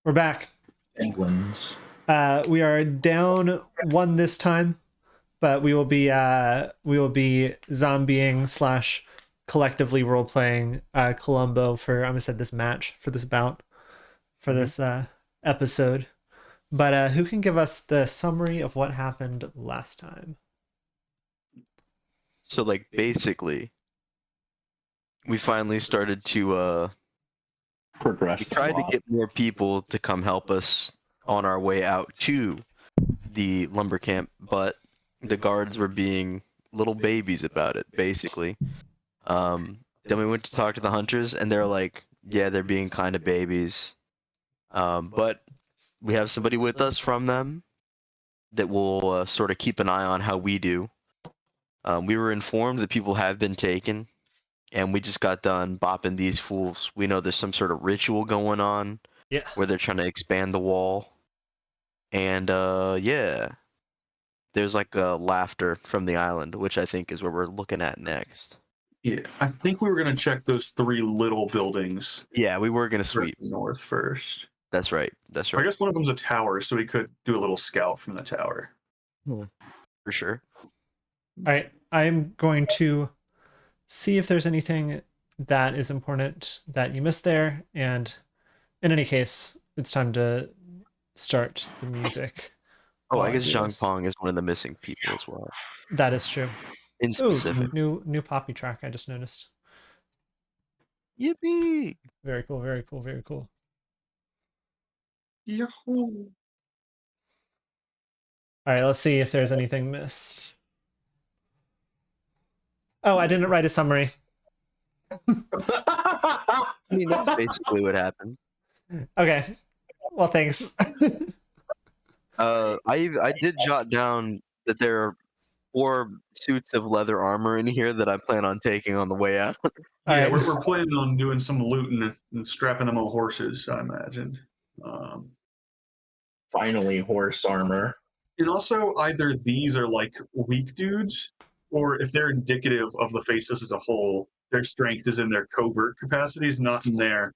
We're back. Penguins. We are down one this time, but we will be zombieing slash collectively role playing Columbo for I'm gonna say this match for this bout for this episode. But who can give us the summary of what happened last time? So like basically we finally started to Progress. we tried to get more people to come help us on our way out to the lumber camp, but the guards were being little babies about it, basically. Then we went to talk to the hunters, and they're like, yeah, they're being kind of babies. But we have somebody with us from them that will sort of keep an eye on how we do. We were informed that people have been taken, and we just got done bopping these fools. We know there's some sort of ritual going on where they're trying to expand the wall. And yeah, there's like laughter from the island, which I think is where we're looking at next. Yeah, I think we were going to check those 3 little buildings. Yeah, we were going to sweep north first. That's right. That's right. I guess one of them's a tower, so we could do a little scout from the tower. For sure. All right, I'm going to see if there's anything that is important that you missed there, and in any case, it's time to start the music. Oh, I guess Zhang Pong is one of the missing people as well. That is true. In specific. Ooh, new poppy track I just noticed. Yippee! Very cool, very cool, very cool. Yahoo! All right, let's see if there's anything missed. Oh, I didn't write a summary. I mean, that's basically what happened. Okay. Well, thanks. I did jot down that there are 4 suits of leather armor in here that I plan on taking on the way out. Yeah, right. we're planning on doing some looting and strapping them on horses, I imagine. Finally, horse armor. And also, either these are like weak dudes, or if they're indicative of the faces as a whole, their strength is in their covert capacities, not in their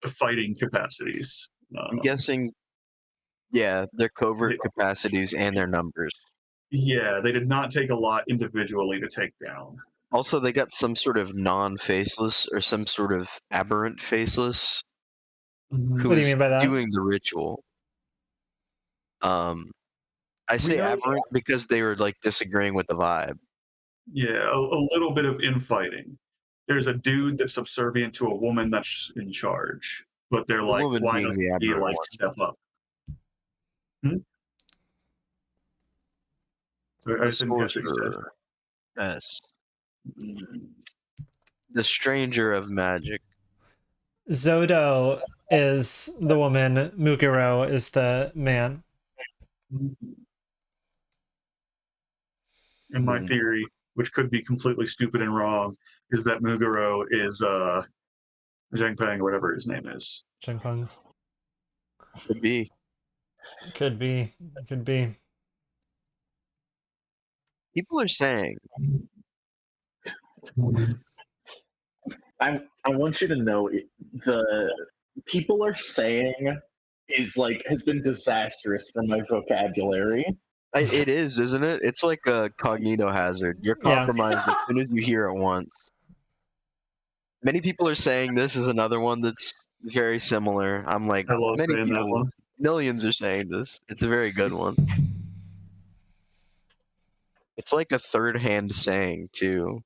fighting capacities. I'm guessing, yeah, their covert capacities and their numbers. Yeah, they did not take a lot individually to take down. Also, they got some sort of non-faceless or some sort of aberrant faceless who what do you mean by that? doing the ritual. I say aberrant because they were like disagreeing with the vibe. Yeah, a little bit of infighting. There's a dude that's subservient to a woman that's in charge, but they're like, why doesn't he like step up? I didn't catch what you said. Yes. The stranger of magic. Zodo is the woman, Mugiro is the man. And my theory, which could be completely stupid and wrong, is that Mugiro is Zhangpeng or whatever his name is. Zhangpeng. Could be. Could be. Could be. People are saying. I want you to know the people are saying is like has been disastrous for my vocabulary. It is, isn't it? It's like a cognito hazard. You're compromised as soon as you hear it once. Many people are saying this is another one that's very similar. I'm like, many people, millions are saying this. It's a very good one. It's like a third-hand saying, too.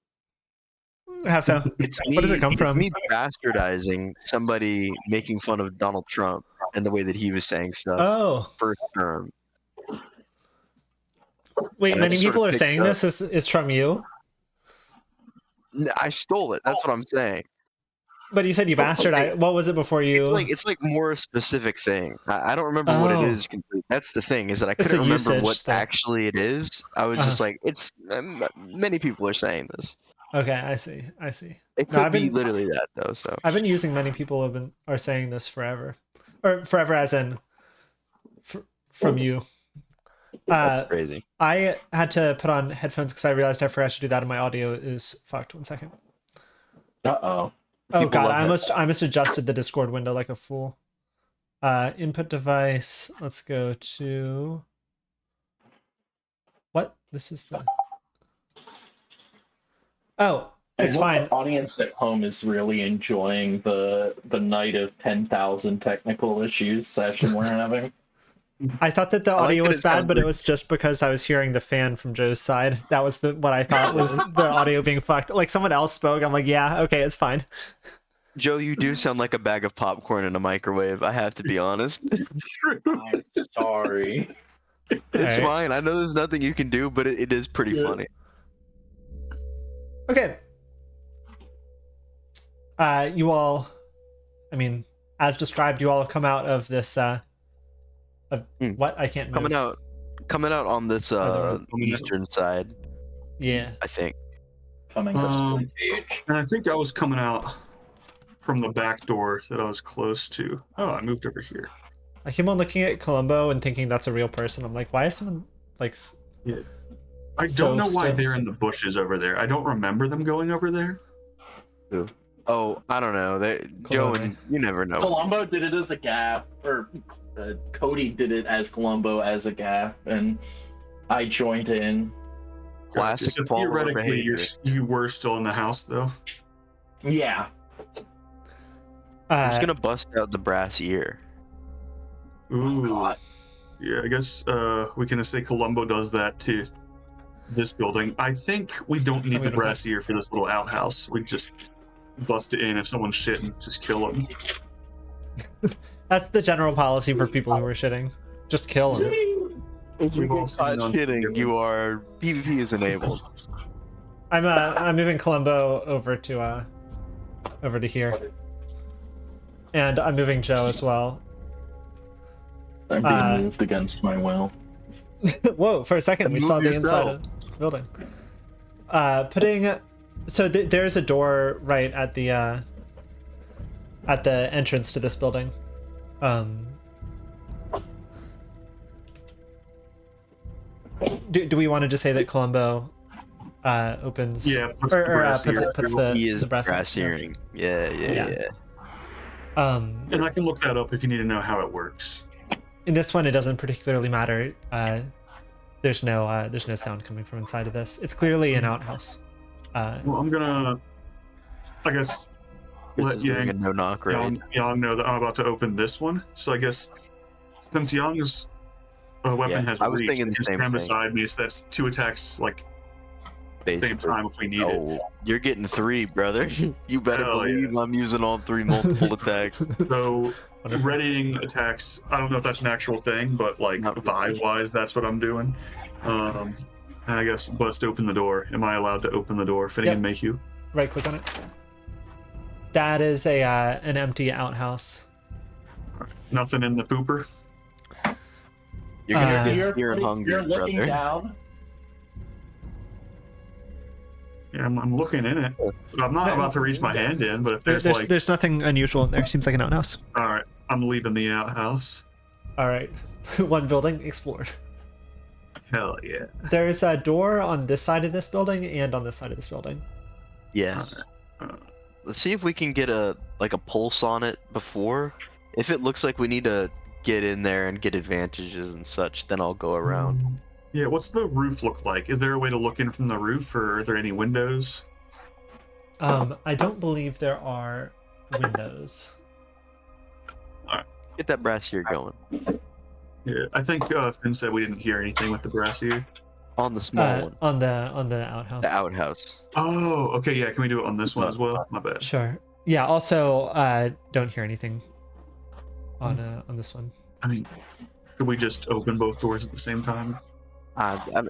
How so? What does it come from? It's me bastardizing somebody making fun of Donald Trump and the way that he was saying stuff first term. Wait, many people are saying this is from you? I stole it. That's what I'm saying. But you said you bastardized. What was it before you? It's like more a specific thing. I don't remember what it is completely. That's the thing, is that I couldn't remember what actually it is. I was just like, it's many people are saying this. Okay, I see. It could be literally that though. So I've been using many people are saying this forever, or forever as in from you. That's crazy. I had to put on headphones because I realized I forgot to do that, and my audio is fucked. 1 second. Uh-oh. Oh god, I must adjusted the Discord window like a fool. Input device. Let's go to what? This is the. Oh, it's I hope fine. the audience at home is really enjoying the night of 10,000 technical issues session we're having. I thought that the I like audio that was it bad, sounds but it like- was just because I was hearing the fan from Joe's side. That was what I thought was the audio being fucked. Like someone else spoke. I'm like, yeah, okay, it's fine. Joe, you do sound like a bag of popcorn in a microwave. I have to be honest. It's true. I'm sorry. It's Alright. fine. I know there's nothing you can do, but it is pretty Yeah. funny. Okay. You all, I mean, as described, you all have come out of this. What? I can't move. Coming out on this Other eastern side, Yeah. I think. Coming to the page. And I think I was coming out from the back door that I was close to. Oh, I moved over here. I keep on looking at Columbo and thinking that's a real person. I'm like, why is someone like? I So don't know why still. they're in the bushes over there. I don't remember them going over there. Oh, I don't know. Joe and you never know. Columbo did it as a gaff, or Cody did it as Columbo as a gaff, and I joined in. Classic So follower theoretically, behavior. you were still in the house, though. Yeah. I'm just gonna bust out the brass ear. Ooh. God. Yeah, I guess we can say Columbo does that to this building. I think we don't need the gonna brass ear for this little outhouse. We just bust it in if someone's shitting, just kill them. That's the general policy for people who are shitting. Just kill them. If you We've all get seen caught on shitting, video. you are PvP is enabled. I'm moving Columbo over to here, and I'm moving Joe as well. I'm being moved against my will. Whoa! For a second, we Move saw the inside yourself. of the building. Putting. So there's a door right at the entrance to this building. Do we want to just say that Columbo opens? Yeah, puts or the brass puts ear. He is the brass brass ear. earring. Yeah. Yeah. And I can look that up if you need to know how it works. In this one, it doesn't particularly matter. There's no sound coming from inside of this. It's clearly an outhouse. Well, I'm gonna, I guess, This let is doing a Yang, no knock raid. Yang know that I'm about to open this one. So I guess since Yang's weapon Yeah, has I was reach, thinking the he can same stand thing. beside me. So that's 2 attacks like same Basically. time if we need it. Oh, you're getting 3, brother. You better Hell believe I'm using all 3 multiple attacks. So readying attacks. I don't know if that's an actual thing, but like Not really. vibe-wise, that's what I'm doing. I guess bust open the door. Am I allowed to open the door? Finnegan Yep. make you. Right click on it. That is an empty outhouse. Nothing in the pooper. You're gonna You're get fear and hunger, You're looking brother. down. Yeah, I'm looking in it. I'm not about to reach my hand in, but if there's like, There's nothing unusual in there. Seems like an outhouse. all right, I'm leaving the outhouse. All right, one building explored. Hell yeah. There's a door on this side of this building and on this side of this building. Yes. Uh, Let's see if we can get a pulse on it before. If it looks like we need to get in there and get advantages and such, then I'll go around. Yeah, what's the roof look like? Is there a way to look in from the roof, or are there any windows? I don't believe there are windows. Get that brass ear going. Yeah, I think Finn said we didn't hear anything with the brass ear. On the small one. On the outhouse. The outhouse. Oh, okay, yeah. Can we do it on this one as well? My bad. Sure. Yeah. Also, don't hear anything on this one. I mean, could we just open both doors at the same time?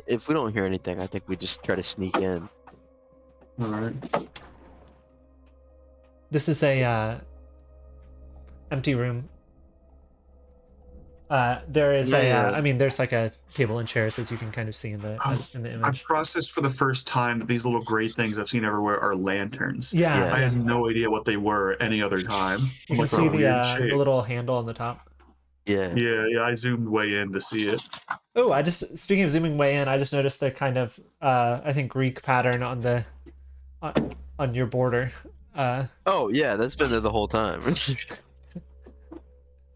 If we don't hear anything, I think we just try to sneak in. All right. This is a empty room. There is Yeah. I mean, there's like a table and chairs, as you can kind of see in the I've image. processed for the first time that these little gray things I've seen everywhere are lanterns. Yeah. I had no idea what they were any other time. You can Like, see a weird the shape. little handle on the top. Yeah. Yeah, I zoomed way in to see it. Oh, speaking of zooming way in, I just noticed the kind of I think Greek pattern on the on your border. Oh yeah, that's been there the whole time.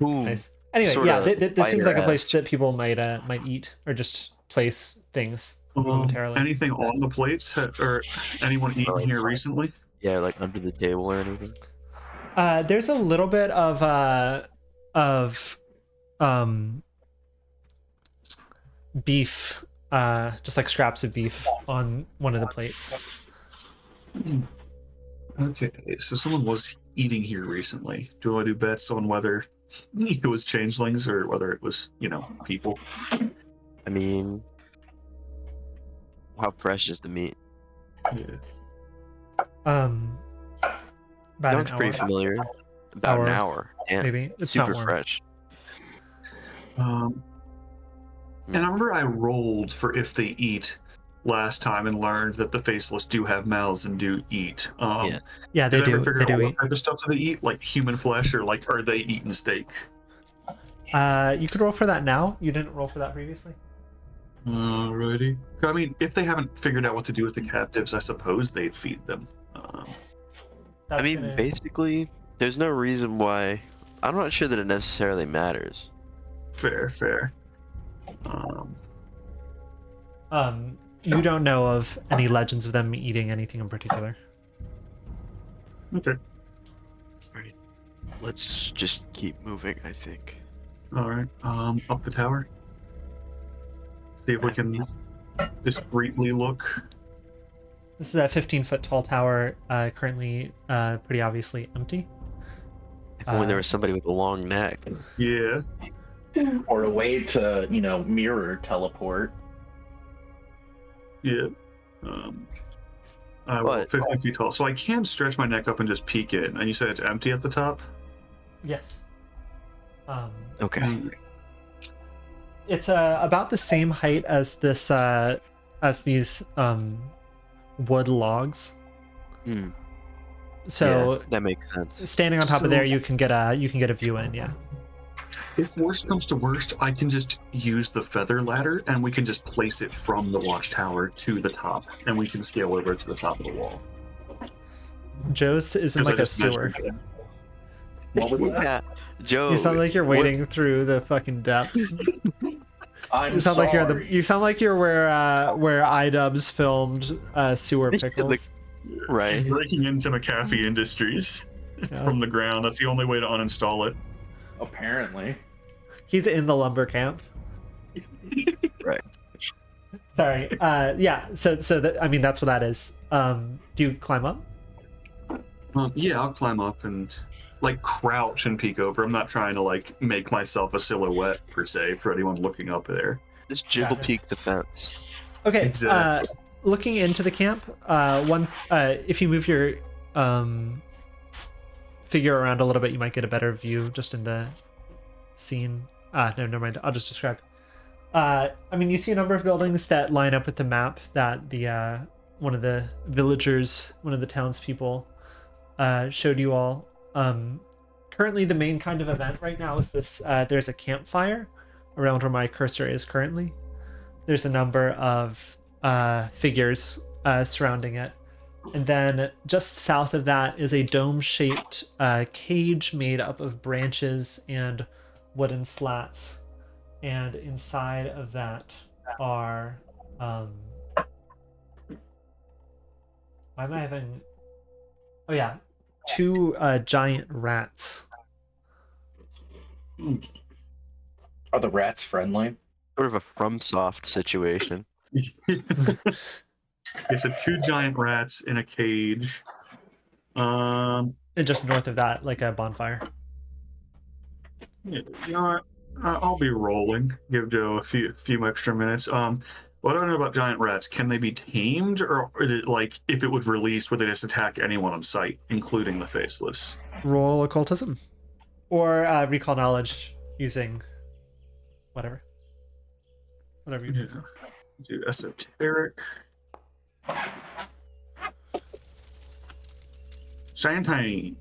Boom. Nice. Anyway, Sorta yeah, this seems like a place fire-esque. that people might eat or just place things momentarily. Anything on the plates or anyone eaten here recently? Yeah, like under the table or anything. There's a little bit of beef, just like scraps of beef on one of the plates. Okay, so someone was eating here recently. Do I do bets on whether it was changelings or whether it was, people? I mean, how fresh is the meat? Yeah. About Looks an pretty hour, familiar. About an Hour, hour. Yeah. maybe. It's Super not warm. fresh. And I remember I rolled for if they eat last time and learned that the faceless do have mouths and do eat. Yeah. Yeah, they Did I ever do. figure They out do what eat. type of stuff do they eat? Like human flesh, or like are they eating steak? You could roll for that now. You didn't roll for that previously. Alrighty. I mean, if they haven't figured out what to do with the captives, I suppose they'd feed them. I mean, basically, there's no reason why. I'm not sure that it necessarily matters. Fair. You don't know of any legends of them eating anything in particular. Okay. Right. Let's just keep moving, I think. All right. Up the tower. See if we can discreetly look. This is a 15-foot tall tower, currently pretty obviously empty. If only there was somebody with a long neck. Yeah. Or a way to, mirror teleport. Yeah. I will But- 15 feet tall, so I can stretch my neck up and just peek in. And you said it's empty at the top. Yes. Okay. It's about the same height as this as these wood logs. Hmm. So Yeah, that makes sense. standing on top of there, you can get a view in. Yeah. If worst comes to worst, I can just use the feather ladder and we can just place it from the watchtower to the top, and we can scale over to the top of the wall. Joe's is in 'Cause I like a just sewer. measured it. What was that? Yeah. Joe. You sound like you're what- wading through the fucking depths. I'm You sound sorry. like you're you sound like you're where iDubbbz filmed Sewer Pickles. Right. Breaking into McAfee Industries Yeah. from the ground. That's the only way to uninstall it. Apparently. He's in the lumber camp. Right. Sorry. Yeah. So that, I mean, that's what that is. Do you climb up? Yeah, I'll climb up and crouch and peek over. I'm not trying to make myself a silhouette per se for anyone looking up there. Just jiggle Got it. peek the fence. Okay. Exactly. Looking into the camp, if you move your figure around a little bit, you might get a better view just in the scene. No, never mind. I'll just describe. I mean, you see a number of buildings that line up with the map that the one of the villagers, one of the townspeople, showed you all. Currently, the main kind of event right now is this. There's a campfire around where my cursor is currently. There's a number of figures surrounding it. And then just south of that is a dome-shaped cage made up of branches and wooden slats. And inside of that are... why am I having... Oh yeah, two giant rats. Are the rats friendly? Sort of a FromSoft situation. Okay, so two giant rats in a cage. And just north of that, like a bonfire. You know what? I'll be rolling. Give Joe a few extra minutes. What I don't know about giant rats, can they be tamed, or is it if it was released, would they just attack anyone on sight, including the faceless? Roll occultism. Or recall knowledge using whatever. Whatever you do. Yeah. Do esoteric. 17.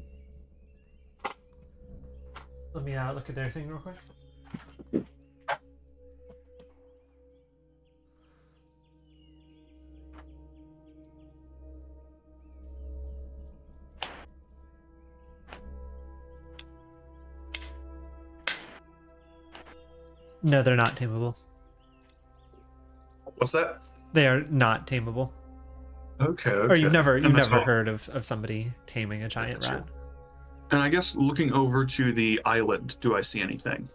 Let me look at their thing real quick. No, they're not tameable. What's that? They are not tameable. Okay. Or you've never And that's all. heard of somebody taming a giant Gotcha. rat. And I guess looking over to the island, do I see anything?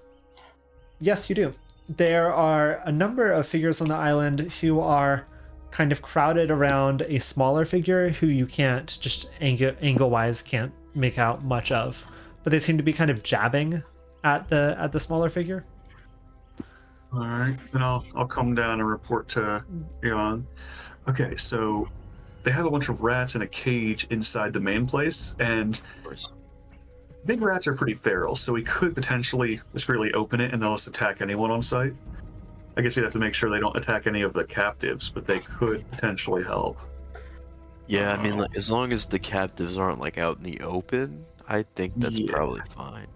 Yes, you do. There are a number of figures on the island who are kind of crowded around a smaller figure who you can't just angle wise can't make out much of, but they seem to be kind of jabbing at the smaller figure. All right, then I'll come down and report to Elon. Okay, so they have a bunch of rats in a cage inside the main place, and Of course. big rats are pretty feral, so we could potentially discreetly open it and they'll just attack anyone on site. I guess you'd have to make sure they don't attack any of the captives, but they could potentially help. Yeah, I mean, like, as long as the captives aren't like out in the open, I think that's Yeah. probably fine.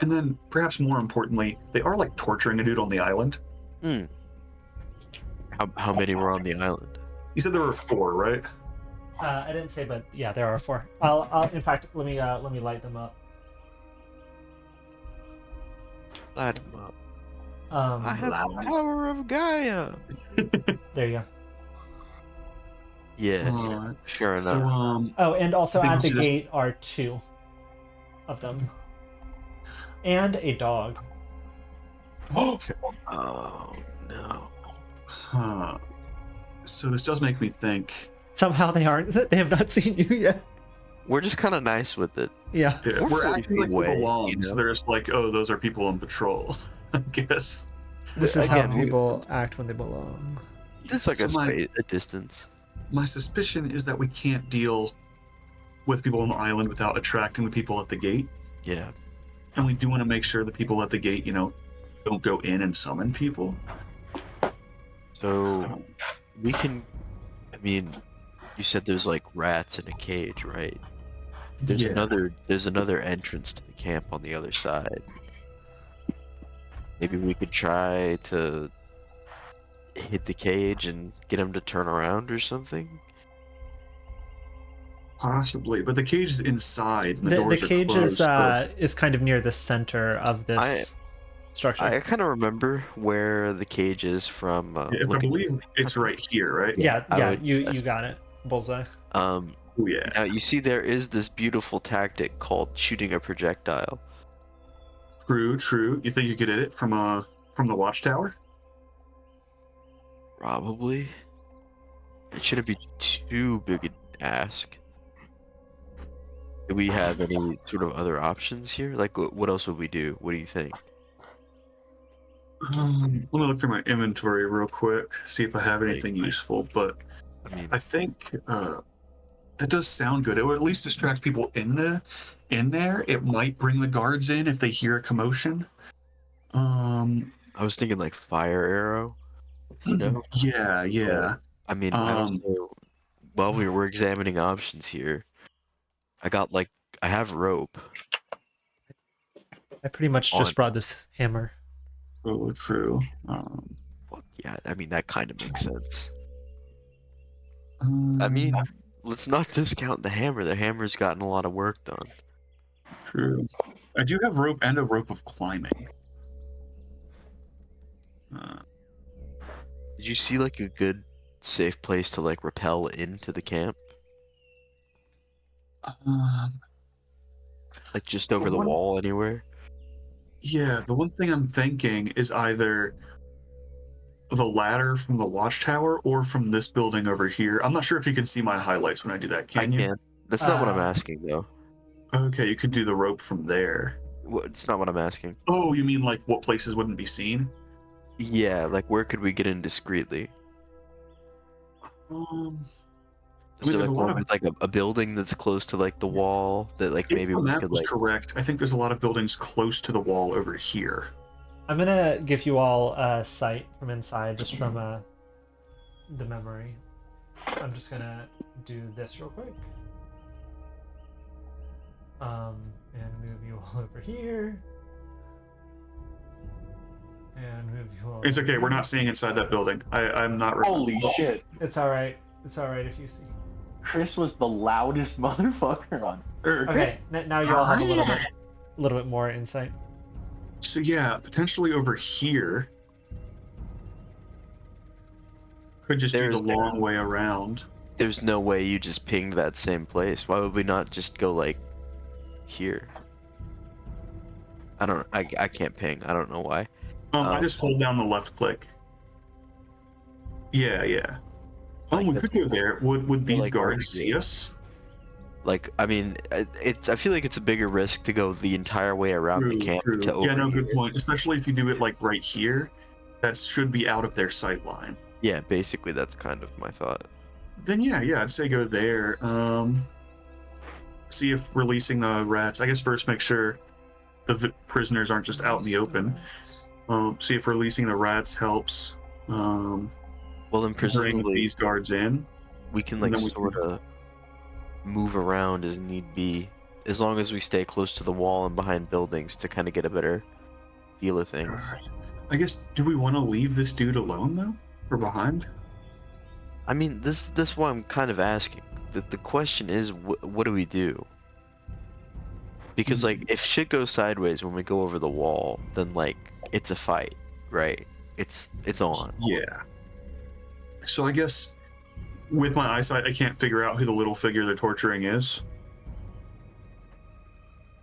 And then, perhaps more importantly, they are like torturing a dude on the island. How many were on the island? You said there were 4, right? I didn't say, but yeah, there are 4. I'll in fact let me light them up. Light 'em up. I have There the power of Gaia. you go. Yeah, Alright. sure So, enough. Oh, and also I think at the we should just- gate are 2 of them, and a dog. okay. Oh no. Huh. So this does make me think. Somehow they aren't. They have not seen you yet. We're just kind of nice with it. Yeah. Yeah, We're we're 40 acting like feet we away, belong, you so know? they're just like, oh, those are people on patrol. I guess. This is Again, how we- people act when they belong. Just like So a distance. My suspicion is that we can't deal with people on the island without attracting the people at the gate. Yeah. And we do want to make sure the people at the gate, don't go in and summon people. So we can. I mean, you said there's like rats in a cage, right? There's Yeah. another entrance to the camp on the other side. Maybe we could try to hit the cage and get him to turn around or something. Possibly, but the cage is inside. And the The doors are cage closed, so- is kind of near the center of this structure. I kind of remember where the cage is from. If I looking- believe it's right here, right? yeah, I would you guess. got it. Bullseye. Um, Oh, yeah. now you see there is this beautiful tactic called shooting a projectile. True. You think you could hit it from the watchtower? Probably. It shouldn't be too big an ask. Do we have any sort of other options here? Like, what else would we do? What do you think? Let me look through my inventory real quick, see if I have anything useful. But I mean, I think that does sound good. It would at least distract people in there. It might bring the guards in if they hear a commotion. I was thinking like fire arrow. You know? Yeah. I mean, I also, while we were examining options here, I have rope. I pretty much just On- brought this hammer. Oh, true. Well, yeah, I mean that kind of makes sense. I mean, let's not discount the hammer. The hammer's gotten a lot of work done. true. I do have rope and a rope of climbing. Did you see like a good, safe place to like rappel into the camp? Like just over the One- wall anywhere? Yeah, the one thing I'm thinking is either the ladder from the watchtower or from this building over here. I'm not sure if you can see my highlights when I do that. Can you? I can. That's not what I'm Uh, asking though. Okay, you could do the rope from there. It's not what I'm asking. Oh, you mean like what places wouldn't be seen? Yeah, like where could we get in discreetly? I Is mean, there there's like a lot one of. with like a building that's close to like the wall that like If maybe the we map could was like correct, I think there's a lot of buildings close to the wall over here. I'm gonna give you all a sight from inside, just from the memory. I'm just gonna do this real quick. And move you all over here. And move you all. It's over okay. We're here. not seeing inside that building. I'm not. Holy shit. It's all right. It's all right if you see. Chris was the loudest motherfucker on earth. Okay, now you all have a little bit more insight. So yeah, potentially over here could just be the long way around. There's no way you just pinged that same place. Why would we not just go like here? I can't ping. I don't know why. I just hold down the left click. Yeah. Like We this- could go there. Would these like guards right see here. us? Like, I mean, I feel like it's a bigger risk to go the entire way around the camp to over Yeah, no, here. good point. Especially if you do it like right here, that should be out of their sight line. Yeah, basically that's kind of my thought. Then yeah, I'd say go there. See if releasing the rats. I guess first make sure the prisoners aren't just out in the open. See if releasing the rats helps. Well, then Bring presumably these guards in. we can and like then we sort of move around as need be, as long as we stay close to the wall and behind buildings to kind of get a better feel of things. I guess. Do we want to leave this dude alone though, or behind? I mean, this one I'm kind of asking. The question is, what do we do? Because like, if shit goes sideways when we go over the wall, then like it's a fight, right? It's on. Yeah. So I guess with my eyesight, I can't figure out who the little figure they're torturing is.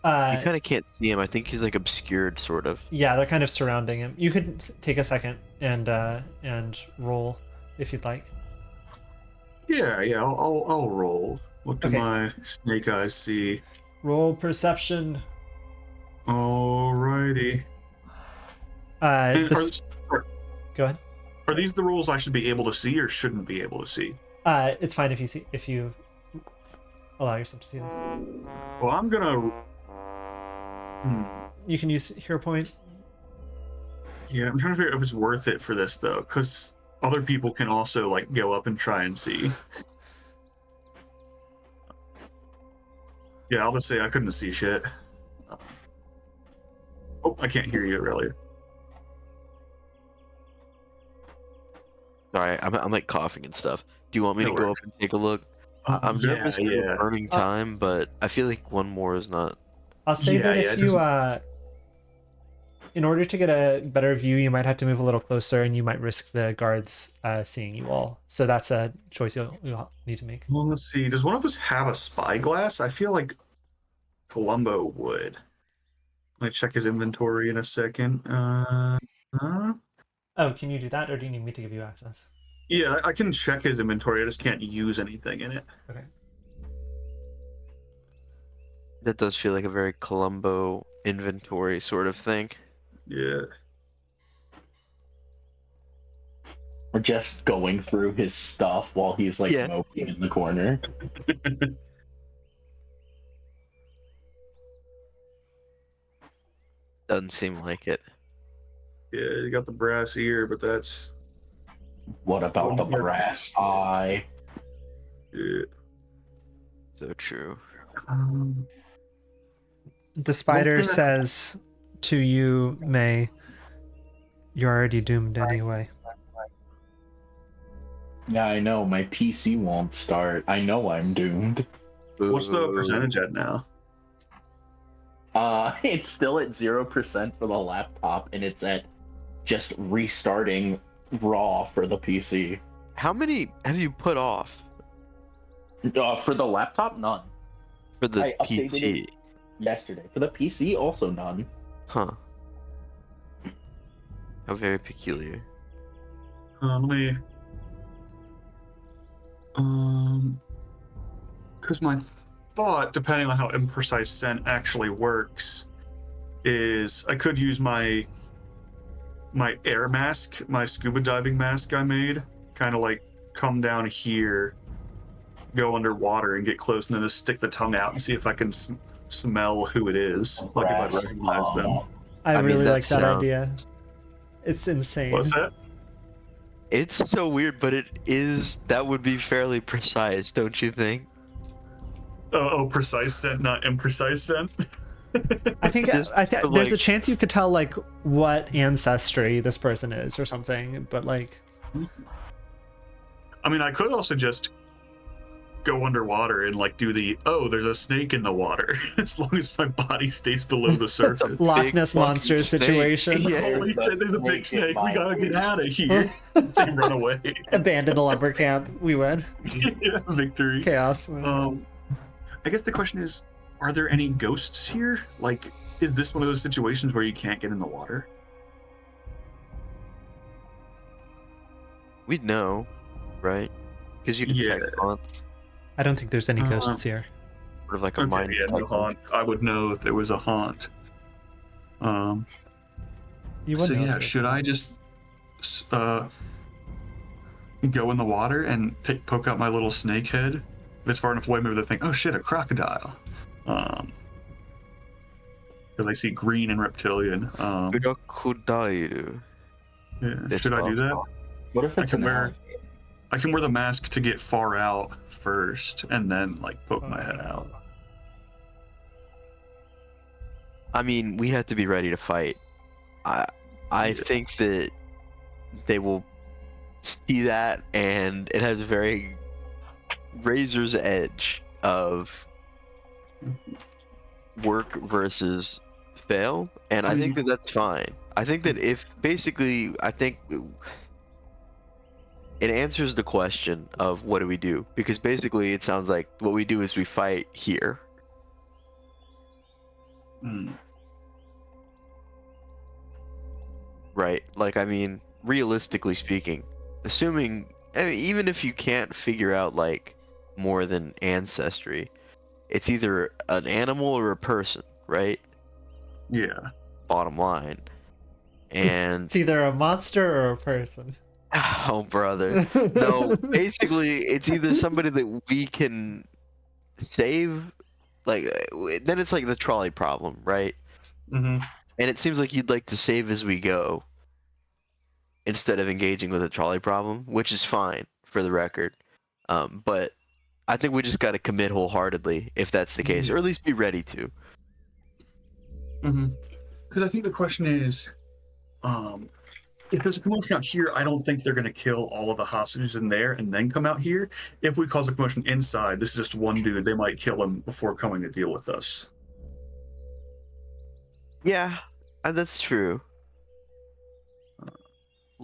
You kind of can't see him. I think he's like obscured, sort of. Yeah, they're kind of surrounding him. You could take a second and roll if you'd like. Yeah. I'll roll. What do Okay. my snake eyes see? Roll perception. Alrighty. Uh, And go ahead. are these the rules I should be able to see or shouldn't be able to see? It's fine if you allow yourself to see this. Well, I'm gonna. You can use hero point. Yeah, I'm trying to figure out if it's worth it for this though, because other people can also like go up and try and see. Yeah, I'll just say I couldn't see shit. Oh, I can't hear you earlier. Sorry, I'm like coughing and stuff. Do you want me No to go worries. up and take a look? I'm nervous that we're burning time, but I feel like one more is not. I'll say Yeah, that yeah, if it you in order to get a better view, you might have to move a little closer, and you might risk the guards seeing you all. So that's a choice you'll need to make. Well, let's see. Does one of us have a spyglass? I feel like Columbo would. Let me check his inventory in a second. Oh, can you do that, or do you need me to give you access? Yeah, I can check his inventory. I just can't use anything in it. Okay. That does feel like a very Columbo inventory sort of thing. Yeah. Or just going through his stuff while he's like Yeah. moping in the corner. Doesn't seem like it. Yeah, you got the brass ear, but that's What about the brass eye? yeah. So true. The spider the- says to you, May, you're already doomed anyway. Yeah, I know. My PC won't start. I know I'm doomed. What's the Boo. percentage at now? It's still at 0% for the laptop, and it's at just restarting raw for the PC. How many have you put off For the laptop, none. for the I updated PT? it yesterday. For the PC, also none. Huh. How very peculiar. Let me. Because my thought, depending on how imprecise scent actually works, is I could use my air mask, my scuba diving mask I made, kind of like come down here, go underwater, and get close, and then just stick the tongue out and see if I can smell who it is, like if I Brass recognize them. I mean, really that like that sound- idea. It's insane. What's that? It's so weird, but that would be fairly precise, don't you think? Oh, precise scent, not imprecise scent. I think Just there's a like- chance you could tell like what ancestry this person is or something, but like I mean, I could also just go underwater and like do the there's a snake in the water as long as my body stays below the surface. Loch Big Ness fucking monster snake. situation. Yeah. Holy shit, there's a big Snake in snake. We my gotta get food. out of here. They run away. Abandon the lumber camp. We win. Yeah, victory. Chaos. I guess the question is, are there any ghosts here? Like, is this one of those situations where you can't get in the water? We'd know, right? Because you detect Yeah. haunts, I don't think there's any ghosts here. sort of like a Okay, mind yeah, no detector. haunt. I would know if there was a haunt. You So would know yeah, if should I just go in the water and poke out my little snake head? If it's far enough away, maybe they think, oh shit, a crocodile. Because I see green and reptilian. Crocodile. Yeah, should I do that? What if it's I can wear the mask to get far out first, and then like poke my head out. I mean, we have to be ready to fight. I think that they will see that, and it has a very razor's edge of work versus fail, and I think that that's fine. I think that I think it answers the question of what do we do, because basically it sounds like what we do is we fight here. Right? Like, I mean, realistically speaking, even if you can't figure out like more than ancestry, it's either an animal or a person, right? Yeah. Bottom line. And it's either a monster or a person. oh, brother. No, basically, it's either somebody that we can save, like, then it's like the trolley problem, right? Mm-hmm. And it seems like you'd like to save as we go instead of engaging with a trolley problem, which is fine for the record. But I think we just got to commit wholeheartedly if that's the case, or at least be ready to. Mm-hmm. Because I think the question is, if there's a commotion out here, I don't think they're going to kill all of the hostages in there and then come out here. If we cause a commotion inside, this is just one dude. They might kill him before coming to deal with us. Yeah, that's true.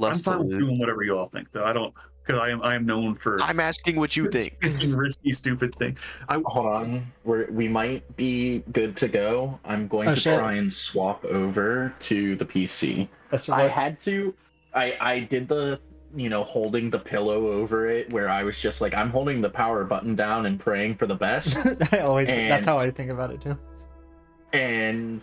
I'm fine with doing whatever you all think, though. I don't, because I am known for. I'm asking what you think. It's risky, stupid thing. Hold on, we might be good to go. I'm going to try and swap over to the PC. I had to. I did the holding the pillow over it, where I was just like, I'm holding the power button down and praying for the best. That's how I think about it too. And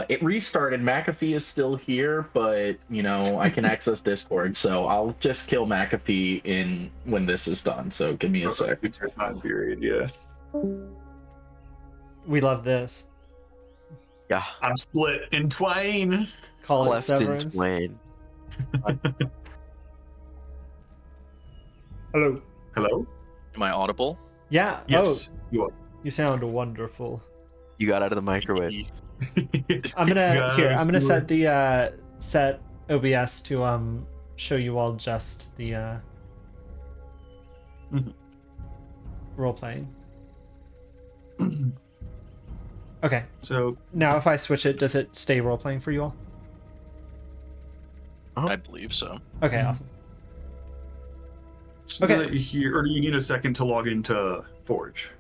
it restarted. McAfee is still here, but I can access Discord, so I'll just kill McAfee when this is done. So give me a sec. Time period, yeah. We love this. Yeah. I'm split in twain. Call it severance. Hello. Hello. Am I audible? Yeah. Yes. Oh, you sound wonderful. You got out of the microwave. I'm gonna set the set OBS to show you all just the role playing. Okay. So now if I switch it, does it stay role playing for you all? I believe so. Okay, awesome. So okay. That you hear, or do you need a second to log into Forge?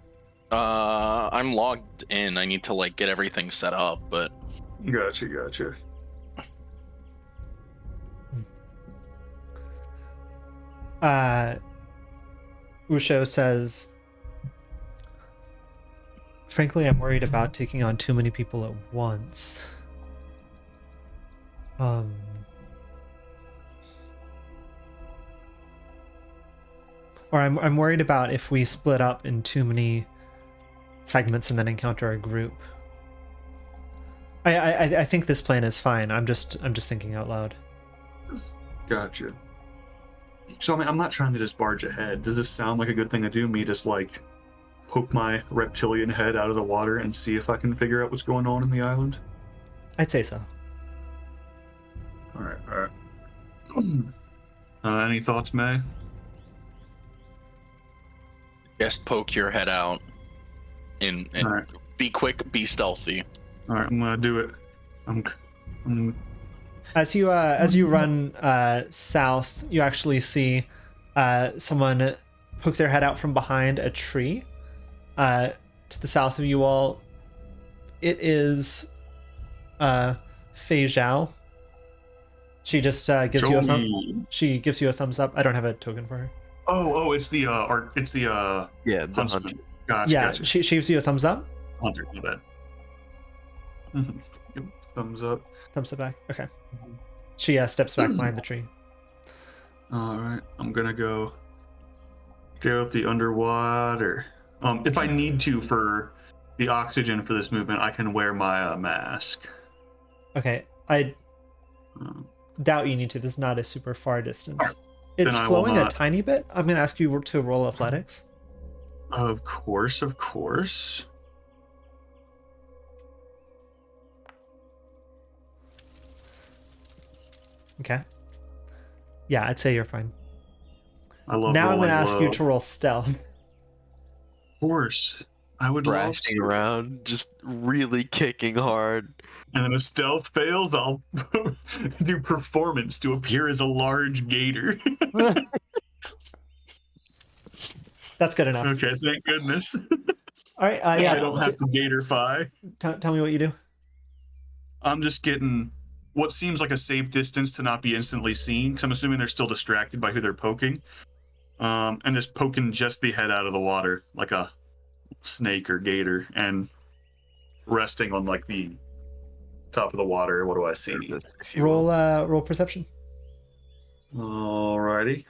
I'm logged in. I need to like get everything set up, but Gotcha. Usho says, frankly, I'm worried about taking on too many people at once. Or I'm worried about if we split up in too many segments and then encounter a group. I think this plan is fine. I'm just thinking out loud. Gotcha. So I mean, I'm not trying to just barge ahead. Does this sound like a good thing to do? Me just like poke my reptilian head out of the water and see if I can figure out what's going on in the island? I'd say so. All right. Any thoughts, May? Guess poke your head out and right. Be quick, be stealthy. All right, I'm gonna do it. As you run south, you actually see someone poke their head out from behind a tree to the south of you all. It is Fei Zhao. She just gives you a thumbs up. I don't have a token for her. Oh, it's the Yeah, the huntsman. hunter. Gotcha. She gives you a thumbs up. Hunter, my bad. Thumbs up. Thumbs up back. Okay. She steps back behind the tree. All right, I'm gonna go up the underwater. If I need to for the oxygen for this movement, I can wear my mask. Okay, I doubt you need to. This is not a super far distance. Right. It's flowing a tiny bit. I'm gonna ask you to roll athletics. Of course. Okay. Yeah, I'd say you're fine. I love. Now I'm gonna ask you low. to roll stealth. Of course, I would love Thrashing to. around, just really kicking hard. And then if stealth fails, I'll do performance to appear as a large gator. That's good enough. Okay, thank goodness. All right. Yeah. I don't have to gatorfy. Tell me what you do. I'm just getting what seems like a safe distance to not be instantly seen, because I'm assuming they're still distracted by who they're poking. And just poking just the head out of the water like a snake or gator, and resting on like the top of the water. What do I see? Roll perception. Alrighty.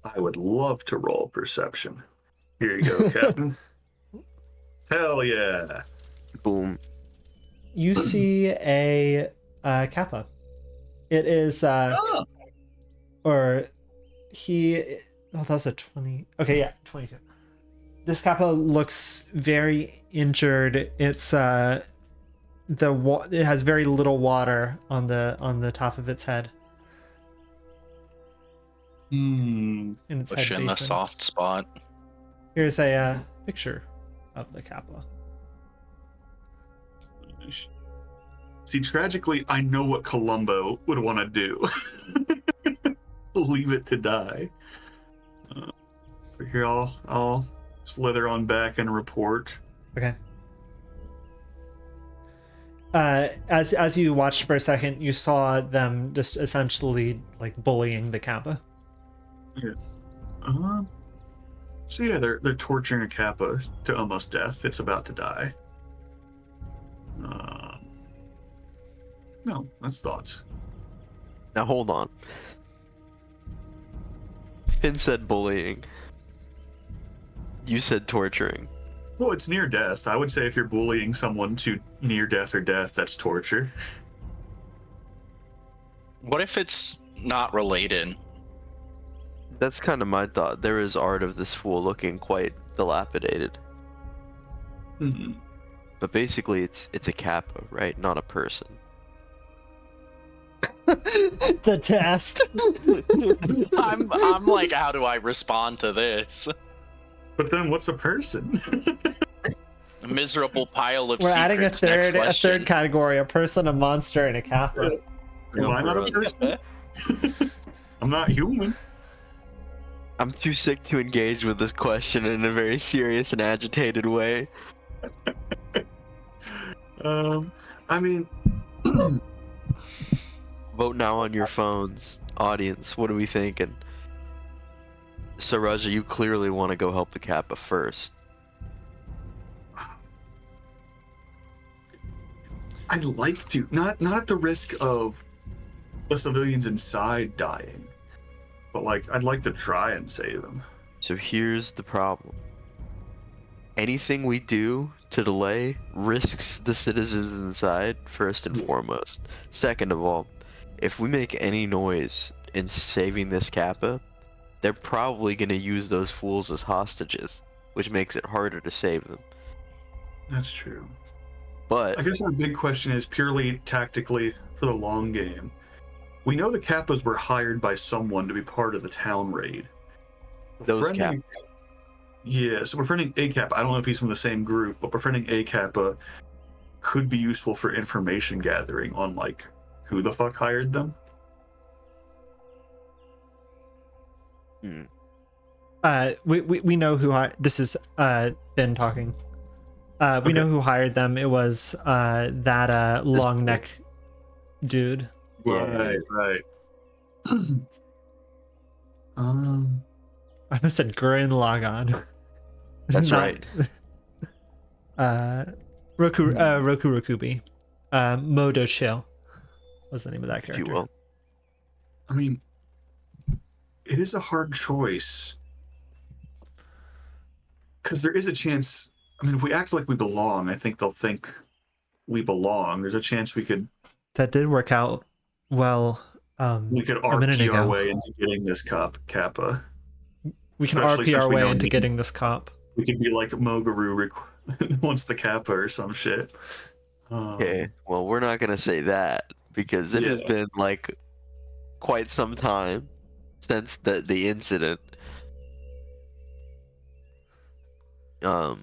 I would love to roll perception. Here you go, Captain. Hell yeah. Boom. You see a kappa. It is or he that's a 20. Okay, yeah, 22. This kappa looks very injured. It's it has very little water on the top of its head. In its Push head in the basin. soft spot. Here's a picture of the kappa. See, tragically, I know what Columbo would want to do. Leave it to die. Here, I'll slither on back and report. Okay. As you watched for a second, you saw them just essentially like bullying the kappa. Yeah. So yeah, they're torturing a kappa to almost death. It's about to die. No, that's thoughts. Now hold on. Finn said bullying. You said torturing. Well, it's near death. I would say if you're bullying someone to near death or death, that's torture. What if it's not related? That's kind of my thought. There is art of this fool looking quite dilapidated. Mm-hmm. But basically, it's a kappa, right? Not a person. The test. I'm like, how do I respond to this? But then, what's a person? A miserable pile of We're secrets. adding a Next third question. category: a person, a monster, and a kappa. Am I not a person? I'm not human. I'm too sick to engage with this question in a very serious and agitated way. I mean, Vote now on your phones. Audience, what are we thinking? So, Raja, you clearly want to go help the kappa first. I'd like to, not at the risk of the civilians inside dying, but like I'd like to try and save them. So here's the problem. Anything we do to delay risks the citizens inside, first and foremost. Second of all, if we make any noise in saving this kappa, they're probably going to use those fools as hostages, which makes it harder to save them. That's true. But I guess our big question is purely tactically for the long game. We know the kappas were hired by someone to be part of the town raid. those kappas. Yeah, so befriending A Kappa, I don't know if he's from the same group, but befriending A Kappa could be useful for information gathering on, like, who the fuck hired them. We know who this is Ben talking. We know who hired them. It was that long neck dude. Right, right. I almost said Gurren Lagann. That's right. Roku Rokubi. Modo Shill was the name of that character. If you will. I mean, it is a hard choice. Because there is a chance, I mean, if we act like we belong, I think they'll think we belong. There's a chance we could... That did work out well we could RP our way into getting this Kappa. We can RP our way into getting this cop. We could be like Mogaru wants the Kappa or some shit. Okay, well, we're not going to say that because it has been like quite some time since the incident. I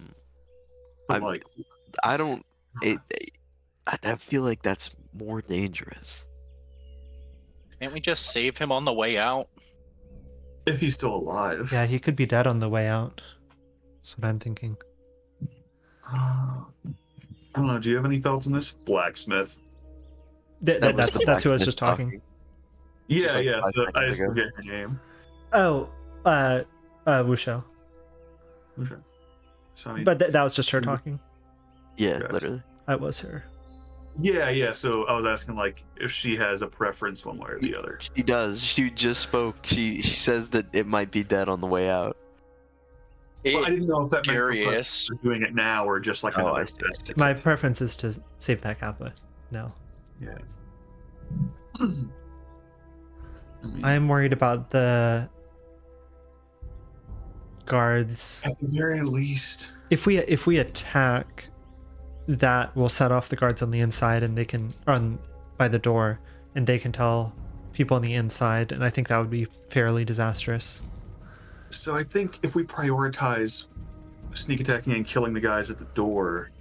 feel like that's more dangerous. Can't we just save him on the way out? If he's still alive. Yeah, he could be dead on the way out. That's what I'm thinking. I don't know. Do you have any thoughts on this? Blacksmith. That's who I was just talking. Yeah, like so I just forget her name. Oh, Wusho. But that was just her talking. Yeah, literally. I was her. Yeah. So I was asking, like, if she has a preference one way or the other. She does. She just spoke. She says that it might be dead on the way out. Well, I didn't know if that meant for doing it now or just like another test. My preference is to save that Kappa. No. Yeah. I am worried about the guards. At the very least. If we attack, that will set off the guards on the inside, and they can run by the door, and they can tell people on the inside, and I think that would be fairly disastrous. So I think if we prioritize sneak attacking and killing the guys at the door,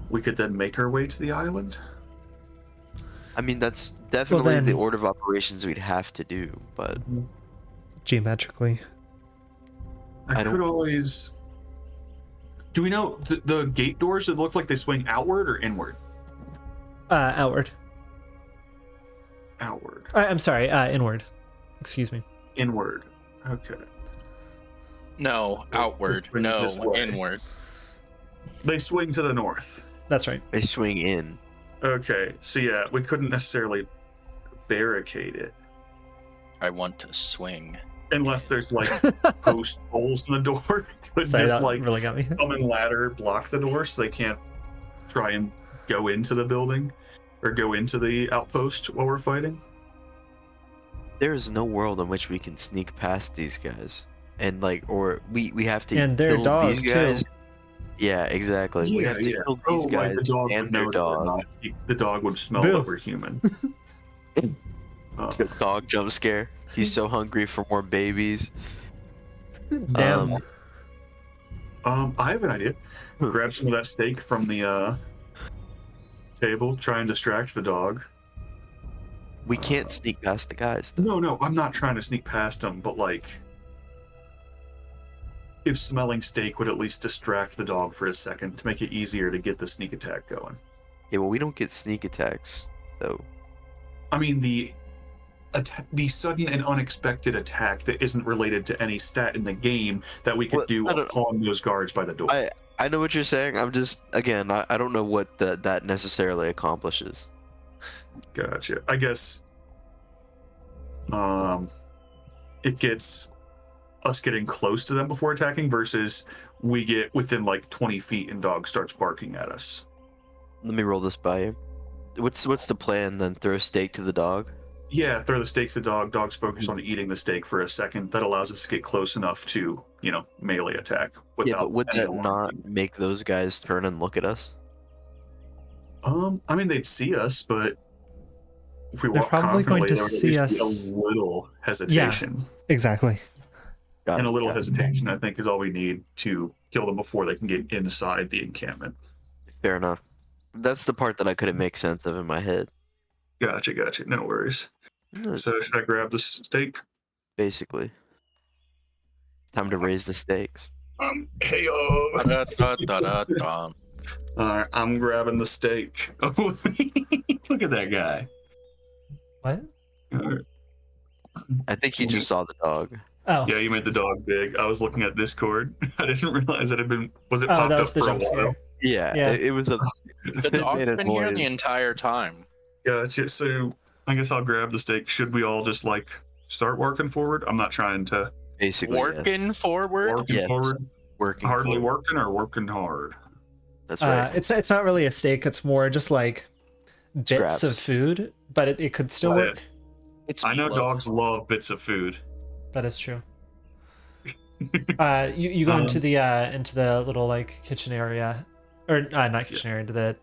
we could then make our way to the island. I mean, that's definitely the order of operations we'd have to do, but geometrically, I could always. Do we know the gate doors that look like they swing outward or inward? Outward. Outward. I'm sorry, inward. Excuse me. Inward. Okay. No, outward. No, inward. They swing to the north. That's right. They swing in. Okay, so yeah, we couldn't necessarily barricade it. I want to swing. Unless there's like post holes in the door. But sorry, just that like really got me. Summon ladder block the door so they can't try and go into the building or go into the outpost while we're fighting. There is no world in which we can sneak past these guys. And like, or we have to and their dog these guys. Too. Yeah, exactly. We have to kill these guys the dog and their dog. The dog would smell that we're human. Dog jump scare. He's so hungry for more babies. Damn. I have an idea. Grab some of that steak from the table. Try and distract the dog. We can't sneak past the guys. No, I'm not trying to sneak past them, but like, if smelling steak would at least distract the dog for a second to make it easier to get the sneak attack going. Yeah, well, we don't get sneak attacks though. I mean, the sudden and unexpected attack that isn't related to any stat in the game that we could do upon those guards by the door. I know what you're saying. I'm just, again, I don't know what that necessarily accomplishes. Gotcha. I guess it gets us getting close to them before attacking versus we get within like 20 feet and dog starts barking at us. Let me roll this by you. What's the plan then? Throw a steak to the dog? Yeah, throw the steak to the dog. Dog's focused on eating the steak for a second. That allows us to get close enough to, melee attack. Yeah, but would that not make those guys turn and look at us? I mean, they'd see us, but if we They're walk probably going to there would see at least us. be a little hesitation. Yeah, exactly. And a little hesitation, I think, is all we need to kill them before they can get inside the encampment. Fair enough. That's the part that I couldn't make sense of in my head. Gotcha. No worries. So should I grab the steak? Basically. Time to raise the stakes. KO. Alright, I'm grabbing the steak. Oh, look at that guy. What? I think he just saw the dog. Oh. Yeah, you made the dog big. I was looking at Discord. I didn't realize it had been. Was it Oh, popped that was up the for a jump while? scare. Yeah. It was a. The dog's been here the entire time. Gotcha. So I guess I'll grab the steak. Should we all just like start working forward? I'm not trying to. Basically. Working forward. Working forward. Working. Hardly forward. working or working hard. That's right. It's not really a steak. It's more just like bits Scraps. of food, but it could still work. I know dogs love bits of food. That is true. You go into the little like kitchen area, or not kitchen area, into the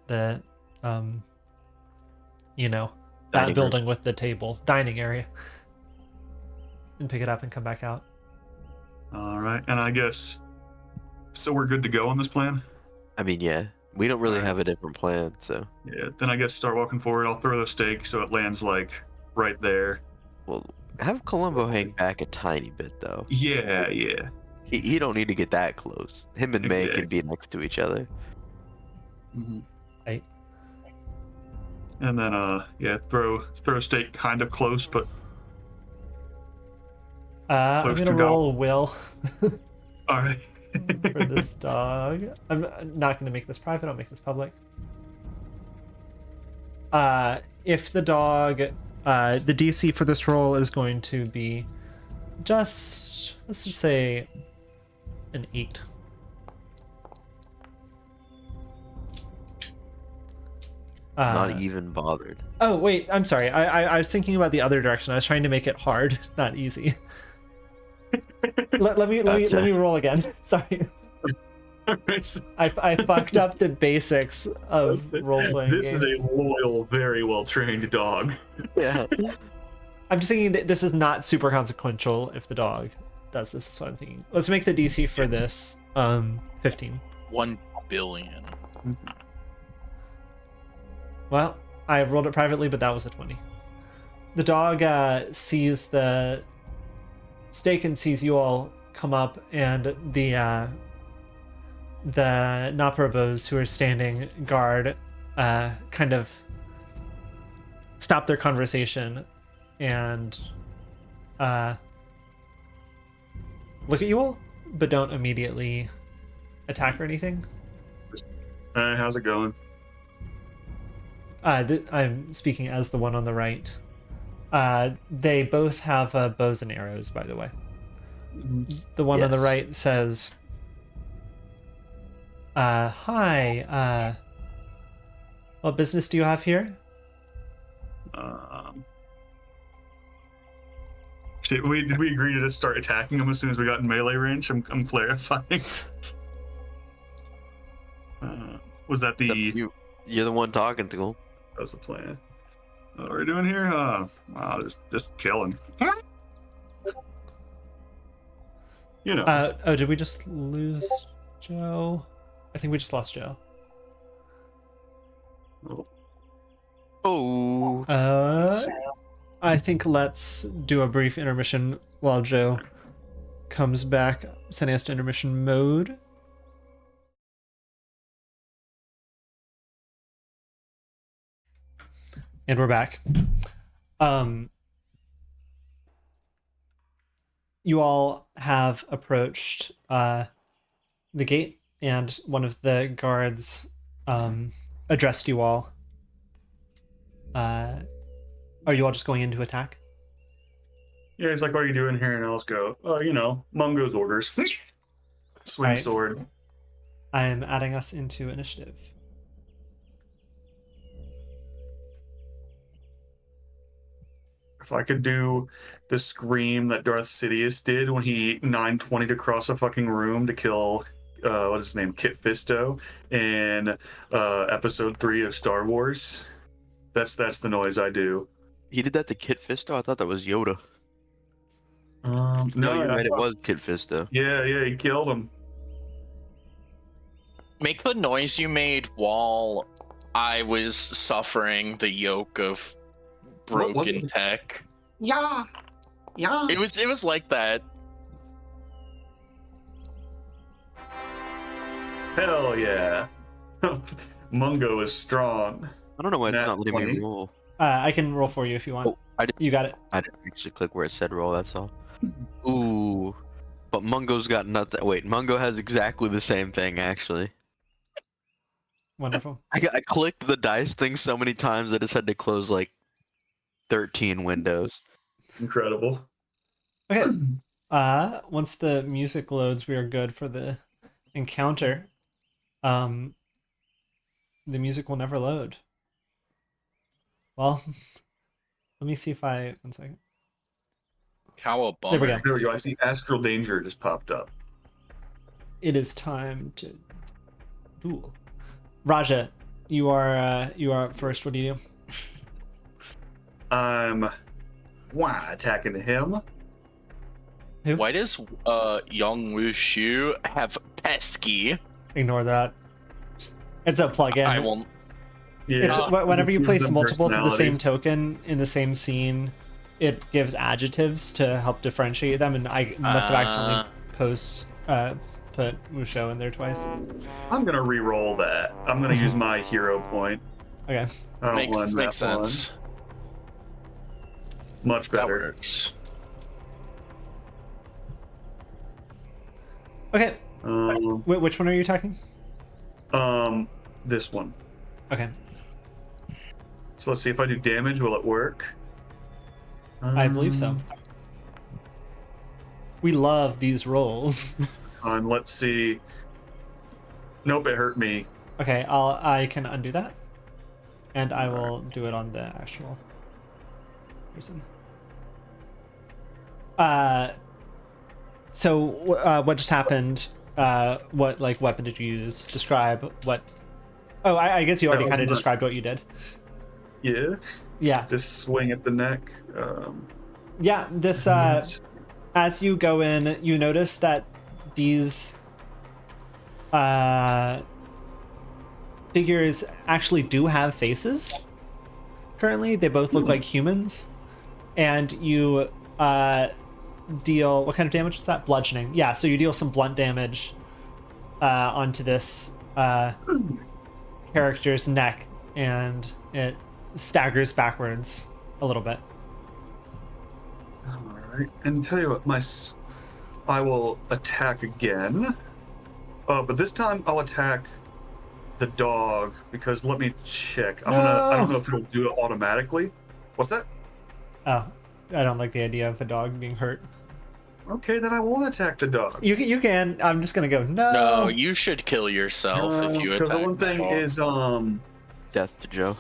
that building with the table, dining area, and pick it up and come back out. All right, and I guess so. We're good to go on this plan. I mean, yeah, we don't really have a different plan, so. Yeah, then I guess start walking forward. I'll throw the steak so it lands like right there. Well, have Columbo hang back a tiny bit though. Yeah. He don't need to get that close. Him and May can be next to each other. Mm-hmm. Right. And then throw steak kind of close, but I'm gonna roll a will. All right. For this dog. I'm not gonna make this private. I'll make this public. If the dog, the DC for this roll is going to be let's just say an 8. Not even bothered. Oh wait, I'm sorry. I was thinking about the other direction. I was trying to make it hard, not easy. let me roll again. Sorry. I fucked up the basics of role playing. This is a loyal, very well trained dog. Yeah. I'm just thinking that this is not super consequential if the dog does this. Is what I'm thinking. Let's make the DC for this 15. 1 billion. Well, I rolled it privately, but that was a 20. The dog sees the steak and sees you all come up, and the Naparabos who are standing guard kind of stop their conversation and look at you all, but don't immediately attack or anything. How's it going? I'm speaking as the one on the right. They both have bows and arrows, by the way. The one on the right says, hi, what business do you have here? Did we agree to just start attacking them as soon as we got in melee range? I'm clarifying. Was that the... You're the one talking to him. That was the plan. What are we doing here? Just killing. You know. Did we just lose Joe? I think we just lost Joe. Oh. I think let's do a brief intermission while Joe comes back. Sending us to intermission mode. And we're back. You all have approached the gate, and one of the guards addressed you all. Are you all just going in to attack? Yeah, he's like, what are you doing here? And I'll just go, Mungo's orders. Swing sword. I'm adding us into initiative. If I could do the scream that Darth Sidious did when he 920'd across a fucking room to kill, what is his name, Kit Fisto in episode 3 of Star Wars, that's the noise I do. He did that to Kit Fisto? I thought that was Yoda. No, you're right. It was Kid Fisto. Yeah, he killed him. Make the noise you made while I was suffering the yoke of broken tech. Yeah. It was like that. Hell yeah. Mungo is strong. I don't know why it's Nat not letting 20. me roll. I can roll for you if you want. Oh, You got it. I didn't actually click where it said roll, that's all. Ooh. But Mungo's got nothing. Wait, Mungo has exactly the same thing, actually. Wonderful. I clicked the dice thing so many times that it's had to close like 13 windows. Incredible. Okay. Once the music loads, we are good for the encounter. The music will never load. Well, let me see if I... One second. How a bummer. There we go. I see Astral Danger just popped up. It is time to duel. Raja, you are up first. What do you do? I'm attacking him. Who? Why does Young Wushu have pesky? Ignore that. It's a plugin. I won't. Yeah. It's whenever you place multiple to the same personalities. token in the same scene, it gives adjectives to help differentiate them, and I must have accidentally put Musho in there twice. I'm gonna re-roll that. I'm gonna use my hero point. Okay. I don't want Makes that one. sense. Much That better. works. Okay. Um, Which one are you attacking? this one. Okay. So let's see if I do damage. Will it work? I believe so. We love these rolls. Let's see. Nope, it hurt me. Okay, I can undo that, and I will do it on the actual person. So what just happened? What like weapon did you use? Describe what. Oh, I guess you already kind of described what you did. Yeah. Yeah. Just swing at the neck. Yeah. This as you go in, you notice that these figures actually do have faces. Currently, they both look like humans, and you deal what kind of damage is that? Bludgeoning. Yeah, so you deal some blunt damage onto this character's neck, and it staggers backwards a little bit. All right, and tell you what, I will attack again. But this time I'll attack the dog because let me check. I don't know if it'll do it automatically. What's that? Oh, I don't like the idea of a dog being hurt. Okay, then I won't attack the dog. You can. I'm just gonna go. No. No, you should kill yourself if you attack. Because the one thing is Death to Joe.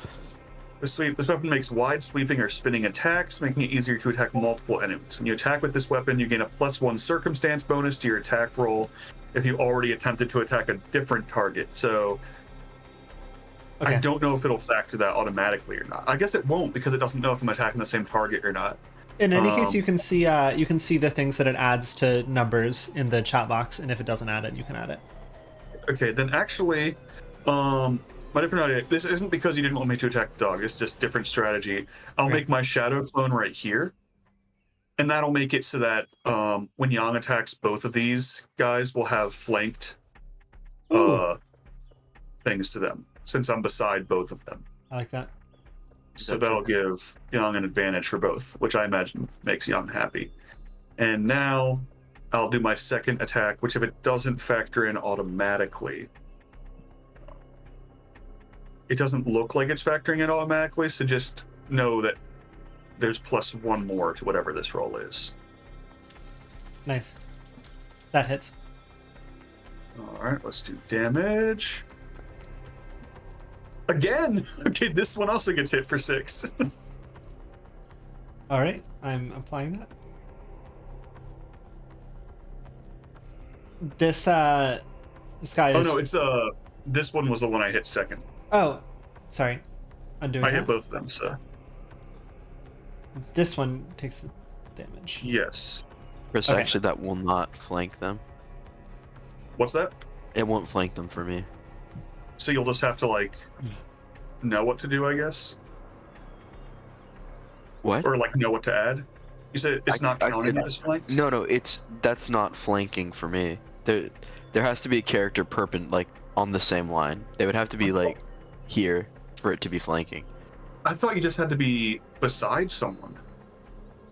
This weapon makes wide sweeping or spinning attacks, making it easier to attack multiple enemies. When you attack with this weapon, you gain a +1 circumstance bonus to your attack roll if you already attempted to attack a different target. So Okay. I don't know if it'll factor that automatically or not. I guess it won't because it doesn't know if I'm attacking the same target or not. In any case, you can see the things that it adds to numbers in the chat box, and if it doesn't add it, you can add it. Okay, then actually, my different idea. This isn't because you didn't want me to attack the dog. It's just different strategy. I'll make my shadow clone right here, and that'll make it so that when Yang attacks both of these guys, we'll have flanked things to them since I'm beside both of them. I like that. So that'll give Yang an advantage for both, which I imagine makes Yang happy. And now I'll do my second attack, which if it doesn't factor in automatically, it doesn't look like it's factoring in automatically, so just know that there's +1 more to whatever this roll is. Nice. That hits. All right, let's do damage. Again! Okay, this one also gets hit for 6. All right, I'm applying that. This guy is... Oh no, it's this one was the one I hit second. Oh, sorry. Undoing I that. hit both of them, so This one takes the damage. yes. Chris, Okay. actually, that will not flank them. What's that? It won't flank them for me. So you'll just have to like know what to do, I guess. What? Or like know what to add. You said it's not counting as flanked? No, that's not flanking for me. There has to be a character like on the same line. They would have to be like here for it to be flanking. I thought you just had to be beside someone.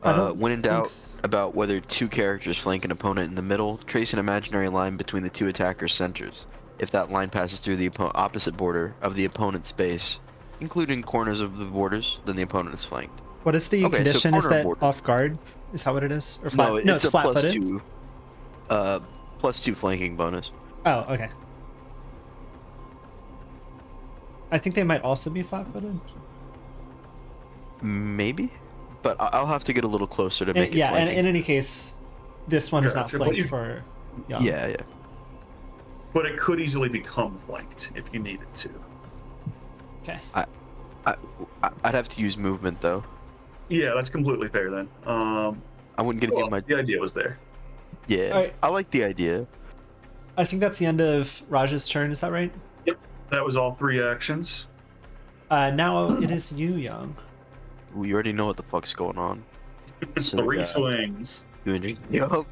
When in doubt about whether two characters flank an opponent in the middle, trace an imaginary line between the two attackers' centers. If that line passes through the opposite border of the opponent's space, including corners of the borders, then the opponent is flanked. What is the condition? Is that off guard? Is that what it is? Or flat? No, it's flat-footed. +2 flanking bonus. Oh, okay. I think they might also be flat-footed. Maybe, but I'll have to get a little closer to make it. Yeah, and in any case, this one is not flanked for. Yeah. But it could easily become flanked if you needed to. Okay. I'd have to use movement though. Yeah, that's completely fair then. I wouldn't get to give my. The idea was there. Yeah, right. I like the idea. I think that's the end of Raj's turn. Is that right? Yep. That was all 3 actions. Now it is you, Young. We already know what the fuck's going on. So 3 swings. Yup.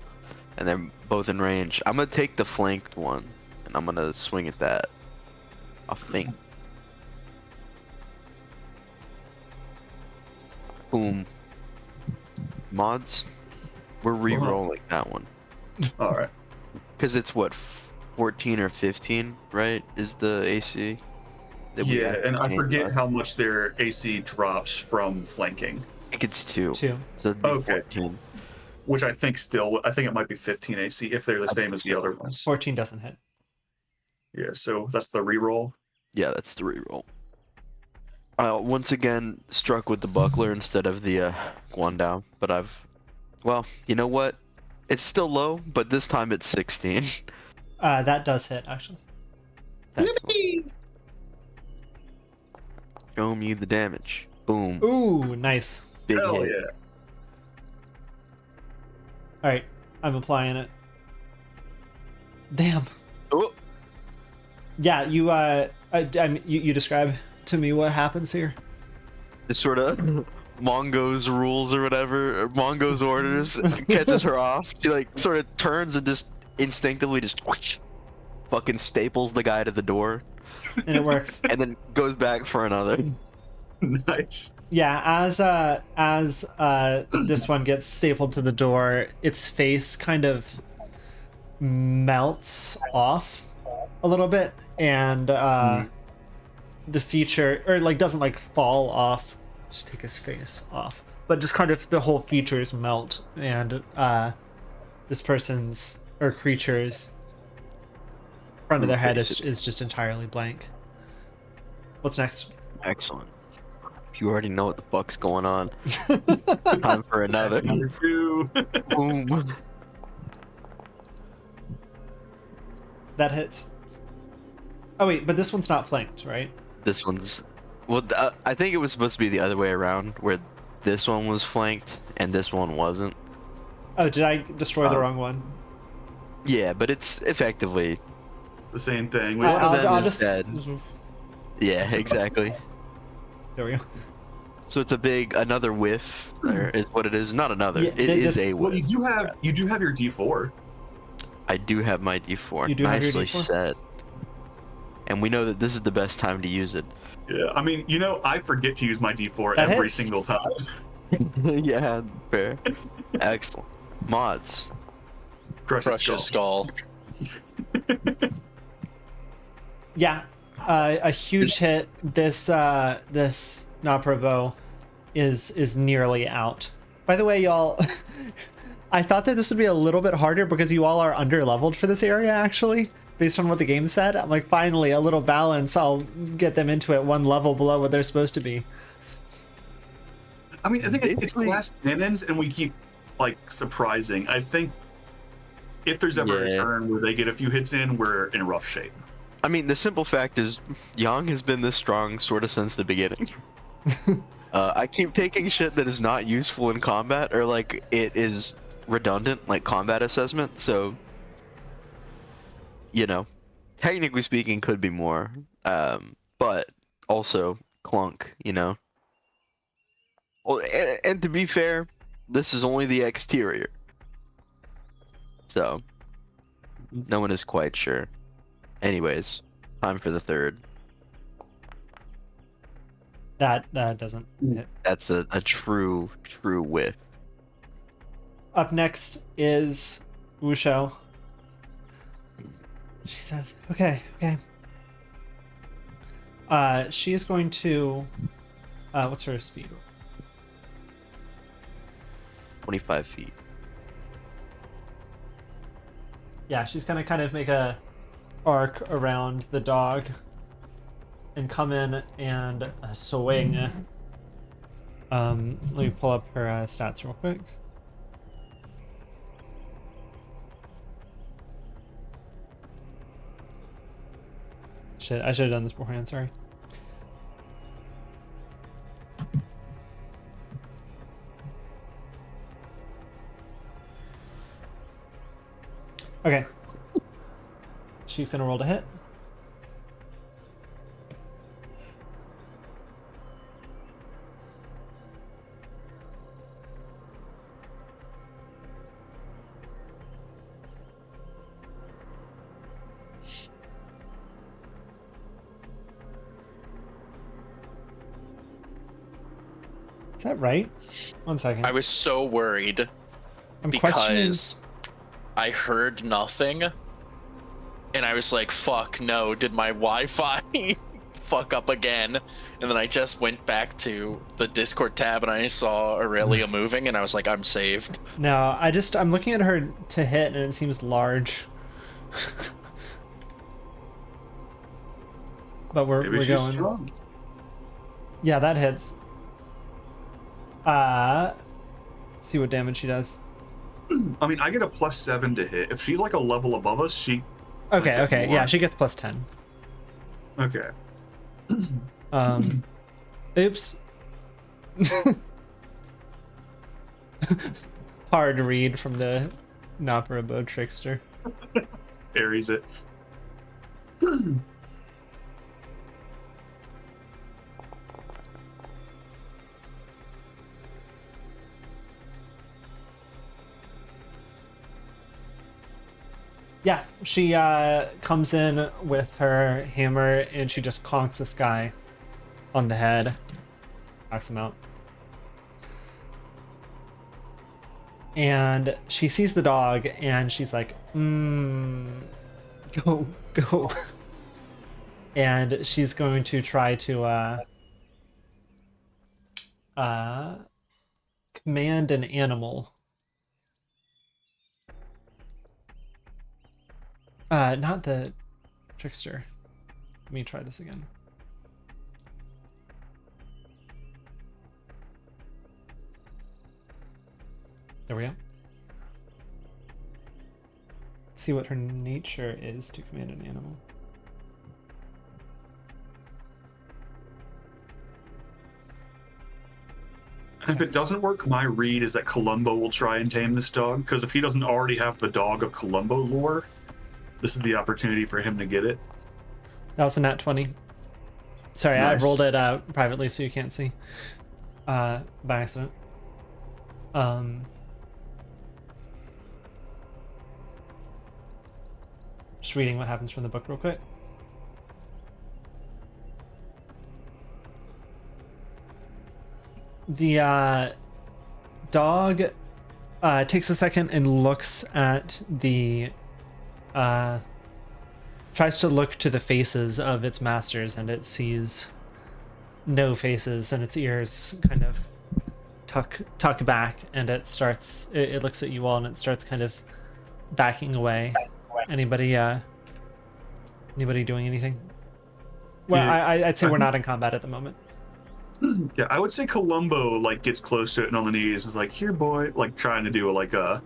And they're both in range. I'm gonna take the flanked one, and I'm gonna swing at that. I think. Boom. Mods, we're re-rolling that one. All right. Because it's what, 14 or 15, right? Is the AC? Yeah, and I forget how much their AC drops from flanking. I think it's 2. 2. So it'd be 14. Which I think it might be 15 AC if they're the same as the other ones. 14 doesn't hit. Yeah, so that's the reroll. Yeah, that's the reroll. Once again, struck with the buckler instead of the Guandao, but well, you know what? It's still low, but this time it's 16. That does hit, actually. Show me the damage. Boom. Ooh, nice. Big Hell hit. yeah. Alright, I'm applying it. Damn. Oh. Yeah, you describe to me what happens here. It's sort of Mongo's rules or whatever, or Mongo's orders, catches her off. She like sort of turns and just instinctively just whoosh, fucking staples the guy to the door. And it works. And then goes back for another. Nice. Yeah, as this one gets stapled to the door, its face kind of melts off a little bit, and the feature, or like doesn't like fall off, just take his face off, but just kind of the whole features melt, and this person's or creature's front of their head is just entirely blank. What's next? Excellent. You already know what the fuck's going on. Time for another. Number 2. Boom. That hits. Oh wait, but this one's not flanked, right? This one's... Well, I think it was supposed to be the other way around, where this one was flanked and this one wasn't. Oh, did I destroy the wrong one? Yeah, but it's effectively... The same thing. One of them is just dead. Yeah, exactly. There we go. So it's another whiff, is what it is. Not another. Yeah, it is a whiff. Well, you do have your D4. I do have my D4. You do have your Nicely D4? said. And we know that this is the best time to use it. Yeah, I mean, I forget to use my D4 That every hits. single time. Yeah, fair. Excellent. Mods. Crush his skull. Yeah, a huge hit. This Napra bow is nearly out. By the way, y'all, I thought that this would be a little bit harder because you all are under-leveled for this area, actually, based on what the game said. I'm like, finally, a little balance. I'll get them into it 1 level below what they're supposed to be. I mean, I think it's class cannons, and we keep, like, surprising. I think if there's ever a turn where they get a few hits in, we're in rough shape. I mean, the simple fact is, Yang has been this strong sort of since the beginning. I keep taking shit that is not useful in combat, or like it is redundant, like combat assessment. So, you know, technically speaking, could be more. But also clunk, you know. Well, and to be fair, this is only the exterior, so no one is quite sure. Anyways, time for the third. That doesn't hit. That's a true whiff. Up next is Wusho. She says, okay. She is going to, what's her speed? 25 feet. Yeah, she's gonna kind of make a arc around the dog and come in and swing. Let me pull up her stats real quick. Shit, I should have done this beforehand, sorry. Okay. She's gonna roll to hit. Is that right? 1 second. I was so worried because I heard nothing and I was like, fuck no, did my Wi-Fi fuck up again? And then I just went back to the Discord tab and I saw Aurelia moving and I was like, I'm saved. No, I'm looking at her to hit and it seems large. But we're going. Strong. Yeah, that hits. See what damage she does. I mean, I get a +7 to hit. If she's like a level above us, she. Okay. Yeah, she gets +10. Okay. Oops. Hard read from the Naparabo trickster. Buries it. Yeah, she comes in with her hammer and she just conks this guy on the head. Knocks him out. And she sees the dog and she's like, go. And she's going to try to command an animal. Not the trickster. Let me try this again. There we go. Let's see what her nature is to command an animal. If it doesn't work, my read is that Columbo will try and tame this dog, because if he doesn't already have the dog of Columbo lore, this is the opportunity for him to get it. That was a nat 20. Sorry, Nice. I rolled it out privately so you can't see. By accident. Just reading what happens from the book real quick. The dog takes a second and looks at the tries to look to the faces of its masters, and it sees no faces, and its ears kind of tuck back, and it looks at you all and it starts kind of backing away. Anybody doing anything? Well, Yeah, I'd say we're not in combat at the moment. Yeah, I would say Columbo like gets close to it and on the knees is like, "Here, boy," like trying to do like a.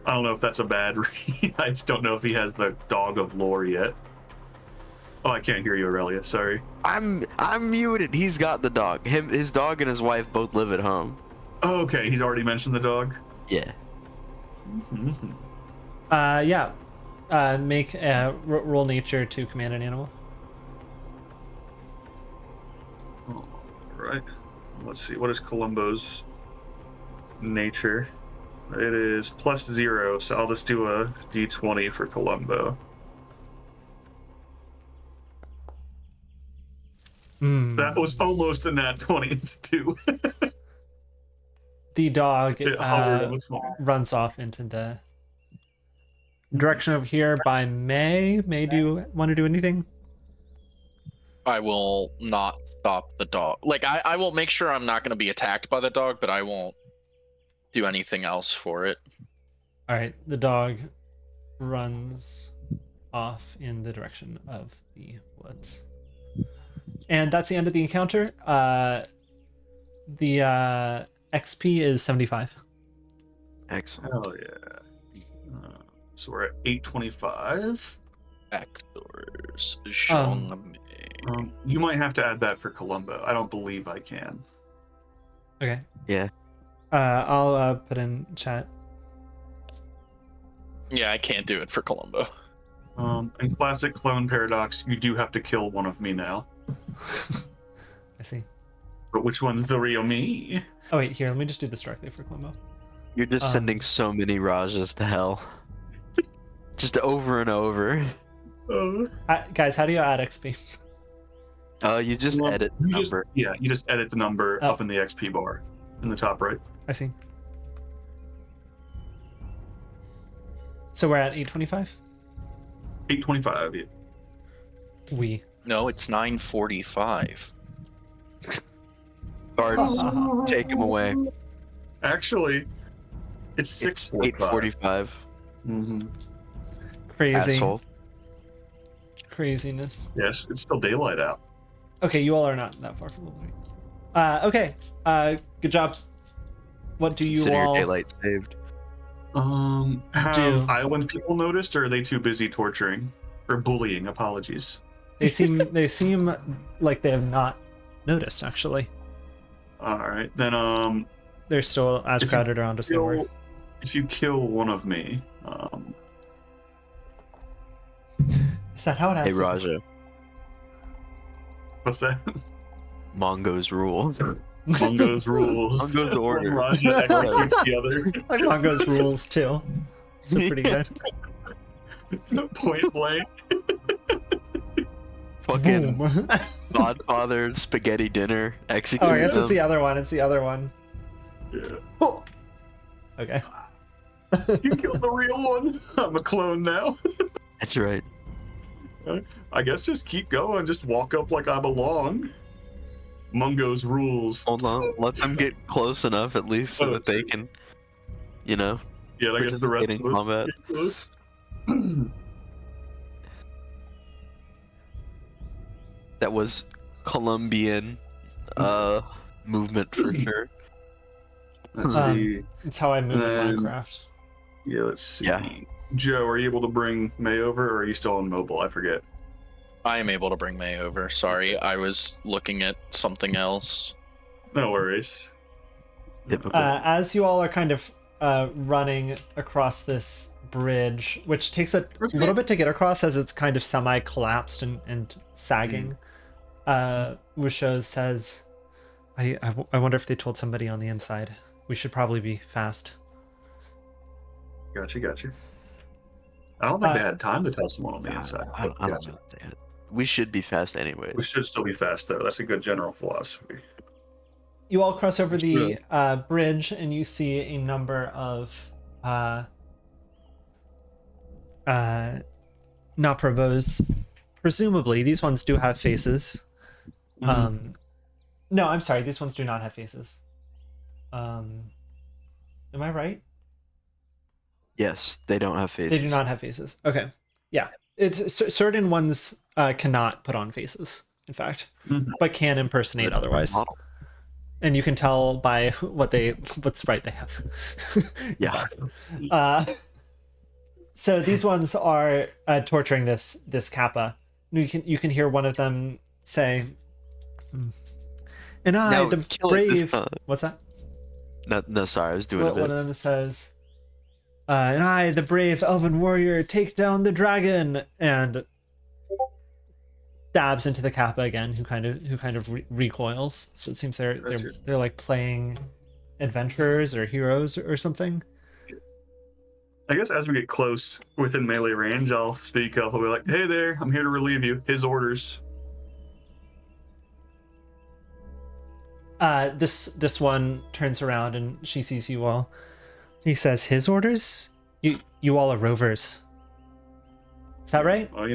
I don't know if that's a bad read. I just don't know if he has the dog of lore yet. Oh, I can't hear you, Aurelia. Sorry. I'm muted. He's got the dog. His dog and his wife both live at home. Oh, okay. He's already mentioned the dog. Yeah. Yeah. Make roll nature to command an animal. All right. Let's see. What is Columbo's nature? It is +0, so I'll just do a d20 for Columbo. That was almost a nat 20. It's 2. The dog runs off into the direction of here by May. May, do you want to do anything? I will not stop the dog. Like, I will make sure I'm not going to be attacked by the dog, but I won't do anything else for it. All right. The dog runs off in the direction of the woods. And that's the end of the encounter. The XP is 75. Excellent. Hell yeah. So we're at 825. Actors. Jean You might have to add that for Columbo. I don't believe I can. Okay. Yeah. I'll put in chat. Yeah, I can't do it for Columbo. In classic clone paradox, you do have to kill one of me now. I see. But which one's the real me? Oh wait, here, let me just do this directly for Columbo. You're just sending so many Rajas to hell. Just over and over. Guys, how do you add XP? You just edit the number. You just edit the number up in the XP bar in the top right. I see. So we're at 825? 825, yeah. No, it's 9:45. Guards, take him away. Actually, it's 6:45. 8:45. Crazy. Asshole. Craziness. Yes, it's still daylight out. Okay, you all are not that far from the point. Okay. Good job. What do you Consider all your daylight saved. Have island people noticed, or are they too busy torturing or bullying? Apologies. They seem like they have not noticed, actually. All right, then they're still as crowded around as they were. If you kill one of me, is that how it has Hey, to Raja. What's that? Mongo's rules. Mongo's rules. Mongo's order. Raja executes the other. Like Mongo's rules too. So pretty good. Point blank. Fucking Boom. Godfather spaghetti dinner. Execute Oh, I guess them. it's the other one. It's the other one. Yeah. Oh. Okay. You killed the real one. I'm a clone now. That's right. I guess just keep going. Just walk up like I belong. Mongo's rules. Hold on. Let them get close enough at least so that they can, Yeah, I guess the rest participate in of us combat. get close. That was Colombian movement for sure. Let's see. It's how I move in Minecraft. Yeah, let's see. Yeah. Joe, are you able to bring May over, or are you still on mobile? I forget. I am able to bring May over. Sorry, I was looking at something else. No worries. Typical. As you all are kind of running across this bridge, which takes a little bit to get across as it's kind of semi-collapsed and sagging, Wusho says, I wonder if they told somebody on the inside. We should probably be fast. Gotcha. I don't think they had time to tell someone on the inside. I don't know. We should be fast anyways. We should still be fast, though. That's a good general philosophy. You all cross over the bridge, and you see a number of Napravos. Presumably, these ones do have faces. No, I'm sorry. These ones do not have faces. Am I right? Yes, they don't have faces. They do not have faces. Okay. Yeah. It's certain ones cannot put on faces, in fact, but can impersonate otherwise. Model. And you can tell by what sprite they have. Yeah. So these ones are torturing this Kappa. You can hear one of them say, "And I, Now, the kill it this brave." time. What's that? No, sorry, I was doing a bit. One of them says, and I, the brave elven warrior, take down the dragon, and stabs into the Kappa again, who kind of recoils. So it seems they're like playing adventurers or heroes or something. I guess as we get close within melee range, I'll speak up. I'll be like, "Hey there, I'm here to relieve you. His orders." This one turns around and she sees you all. He says, "His orders? You all are rovers. Is that right?" Well,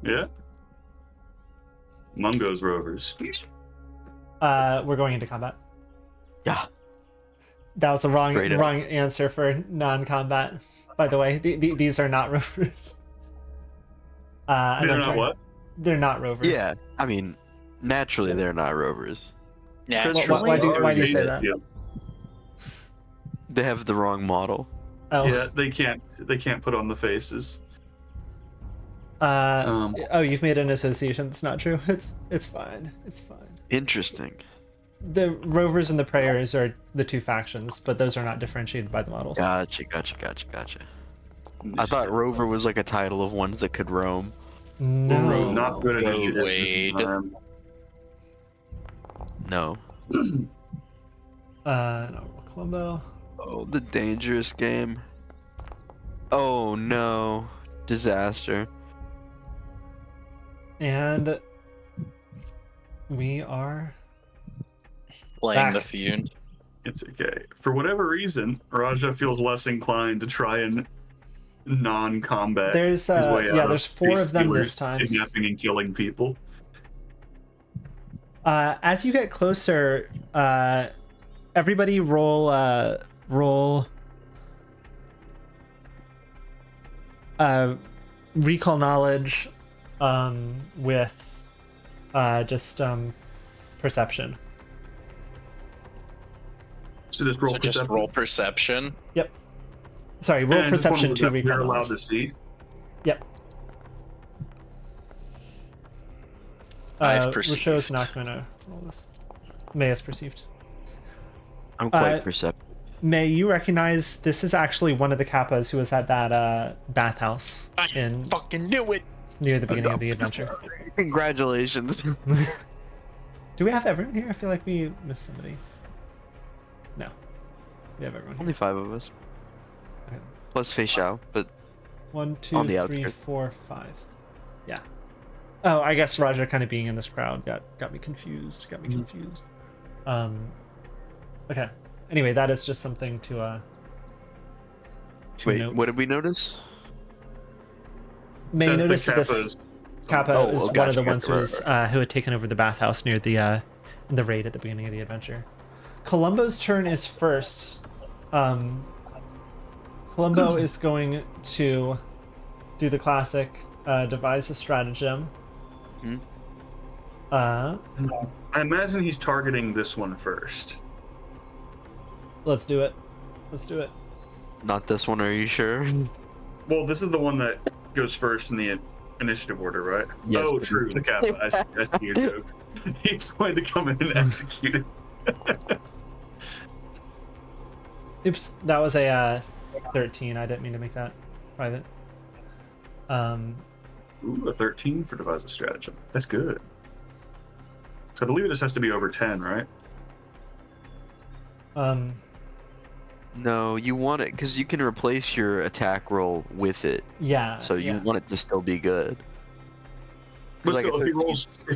yeah. Mungo's rovers. We're going into combat. Yeah. That was the wrong answer for non-combat. By the way, these are not rovers. They're not what? They're not rovers. Yeah, I mean, naturally they're not rovers. Naturally. Why do you say that? Yeah. They have the wrong model. Oh. Yeah, they can't put on the faces. You've made an association that's not true. It's fine. It's fine. Interesting. The rovers and the prayers are the two factions, but those are not differentiated by the models. Gotcha. I thought rover was like a title of ones that could roam. No. Not good enough. Wade. No. No, Columbo. Oh, the dangerous game. Oh no. Disaster. And we are Playing the back. feud. It's okay. For whatever reason, Raja feels less inclined to try and non-combat. There's his way out there's 4 of them Steelers this time. Kidnapping and killing people. As you get closer, everybody roll recall knowledge with just perception. So just roll perception. Just roll perception. Yep. Sorry, roll And perception to we're recall allowed knowledge. to see. Yep. I've perceived. Rosho's not going to roll this. May has perceived. I'm quite perceptive. May, you recognize this is actually one of the Kappas who was at that bathhouse I fucking knew it. near the beginning of the adventure. Congratulations. Do we have everyone here? I feel like we missed somebody. No. We have everyone here. Only 5 of us. Okay. Plus Fei Xiao, but 1, 2, on the 3, outskirts. 4, 5. Yeah. Oh, I guess Roger kind of being in this crowd got me confused. Okay. Anyway, that is just something to wait, note. what did we notice? May The notice that this Kappa is one of the ones who had taken over the bathhouse near the raid at the beginning of the adventure. Columbo's turn is first. Columbo is going to do the classic devise a stratagem. I imagine he's targeting this one first. Let's do it. Not this one, are you sure? Well, this is the one that goes first in the initiative order, right? Yes, oh, but- true. The Kappa. I see your joke. He's going to come in and execute it. Oops, that was a 13. I didn't mean to make that private. Ooh, a 13 for devise a stratagem. That's good. So I believe this has to be over 10, right? No, you want it because you can replace your attack roll with it. Yeah. So you want it to still be good. But Like still, a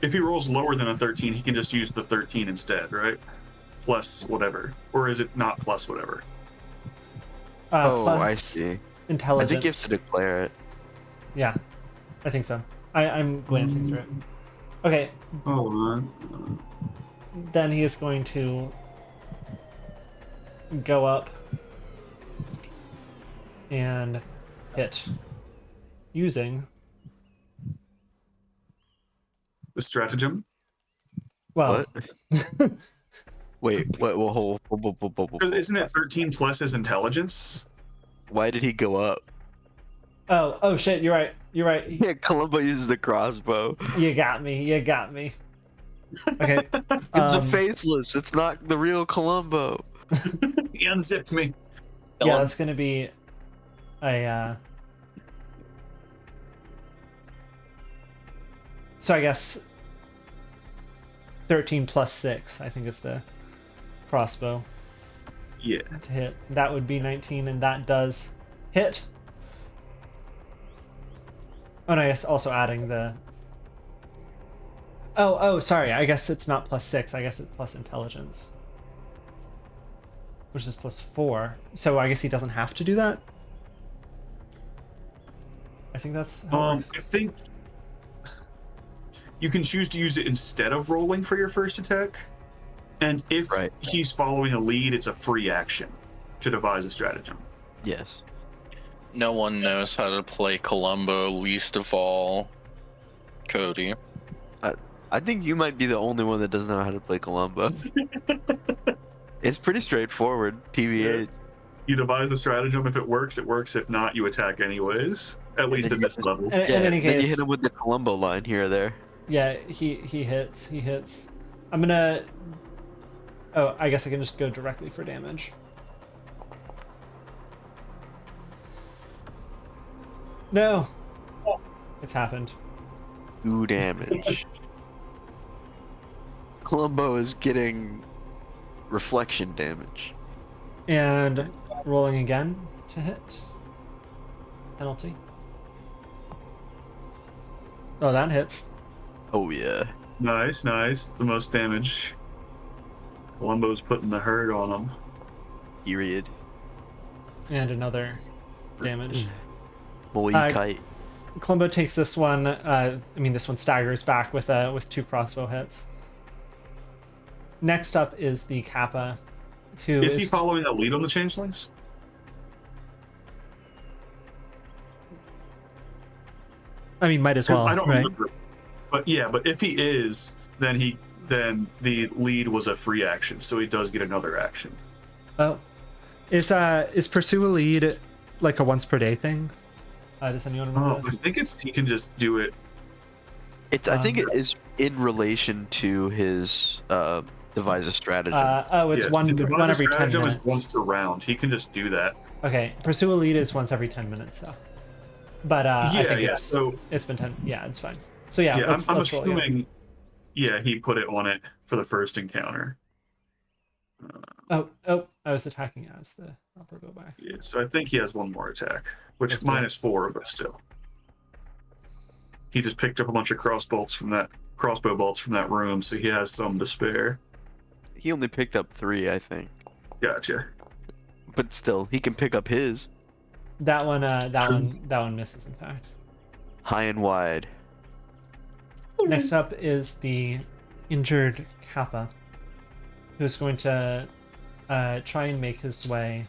if he rolls lower than a 13, he can just use the 13 instead, right? Plus whatever. Or is it not plus whatever? Oh, plus I see. Intelligence. I think you have to declare it. Yeah, I think so. I'm glancing through it. Okay, Hold on. then he is going to go up and hit using, The stratagem? well, What? Wait, what? Whoa. Because isn't it 13 plus his intelligence? Why did he go up? oh shit, you're right. Yeah, Columbo uses the crossbow. You got me. Okay. It's a faceless. It's not the real Columbo. He unzipped me. Yeah, that's gonna be a. So I guess 13 plus 6, I think is the crossbow. Yeah. To hit. That would be 19, and that does hit. Oh, no, I guess also adding the. Oh, sorry. I guess it's not plus 6. I guess it's plus intelligence, which is plus 4. So I guess he doesn't have to do that. I think that's how it works. I think you can choose to use it instead of rolling for your first attack. And if he's following a lead, it's a free action to devise a stratagem. Yes. No one knows how to play Columbo, least of all Cody. I think you might be the only one that doesn't know how to play Columbo. It's pretty straightforward, TBH. Yeah. You devise a stratagem. If it works, it works. If not, you attack anyways. At least at this level. In any case, then you hit him with the Columbo line here or there. Yeah, he hits. He hits. I'm gonna. Oh, I guess I can just go directly for damage. No. It's happened. 2 damage. Columbo is getting reflection damage. And rolling again to hit. Penalty. Oh, that hits. Oh yeah. Nice. The most damage. Columbo's putting the hurt on him. Period. And another damage. Boy, kite. Columbo takes this one. This one staggers back with 2 crossbow hits. Next up is the Kappa, who is he following a lead on the changelings? I mean, might as well. I don't right? remember. But if he is, then the lead was a free action, so he does get another action. Oh, is pursue a lead like a once per day thing? Does anyone remember this? I think he can just do it. I think it is in relation to his devise a stratagem. It's one every 10 minutes. Is once per round. He can just do that. Okay, pursue a lead is once every 10 minutes though. But I think it's been 10. Yeah, it's fine. So yeah, I'm assuming. He put it on it for the first encounter. I was attacking as the upper go back. Yeah, so I think he has one more attack, which is -4, but still. He just picked up a bunch of crossbow bolts from that room, so he has some to spare. He only picked up 3, I think. Gotcha. But still, he can pick up his. That one misses, in fact. High and wide. Next up is the injured Kappa, who's going to try and make his way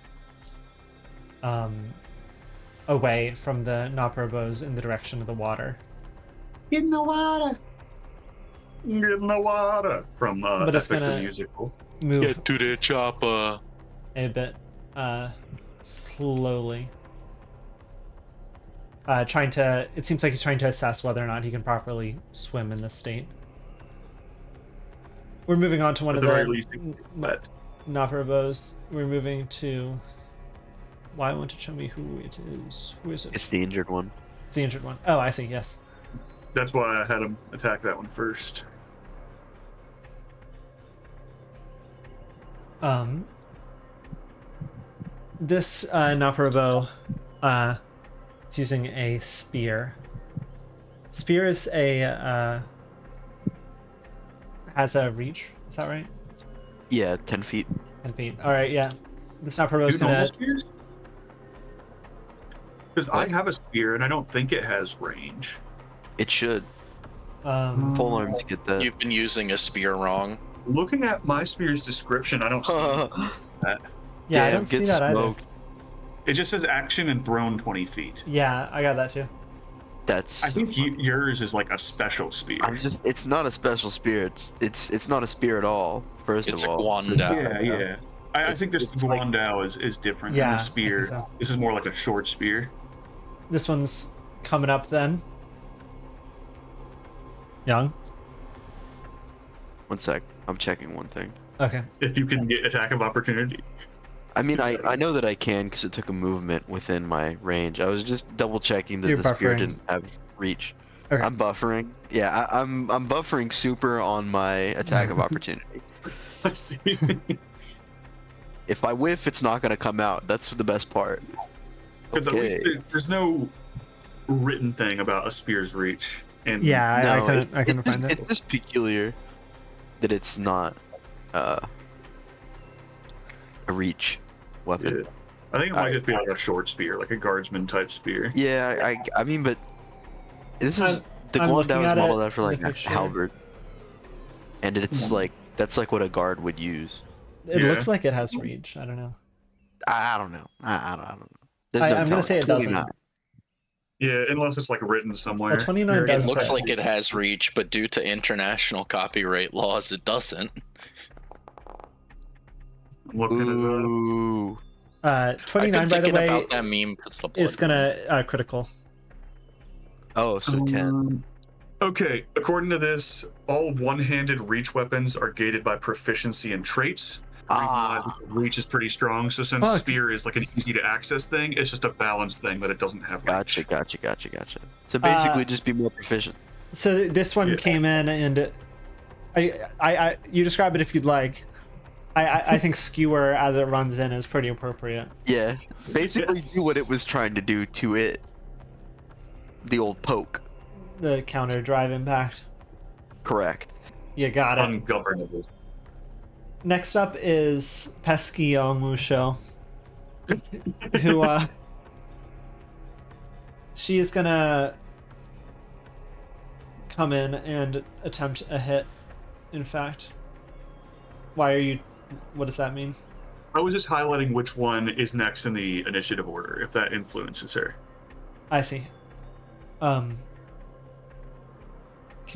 away from the Noprobos in the direction of the water. Get in the water. Get in the water. From but it's gonna the musical. Move Get to the chopper. A bit slowly. It seems like he's trying to assess whether or not he can properly swim in this state. We're moving on to one of the Noprobos. We're moving to. Why won't it show me who it is? Who is it? It's the injured one. It's the injured one. Oh, I see. Yes. That's why I had him attack that one first. This Noprobo, it's using a spear. Spear is has a reach. Is that right? Yeah, 10 feet. 10 feet. All right. Yeah. This Noprobo is gonna. Because I have a spear and I don't think it has range. It should. Full arm to get that. You've been using a spear wrong. Looking at my spear's description, I don't see that. Yeah, I don't see that either. It just says action and thrown 20 feet. Yeah, I got that too. I think yours is like a special spear. It's not a special spear. It's not a spear at all. First It's of a all. Guandao. Yeah. I think this Guandao is different than the spear. So. This is more like a short spear. This one's coming up then. Young. One sec. I'm checking one thing. Okay. If you can get attack of opportunity. I mean, I know that I can because it took a movement within my range. I was just double checking that You're the spear buffering. didn't have reach. Okay. I'm buffering. Yeah, I'm buffering super on my attack of opportunity. I see. If I whiff, it's not gonna come out. That's the best part. Because at least there's no written thing about a spear's reach. And Yeah, No, I couldn't find it. It's just peculiar that it's not a reach weapon. Yeah. I think it might just be like a short spear, like a guardsman type spear. Yeah, I mean, but this is the I'm Guandao looking is at modeled it after in like the a picture. halberd, and it's like that's like what a guard would use. It Yeah. looks like it has reach. I don't know. I don't know. I don't know. There's no I'm gonna telling. say it 29. doesn't. Yeah, unless it's like written somewhere. A 29 Here, does It looks hit. like it has reach, but due to international copyright laws, it doesn't. I'm looking at that. Ooh. 29, by the way, about that meme because the blood is gonna critical. Oh, so 10. Okay, according to this, all one-handed reach weapons are gated by proficiency and traits. Reach is pretty strong, so since spear is like an easy to access thing, it's just a balance thing that it doesn't have reach. Gotcha. So basically, just be more proficient. So this one came in, and you describe it if you'd like. I think skewer as it runs in is pretty appropriate. Yeah, basically do what it was trying to do to it. The old poke. The counter drive impact. Correct. You got it. Ungovernable. Next up is Pesky Musho, who she is gonna come in and attempt a hit. In fact, why are you? What does that mean? I was just highlighting which one is next in the initiative order, if that influences her. I see. Can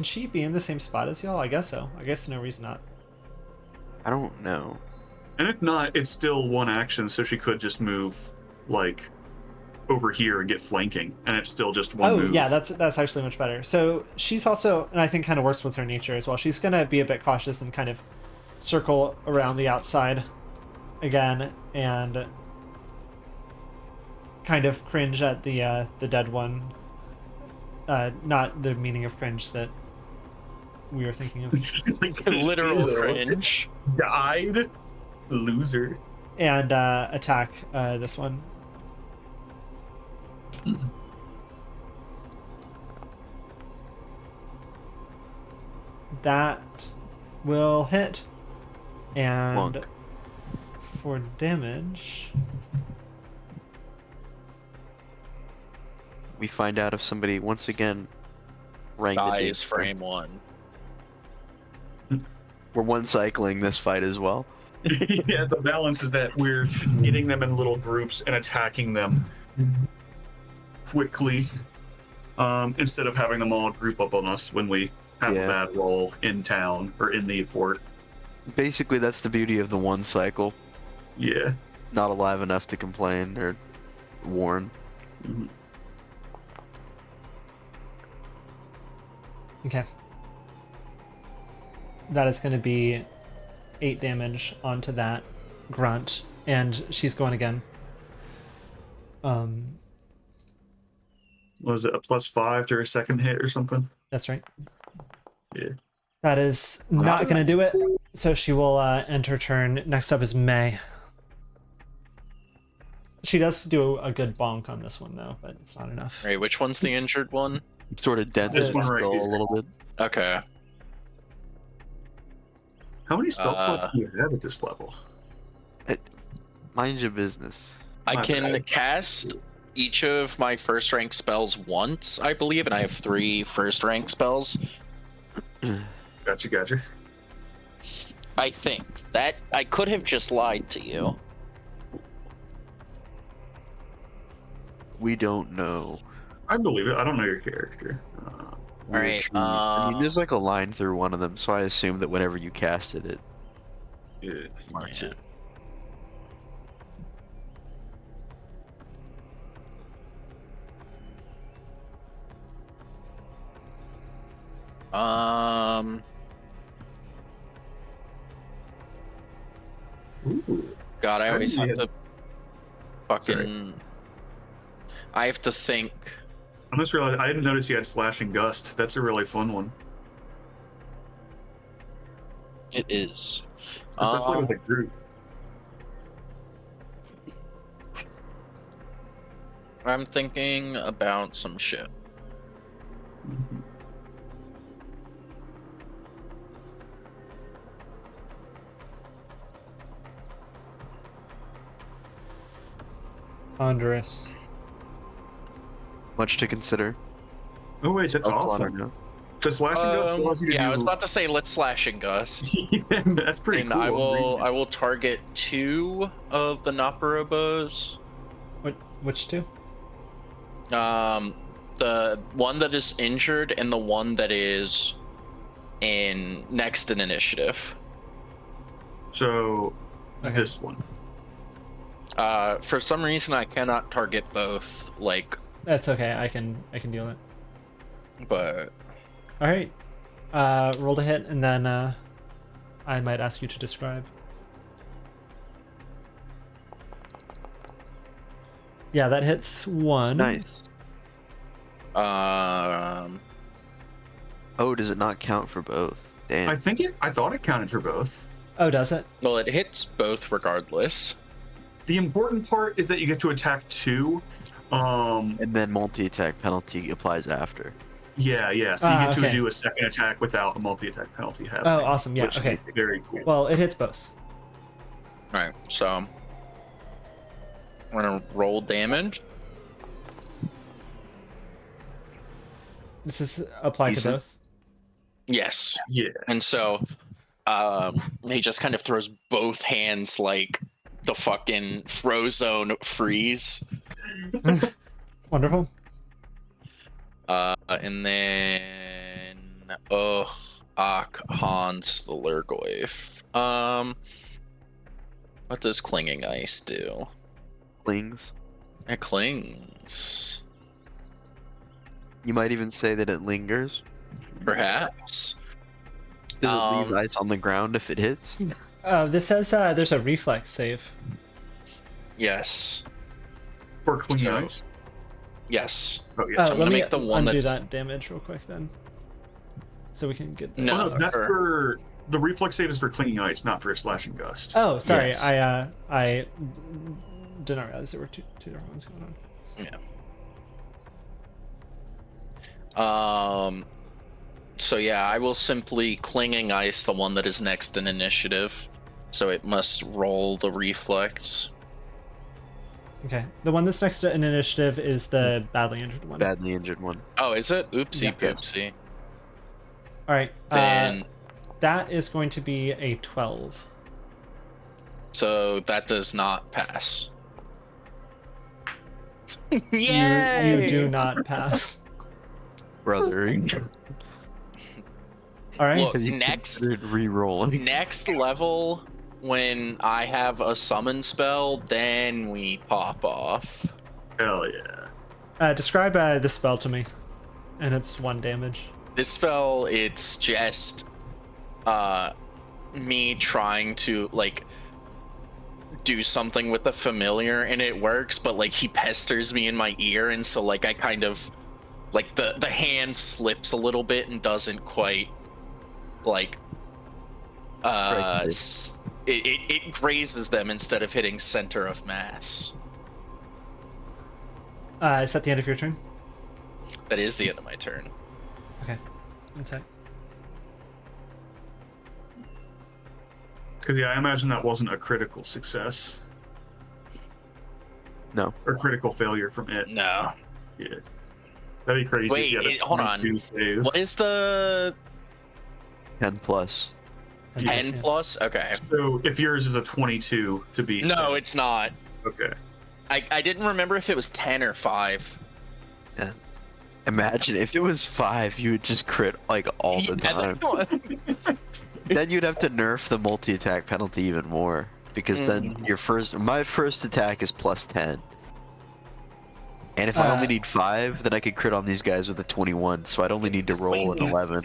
she be in the same spot as y'all? I guess so. I guess no reason not. I don't know. And if not, it's still one action, so she could just move, like, over here and get flanking, and it's still just one move. Oh, yeah, that's actually much better. So she's also, and I think kind of works with her nature as well, she's going to be a bit cautious and kind of circle around the outside again and kind of cringe at the dead one. Not the meaning of cringe that we were thinking of. Literal cringe. Died? Loser. And attack this one. That will hit. And Monk. for damage, We find out if somebody once again ranked Dies frame 1. We're one cycling this fight as well. Yeah, the balance is that we're hitting them in little groups and attacking them quickly, instead of having them all group up on us when we have a bad roll in town or in the fort. Basically, that's the beauty of the one cycle. Yeah. Not alive enough to complain or warn. Mm-hmm. okay. That is going to be 8 damage onto that grunt, and she's going again. Was it a +5 to her second hit or something? That's right. Yeah. That is not going to do it, so she will end her turn. Next up is May. She does do a good bonk on this one, though, but it's not enough. Right, which one's the injured one? Sort of dented This one right still here. a little bit. Okay. How many spell slots do you have at this level? Mind your business. I My can bad. cast each of my first rank spells once, I believe, and I have 3 first rank spells. Gotcha. I think. That I could have just lied to you. We don't know. I believe it. I don't know your character. Weird Alright, trees. I mean, there's like a line through one of them, so I assume that whenever you casted it, Yeah. marks Yeah. it. Ooh. God, I always have had- to fucking. Sorry. I have to think. I just realized I didn't notice you had Slash and Gust. That's a really fun one. It is. Especially with a group. I'm thinking about some shit. Mhm. Ponderous. Much to consider. Oh wait, that's Spell slot or awesome. no? So Slash and Gust allows you to Yeah, do... I was about to say let's slash and gust. That's pretty And cool. I will target 2 of the Naparobos. Which two? The one that is injured and the one that is next in initiative. So Okay. this one. For some reason I cannot target both, like, That's okay. I can deal with it. but All right. Roll to hit, and then I might ask you to describe. Yeah, that hits 1. Nice. Oh, does it not count for both? Damn. I thought it counted for both. Oh, does it? well, it hits both regardless. The important part is that you get to attack 2. And then multi-attack penalty applies after. Yeah. So you get to okay. do a second attack without a multi-attack penalty happening. Oh, awesome. Yeah, which okay. makes it very cool. Well, it hits both. All right, so we're gonna roll damage. This is applied to Decent. both. Yes. Yeah. And so he just kind of throws both hands like the fucking Frozone freeze. Wonderful. And then Ak Hans the Lurgoyf. What does clinging ice do? Clings. It clings. You might even say that it lingers. Perhaps. Does it leave ice on the ground if it hits? This says there's a reflex save. Yes. For clean So- ice. Yes. Oh yeah. So I'm let gonna me make the one undo that's- that damage real quick then, so we can get. No. Oh, no, that's for- for the reflex save is for clinging ice, not for a slashing gust. Oh, sorry. Yes. I did not realize there were two different ones going on. So yeah, I will simply clinging ice the one that is next in initiative. So it must roll the reflex. Okay, the one that's next to an initiative is the badly injured one. Badly injured one. Oh, is it? Oopsie Yeah. poopsie. All right. Then That is going to be a 12. so that does not pass. You do not pass. Brother. All right. Look, Have you next considered re-rolling? next level, when I have a summon spell, then we pop off. Hell yeah. Describe this spell to me, and it's 1 damage. This spell, it's just me trying to like do something with the familiar, and it works, but like he pesters me in my ear, and so like I kind of like the hand slips a little bit and doesn't quite like it grazes them instead of hitting center of mass. Is that the end of your turn? That is the end of my turn. Okay. One sec. Because yeah, I imagine that wasn't a critical success No. or critical failure from it. No. Yeah. That'd be crazy. Wait, if you had a hold on. 22 save. What is the 10 plus. 10 plus? Okay. So if yours is a 22 to beat. No, that- it's not. Okay. I didn't remember if it was 10 or 5. Yeah. Imagine if it was 5, you would just crit like all the time. Then you'd have to nerf the multi-attack penalty even more, because then my first attack is plus 10. And if I only need 5, then I could crit on these guys with a 21, so I'd only need to roll an 11.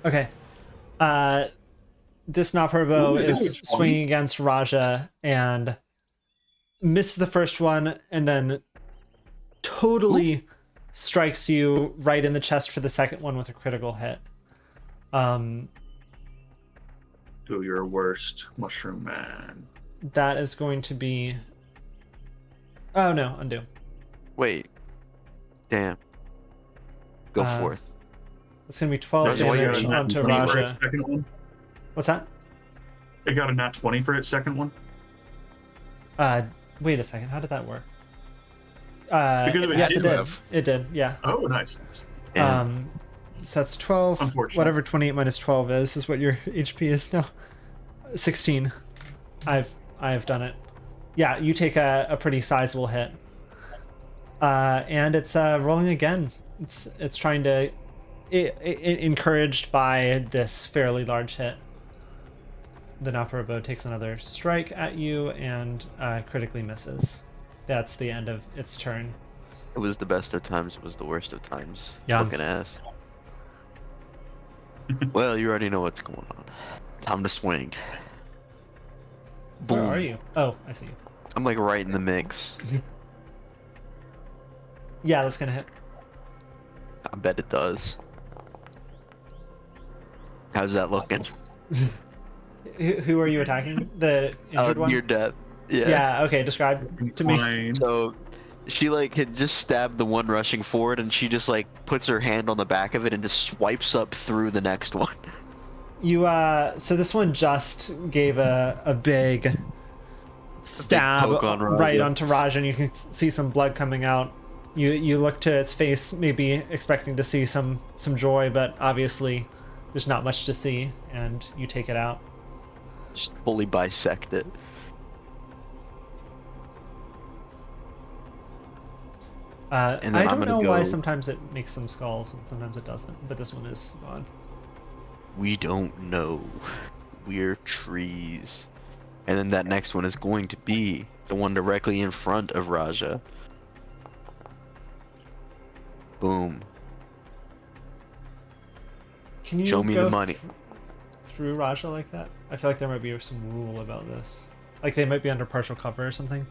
Okay. this Naparbo is swinging against Raja and missed the first one and then totally strikes you right in the chest for the second one with a critical hit. Do your worst, Mushroom Man. That is going to be... Oh, no, undo. Wait. Damn. Go forth. It's going to be 12 damage onto Raja. What's that? It got a nat 20 for its second one? Wait a second. How did that work? Yes, it did. It did, yeah. Oh, nice. So that's 12. Whatever 28 minus 12 is what your HP is now. 16. I've done it. Yeah, you take a pretty sizable hit. And it's rolling again. It's trying to... encouraged by this fairly large hit. The Naparabo takes another strike at you and critically misses. That's the end of its turn. It was the best of times, it was the worst of times. Yeah. Fucking ass. Well, you already know what's going on. Time to swing. Boom. Where are you? Oh, I see you. I'm like right in the mix. Yeah, that's gonna hit. I bet it does. How's that looking? Who are you attacking? The injured one? Near death. Yeah. Yeah, okay, describe to me. So she like had just stabbed the one rushing forward and she just like puts her hand on the back of it and just swipes up through the next one. You so this one just gave a big stab right onto Raj, and you can see some blood coming out. You look to its face, maybe expecting to see some joy, but obviously there's not much to see, and you take it out. Just fully bisect it. And I don't know why sometimes it makes some skulls and sometimes it doesn't, but this one is gone. We don't know. We're trees. And then that next one is going to be the one directly in front of Raja. Boom. Can you show me the money through Raja like that? I feel like there might be some rule about this. Like they might be under partial cover or something.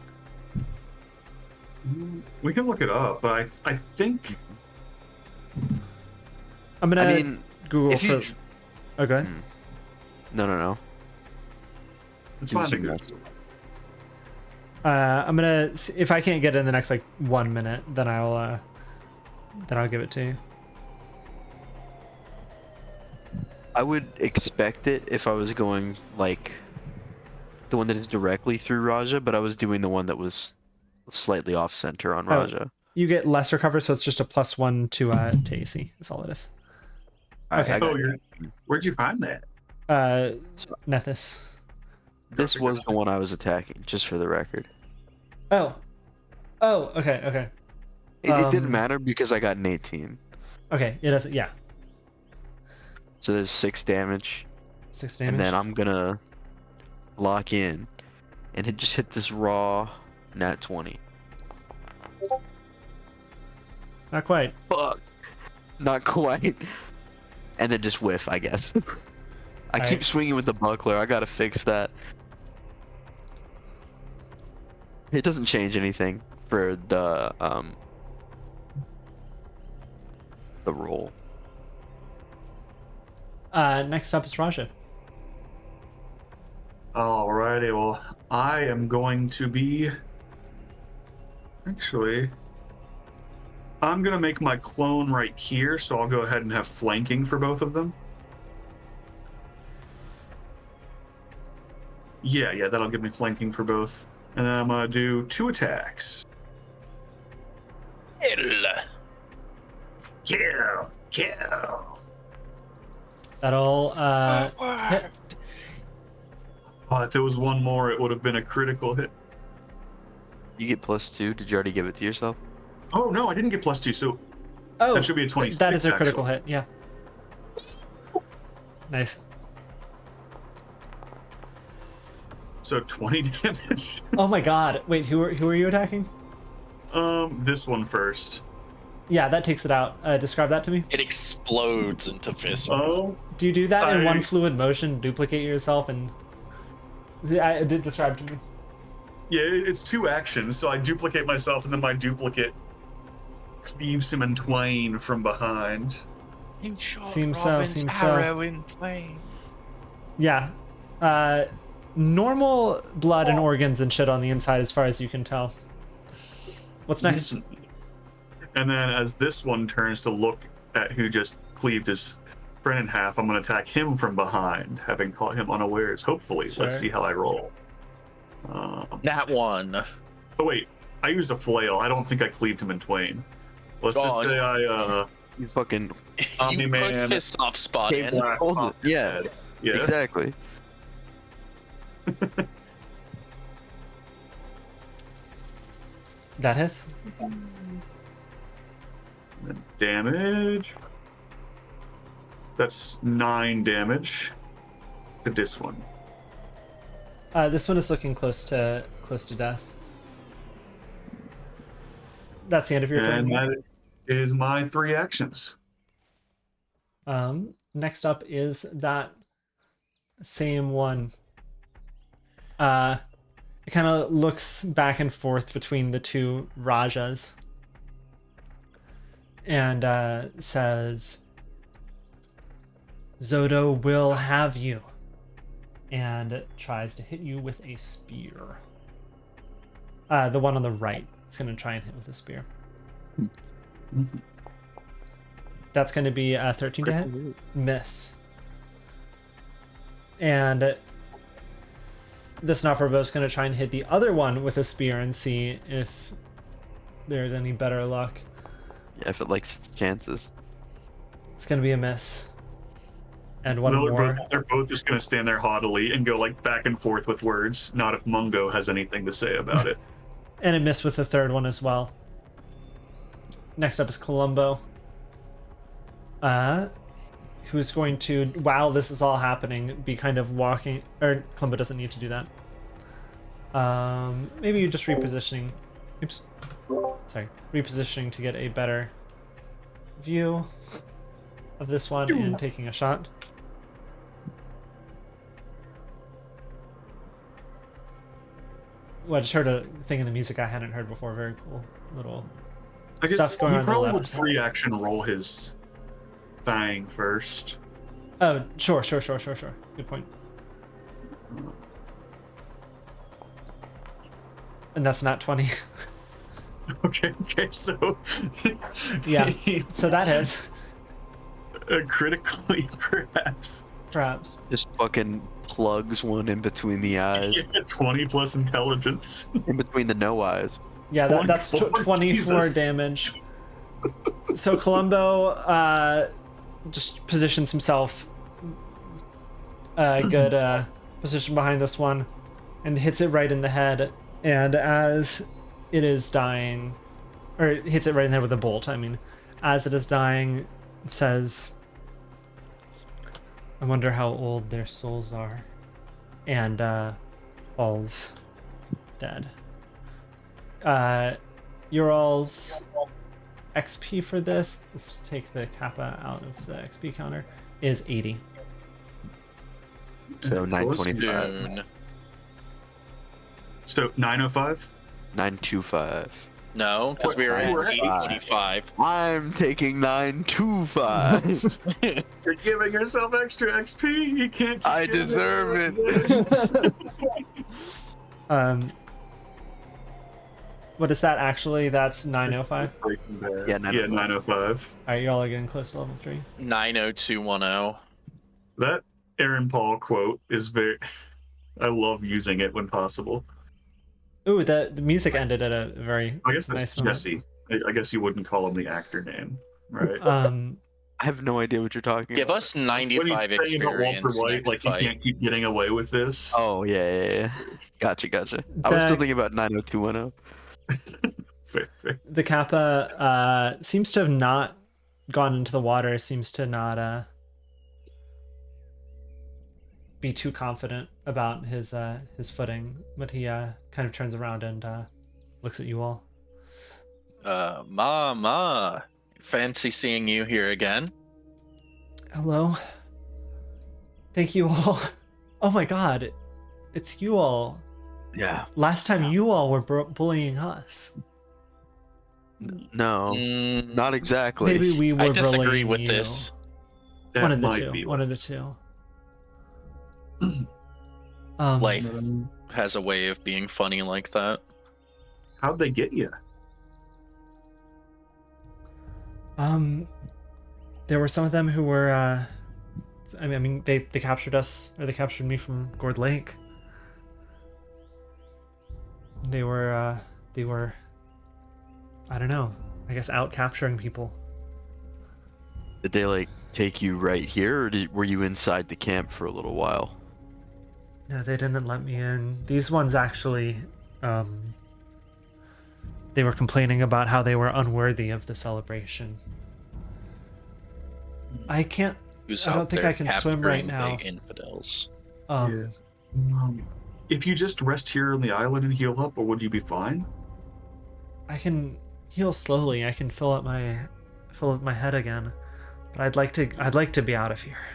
We can look it up, but I think I'm gonna Google for. You... Okay. No. It's fine to go. I'm gonna see if I can't get it in the next like 1 minute, then I'll give it to you. I would expect it if I was going like the one that is directly through Raja, but I was doing the one that was slightly off center on Raja. You get lesser cover, so it's just a +1 to AC. That's all it is. Okay. Where'd you find that? Nethys. This was the one I was attacking, just for the record. Oh, okay. It didn't matter because I got an 18. Okay, it doesn't. Yeah. So there's 6 damage. 6 damage. And then I'm gonna lock in, and it just hit this raw nat 20. Not quite. Fuck. Not quite. And then just whiff, I guess. I keep swinging with the buckler. I gotta fix that. It doesn't change anything for the roll. Next up is Raja. Alrighty, well, I am going to be... Actually, I'm going to make my clone right here, so I'll go ahead and have flanking for both of them. Yeah, that'll give me flanking for both. And then I'm going to do 2 attacks. Kill. That'll hit. If it was one more, it would have been a critical hit. You get +2. Did you already give it to yourself? Oh, no, I didn't get +2, so that should be a 26. That is a critical hit, yeah. Nice. So 20 damage. Oh my god. Wait, who are you attacking? This one first. Yeah, that takes it out. Describe that to me. It explodes into fist. Oh, Do you do that in one fluid motion, duplicate yourself, and... I did describe to me. Yeah, it's 2 actions, so I duplicate myself, and then my duplicate cleaves him in twain from behind. Seems so. In twain. Yeah. Normal blood and organs and shit on the inside as far as you can tell. What's next? And then as this one turns to look at who just cleaved his friend in half, I'm going to attack him from behind, having caught him unawares, hopefully. Sure. Let's see how I roll. That one. Oh, wait. I used a flail. I don't think I cleaved him in twain. Let's just say You fucking... Omni You Man. put his soft spot in. Yeah, Yeah. exactly. That hits. Damage. That's 9 damage to this one. This one is looking close to death. That's the end of your turn. And that is my 3 actions. Next up is that same one. It kind of looks back and forth between the 2 Rajas and says, Zodo will have you, and tries to hit you with a spear. The one on the right is going to try and hit with a spear. That's going to be a 13 to hit. Miss. And this Nopperbo is going to try and hit the other one with a spear and see if there's any better luck. Yeah, if it likes its chances. It's going to be a miss. And one No, more. they're both just going to stand there haughtily and go like back and forth with words. Not if Mungo has anything to say about it. And it missed with the third one as well. Next up is Columbo. Who's going to, while this is all happening, be kind of walking, or Columbo doesn't need to do that. Maybe you're just repositioning. Oops. Sorry. Repositioning to get a better view of this one and taking a shot. Well, I just heard a thing in the music I hadn't heard before. Very cool little I guess stuff going he on the probably left. would free action roll his thing first. Oh, sure. Good point. And that's not 20. Okay, so Yeah, so that hits. Critically, perhaps. Perhaps. Just fucking plugs one in between the eyes. Yeah, 20 plus intelligence. In between the no eyes. Yeah, that's 24 Jesus. damage. So Columbo just positions himself a good position behind this one and hits it right in the head. And as it is dying, or it hits it right in the head with a bolt, I mean, as it is dying, it says, I wonder how old their souls are. And all's dead. Your all's XP for this, let's take the kappa out of the XP counter, is 80. So 925. Dune. So 905? 925. No, because we were at 825. I'm taking 925. You're giving yourself extra XP. You can't. Keep I giving deserve it. What is that actually? That's 905? Yeah, 905. Alright, y'all are getting close to level 3. 90210. That Aaron Paul quote is very. I love using it when possible. Ooh, the music ended at a very I guess that's nice moment. Jesse. I guess you wouldn't call him the actor name, right? I have no idea what you're talking Give about. us When 95 he's saying about experience Walter White, next like he fight. can't keep getting away with this. Oh, yeah. Gotcha. I was still thinking about 90210. Fair. The kappa seems to have not gone into the water, seems to not be too confident about his footing, but he kind of turns around and looks at you all. Mama. Fancy seeing you here again. Hello. Thank you all. Oh my god. It's you all. Yeah. Last time you all were bullying us. No, not exactly. Maybe we were I disagree bullying with you. this. That One of the might two. be One of the two. Life has a way of being funny like that. How'd they get you? There were some of them who were I mean they captured us, or they captured me from Gourd Lake. They were I don't know, I guess out capturing people. Did they like take you right here, or were you inside the camp for a little while? No, they didn't let me in. These ones actually they were complaining about how they were unworthy of the celebration. I can't I don't think I can swim right now. Infidels. If you just rest here on the island and heal up, or would you be fine? I can heal slowly. I can fill up my head again, but I'd like to be out of here.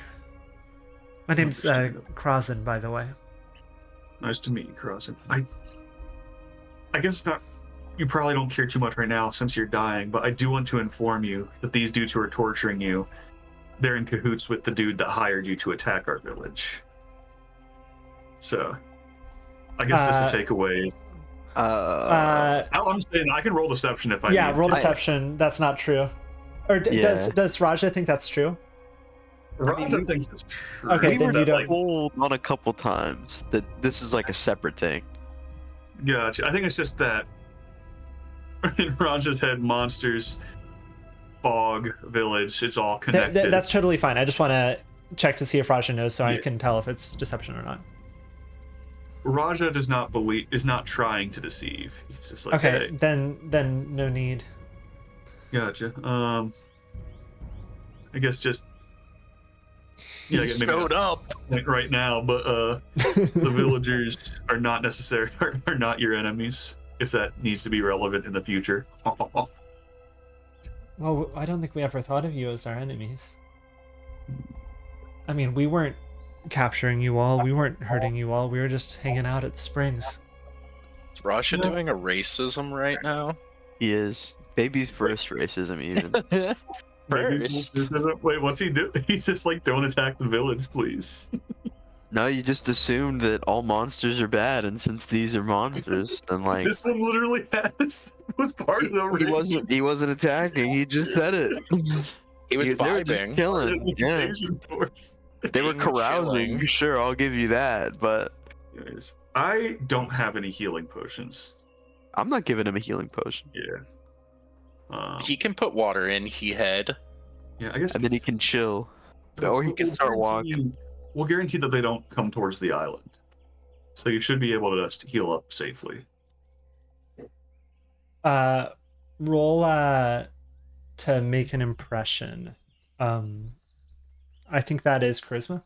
My name's Krasen, by the way. Nice to meet you, Krasen. I guess it's not. You probably don't care too much right now since you're dying, but I do want to inform you that these dudes who are torturing you, they're in cahoots with the dude that hired you to attack our village. So, I guess this is a takeaway. I'm saying I can roll deception if I need roll to. deception. That's not true. Or does Raja think that's true? Raja thinks it's true. Okay, then you don't. Told on a couple times that this is like a separate thing. Gotcha. I think it's just that in Raja's head, monsters, fog, village, it's all connected. That's totally fine. I just want to check to see if Raja knows, so I can tell if it's deception or not. Raja is not trying to deceive. He's just like, okay, hey. then no need. Gotcha. I guess just I guess maybe showed up right now, but the villagers are not necessary are not your enemies. If that needs to be relevant in the future. Well, I don't think we ever thought of you as our enemies. I mean, we weren't capturing you all. We weren't hurting you all. We were just hanging out at the springs. Is Rasha doing a racism right now? He is. Baby's first racism, even. First. Wait, what's he doing? He's just like, don't attack the village, please. No, you just assumed that all monsters are bad, and since these are monsters, then like this one literally was part of the race. He wasn't attacking. He just said it. He was They were just vibing. killing. Yeah. They were carousing. Chilling. Sure, I'll give you that, but I don't have any healing potions. I'm not giving him a healing potion. Yeah. He can put water in. He had. Yeah, I guess. And then he can chill, or he can start walking. We'll guarantee that they don't come towards the island, so you should be able to just heal up safely. Roll to make an impression. I think that is charisma.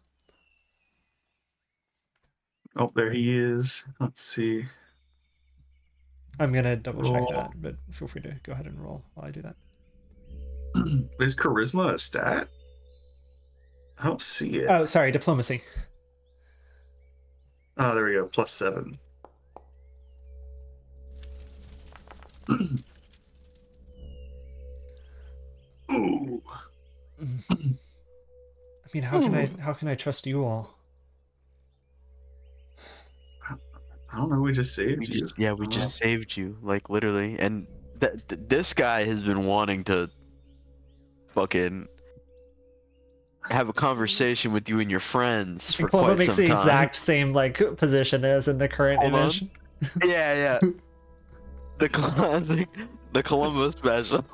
Oh, there he is. Let's see. I'm gonna double check that, but feel free to go ahead and roll while I do that. Is charisma a stat? I don't see it. Oh, sorry, diplomacy. Oh, there we go. +7. Ooh. I mean, how can I trust you all? I don't know. We just saved you. We just saved you, like literally. And this guy has been wanting to fucking have a conversation with you and your friends for quite some time. Makes the exact same like position as in the current image. Yeah. The classic, the Columbo special.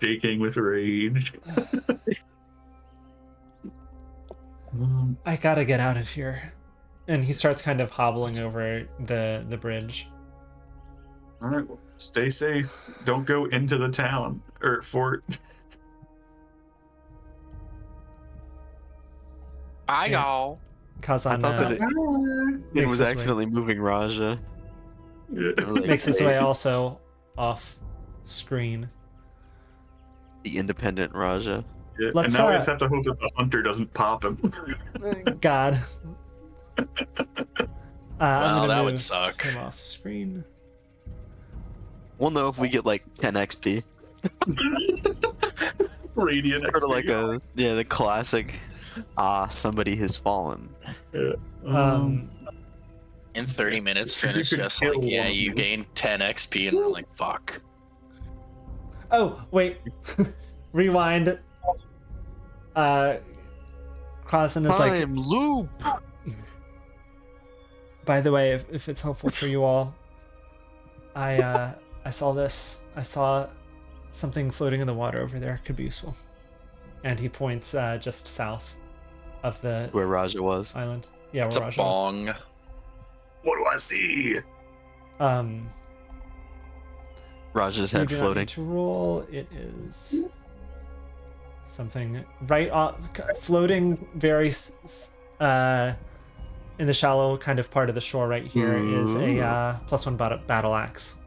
Shaking with rage. I gotta get out of here. And he starts kind of hobbling over the bridge. All right, well, stay safe. Don't go into the town or fort. Bye, y'all. Kazan it was accidentally moving Raja. Yeah. Makes his way also off screen. The independent Raja. Yeah. And Let's, now we just have to hope that the hunter doesn't pop him. God. I'm gonna that move would suck. him off screen. We'll know if we get like 10 XP. Radiant Sort of XP. like the classic, somebody has fallen. Yeah. In 30 minutes, You finish could just kill like, yeah, one of you them. gain 10 XP, and we're like, fuck. Oh, wait. Rewind. Crossen is like, Time loop. by the way, if it's helpful for you all, I saw this. I saw something floating in the water over there. Could be useful. And he points just south of the Where Raja was. island. Yeah, It's where a Raja was. bong. What do I see? Raja's You head do not floating. need to roll. It is something right off, floating very in the shallow kind of part of the shore right here is a +1 battle axe.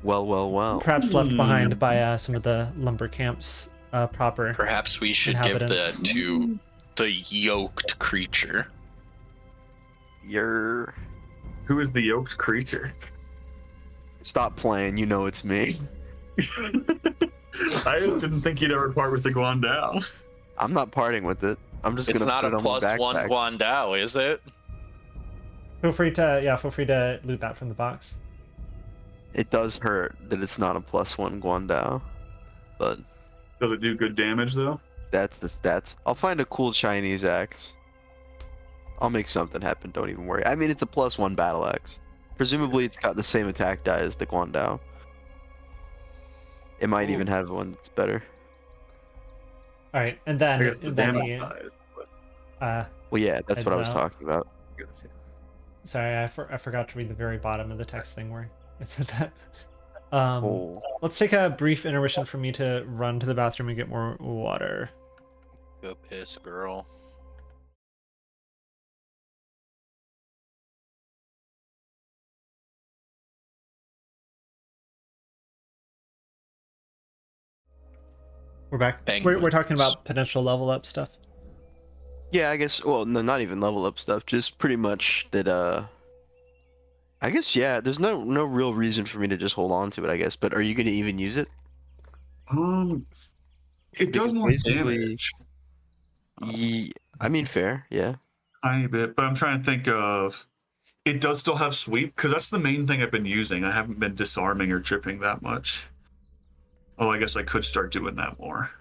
Well. Perhaps left behind by some of the lumber camps proper. Perhaps we should give Inhabitants. that to the yoked creature. You're. Who is the yoked creature? Stop playing. You know it's me. I just didn't think you'd ever part with the Guandao. I'm not parting with it. I'm just It's gonna not put a it on my +1 backpack. Guandao, is it? Feel free to loot that from the box. It does hurt that it's not a +1 Guandao, but Does it do good damage though? that's the stats. I'll find a cool Chinese axe. I'll make something happen. Don't even worry. I mean, it's a +1 battle axe. Presumably, it's got the same attack die as the Guandao. It might even have one that's better. All right, and I then guess the damage he, dies. But... Well, yeah, that's what I was Heads out. talking about. sorry, I forgot to read the very bottom of the text thing where it said that. Oh. Let's take a brief intermission for me to run to the bathroom and get more water. Go piss, girl. We're back. We're Penguins. talking about potential level up stuff. Yeah, I guess. Well, no, not even level up stuff. Just pretty much that. I guess yeah. There's no real reason for me to just hold on to it. I guess. But are you gonna even use it? It does Because more basically- damage. I mean, fair. Yeah. Tiny bit, but I'm trying to think of. It does still have sweep because that's the main thing I've been using. I haven't been disarming or tripping that much. Oh, I guess I could start doing that more.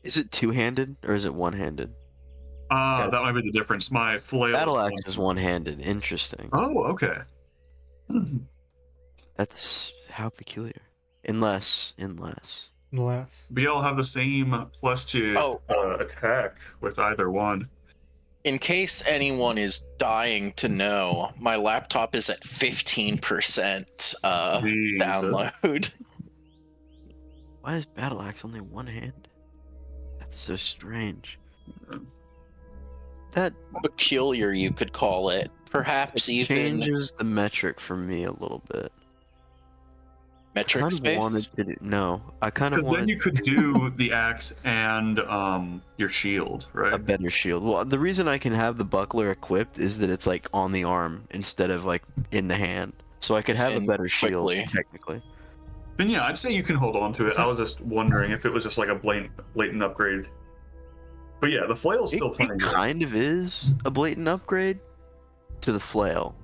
Is it two-handed or is it one-handed? That might be the difference. My flail. Battle axe is one-handed. Interesting. Oh, okay. That's how peculiar. Unless. Unless. We all have the same +2 attack with either one. In case anyone is dying to know, my laptop is at 15% Jesus. download. Why is battle axe only one hand? That's so strange. That Peculiar, you could call it. Perhaps even changes the metric for me a little bit. metric I kind space. of wanted to do, no, I kind of Because then wanted you could do the axe and your shield, right? a better shield. Well, the reason I can have the buckler equipped is that it's like on the arm instead of like in the hand, so I could have a And better shield quickly. technically. Then yeah, I'd say you can hold on to it. I was just wondering if it was just like a blatant upgrade. But yeah, the flail's still playing. It kind of is a blatant upgrade to the flail.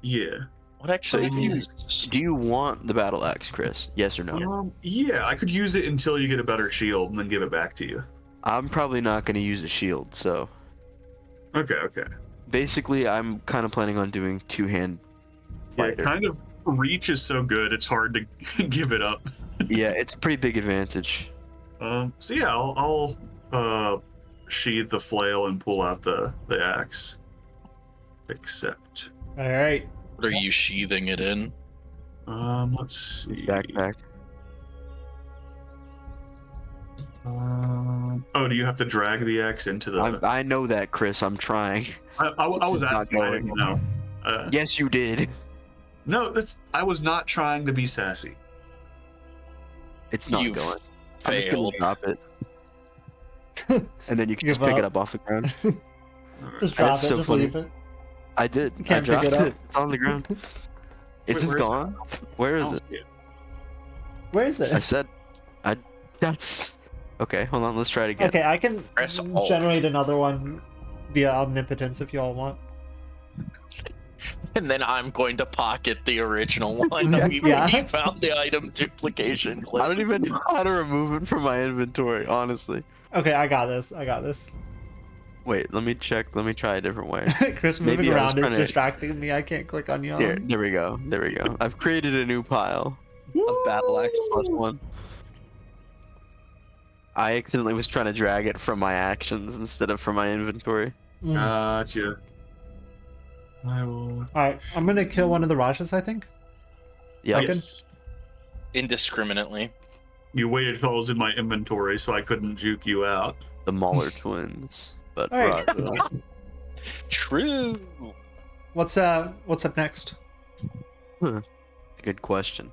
Yeah. What actually So if you- is? Do you want the battle axe, Chris? Yes or no? Yeah, I could use it until you get a better shield and then give it back to you. I'm probably not going to use a shield, so Okay. basically I'm kind of planning on doing two-hand Yeah, fighter. kind of reach is so good, it's hard to give it up. Yeah, it's a pretty big advantage. So yeah, I'll sheathe the flail and pull out the axe. Except, All right. What are you sheathing it in? let's His see. backpack. Oh, do you have to drag the axe into the? I know that, Chris. I'm trying. I was asking. I didn't know. Yes, you did. No, I was not trying to be sassy. It's not You've going. failed. I'm just gonna drop it. And then you can just pick it up off the ground. Just drop That's it, so just funny. leave it. I did. You can't I dropped pick it up. It's on the ground. It's just where- gone. Where is it? Where is it? I said, that's okay. Hold on, let's try it again. Okay, I can Press Alt. generate another one via omnipotence if you all want. And then I'm going to pocket the original one. Yeah. We found the item duplication glitch. I don't even know how to remove it from my inventory, honestly. Okay, I got this. I got this. Wait, let me check. Let me try a different way. Chris moving Maybe I was around is trying to- distracting me. I can't click on you. There we go. There we go. I've created a new pile of battle axe +1. I accidentally was trying to drag it from my actions instead of from my inventory. Gotcha. I will. Alright, I'm gonna kill one of the Rajas, I think. Yeah. Yes. Indiscriminately. You waited till I was in my inventory, so I couldn't juke you out. The Mauler twins. But All right. True. What's up next? Good question.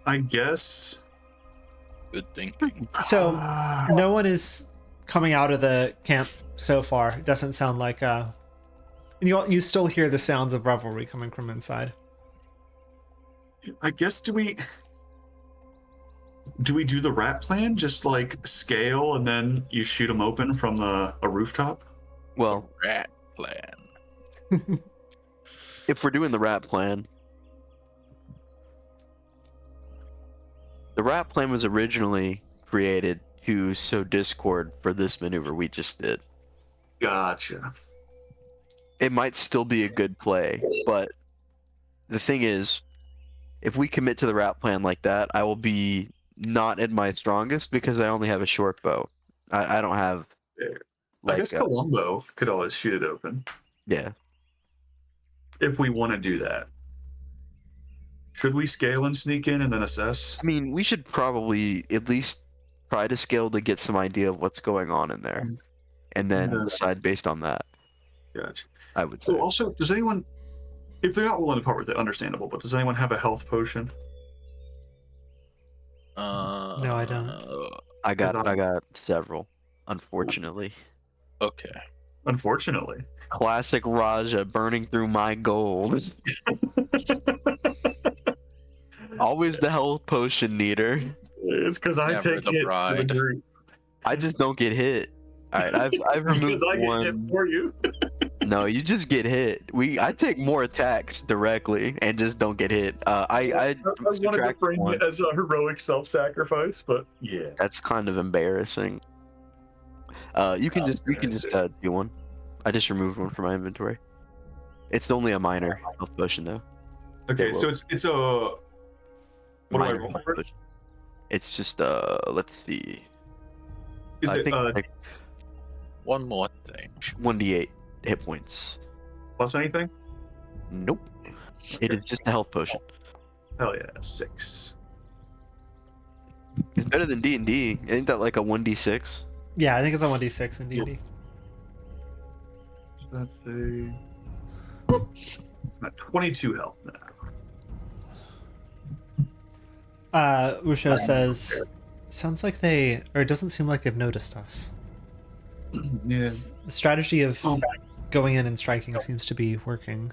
I guess. Good thinking. So no one is coming out of the camp so far. It doesn't sound like you still hear the sounds of revelry coming from inside. I guess do we do the rat plan? Just like scale and then you shoot them open from a rooftop? Well, Rat plan. if we're doing the rat plan, the rat plan was originally created to sow discord for this maneuver we just did. Gotcha. It might still be a good play, but the thing is, if we commit to the rat plan like that, I will be not at my strongest because I only have a short bow. I don't have. I guess Columbo could always shoot it open. Yeah. If we want to do that. Should we scale and sneak in and then assess? I mean, we should probably at least try to scale to get some idea of what's going on in there, and then decide based on that. Gotcha. I would say. So also, does anyone, if they're not willing to part with it, understandable, but does anyone have a health potion? No, I don't. I got several, unfortunately. Okay. Unfortunately. Classic Raja burning through my gold. Always the health potion needer. It's because I Never take the hits for bride. the group. I just don't get hit. All right, I've removed Because I get hit one. for you. No, you just get hit. I take more attacks directly and just don't get hit. I wanted to subtract frame one. it as a heroic self-sacrifice, but yeah. That's kind of embarrassing. You can just do one. I just removed one from my inventory. It's only a minor health potion though. Okay, so it's a. What do I Minor roll health for it? potion. It's just let's see. Is I it think like One more thing. 1d8 hit points. plus anything? Nope. It is just a health potion. Hell yeah, 6. It's better than D&D. Ain't that like a 1d6? Yeah, I think it's a 1d6 in D&D. That's a. 22 health now. Usho says, sounds like it doesn't seem like they've noticed us. Yeah. The strategy of going in and striking seems to be working.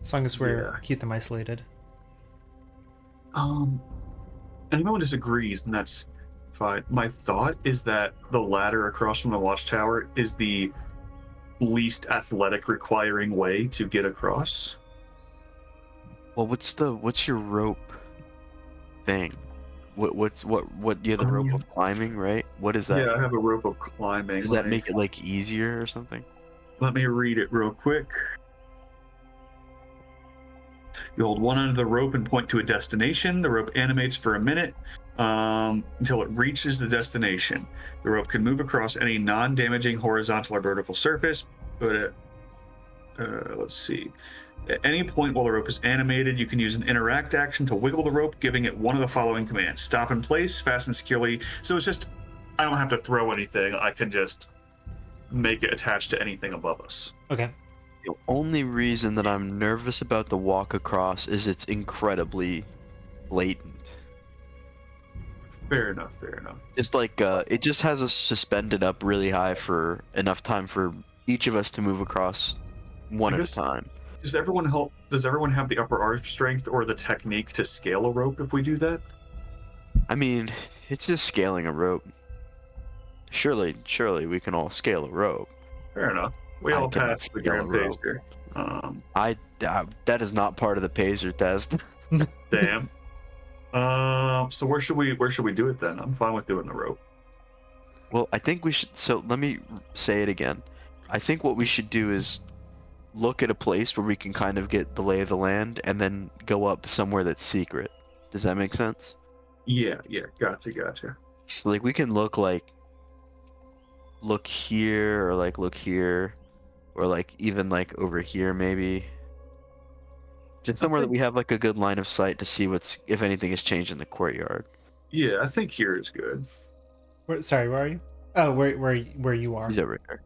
As long as keep them isolated. Anyone disagrees, then that's fine. My thought is that the ladder across from the watchtower is the least athletic requiring way to get across. Well, what's your rope thing? What you have the rope of climbing, right? What is that? Yeah, I have a rope of climbing. Does that make it like easier or something? Let me read it real quick. You hold one end of the rope and point to a destination. The rope animates for a minute until it reaches the destination. The rope can move across any non-damaging horizontal or vertical surface, but let's see. At any point while the rope is animated, you can use an interact action to wiggle the rope, giving it one of the following commands. Stop in place, fasten securely. So it's just, I don't have to throw anything. I can just make it attached to anything above us. Okay. The only reason that I'm nervous about the walk across is it's incredibly blatant. Fair enough. Just like it just has us suspended up really high for enough time for each of us to move across one at a time. Does everyone have the upper arm strength or the technique to scale a rope if we do that? I mean, it's just scaling a rope. Surely we can all scale a rope. Fair enough. We all passed the grand pacer. That is not part of the pacer test. Damn. So where should we do it then? I'm fine with doing the rope. Well, I think we should. So let me say it again. I think what we should do is look at a place where we can kind of get the lay of the land, and then go up somewhere that's secret. Does that make sense? Yeah. Gotcha. So like we can look here, or like look here, or like even like over here maybe. Just somewhere that we have like a good line of sight to see if anything has changed in the courtyard. Yeah, I think here is good. Sorry, where are you? Oh, where you are. He's over here.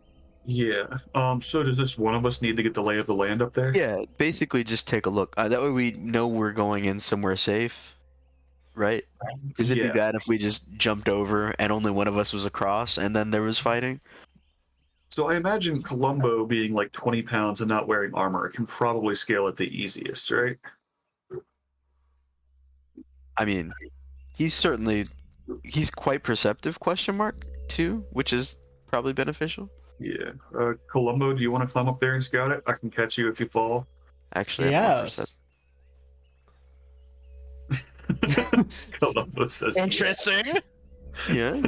Yeah. So does this one of us need to get the lay of the land up there? Yeah, basically just take a look. That way we know we're going in somewhere safe, right? Because it'd be bad if we just jumped over and only one of us was across and then there was fighting. So I imagine Columbo being like 20 pounds and not wearing armor can probably scale it the easiest, right? I mean, he's quite perceptive, too, which is probably beneficial. Yeah. Columbo, do you want to climb up there and scout it? I can catch you if you fall. Actually, yes. Columbo says interesting. Yeah.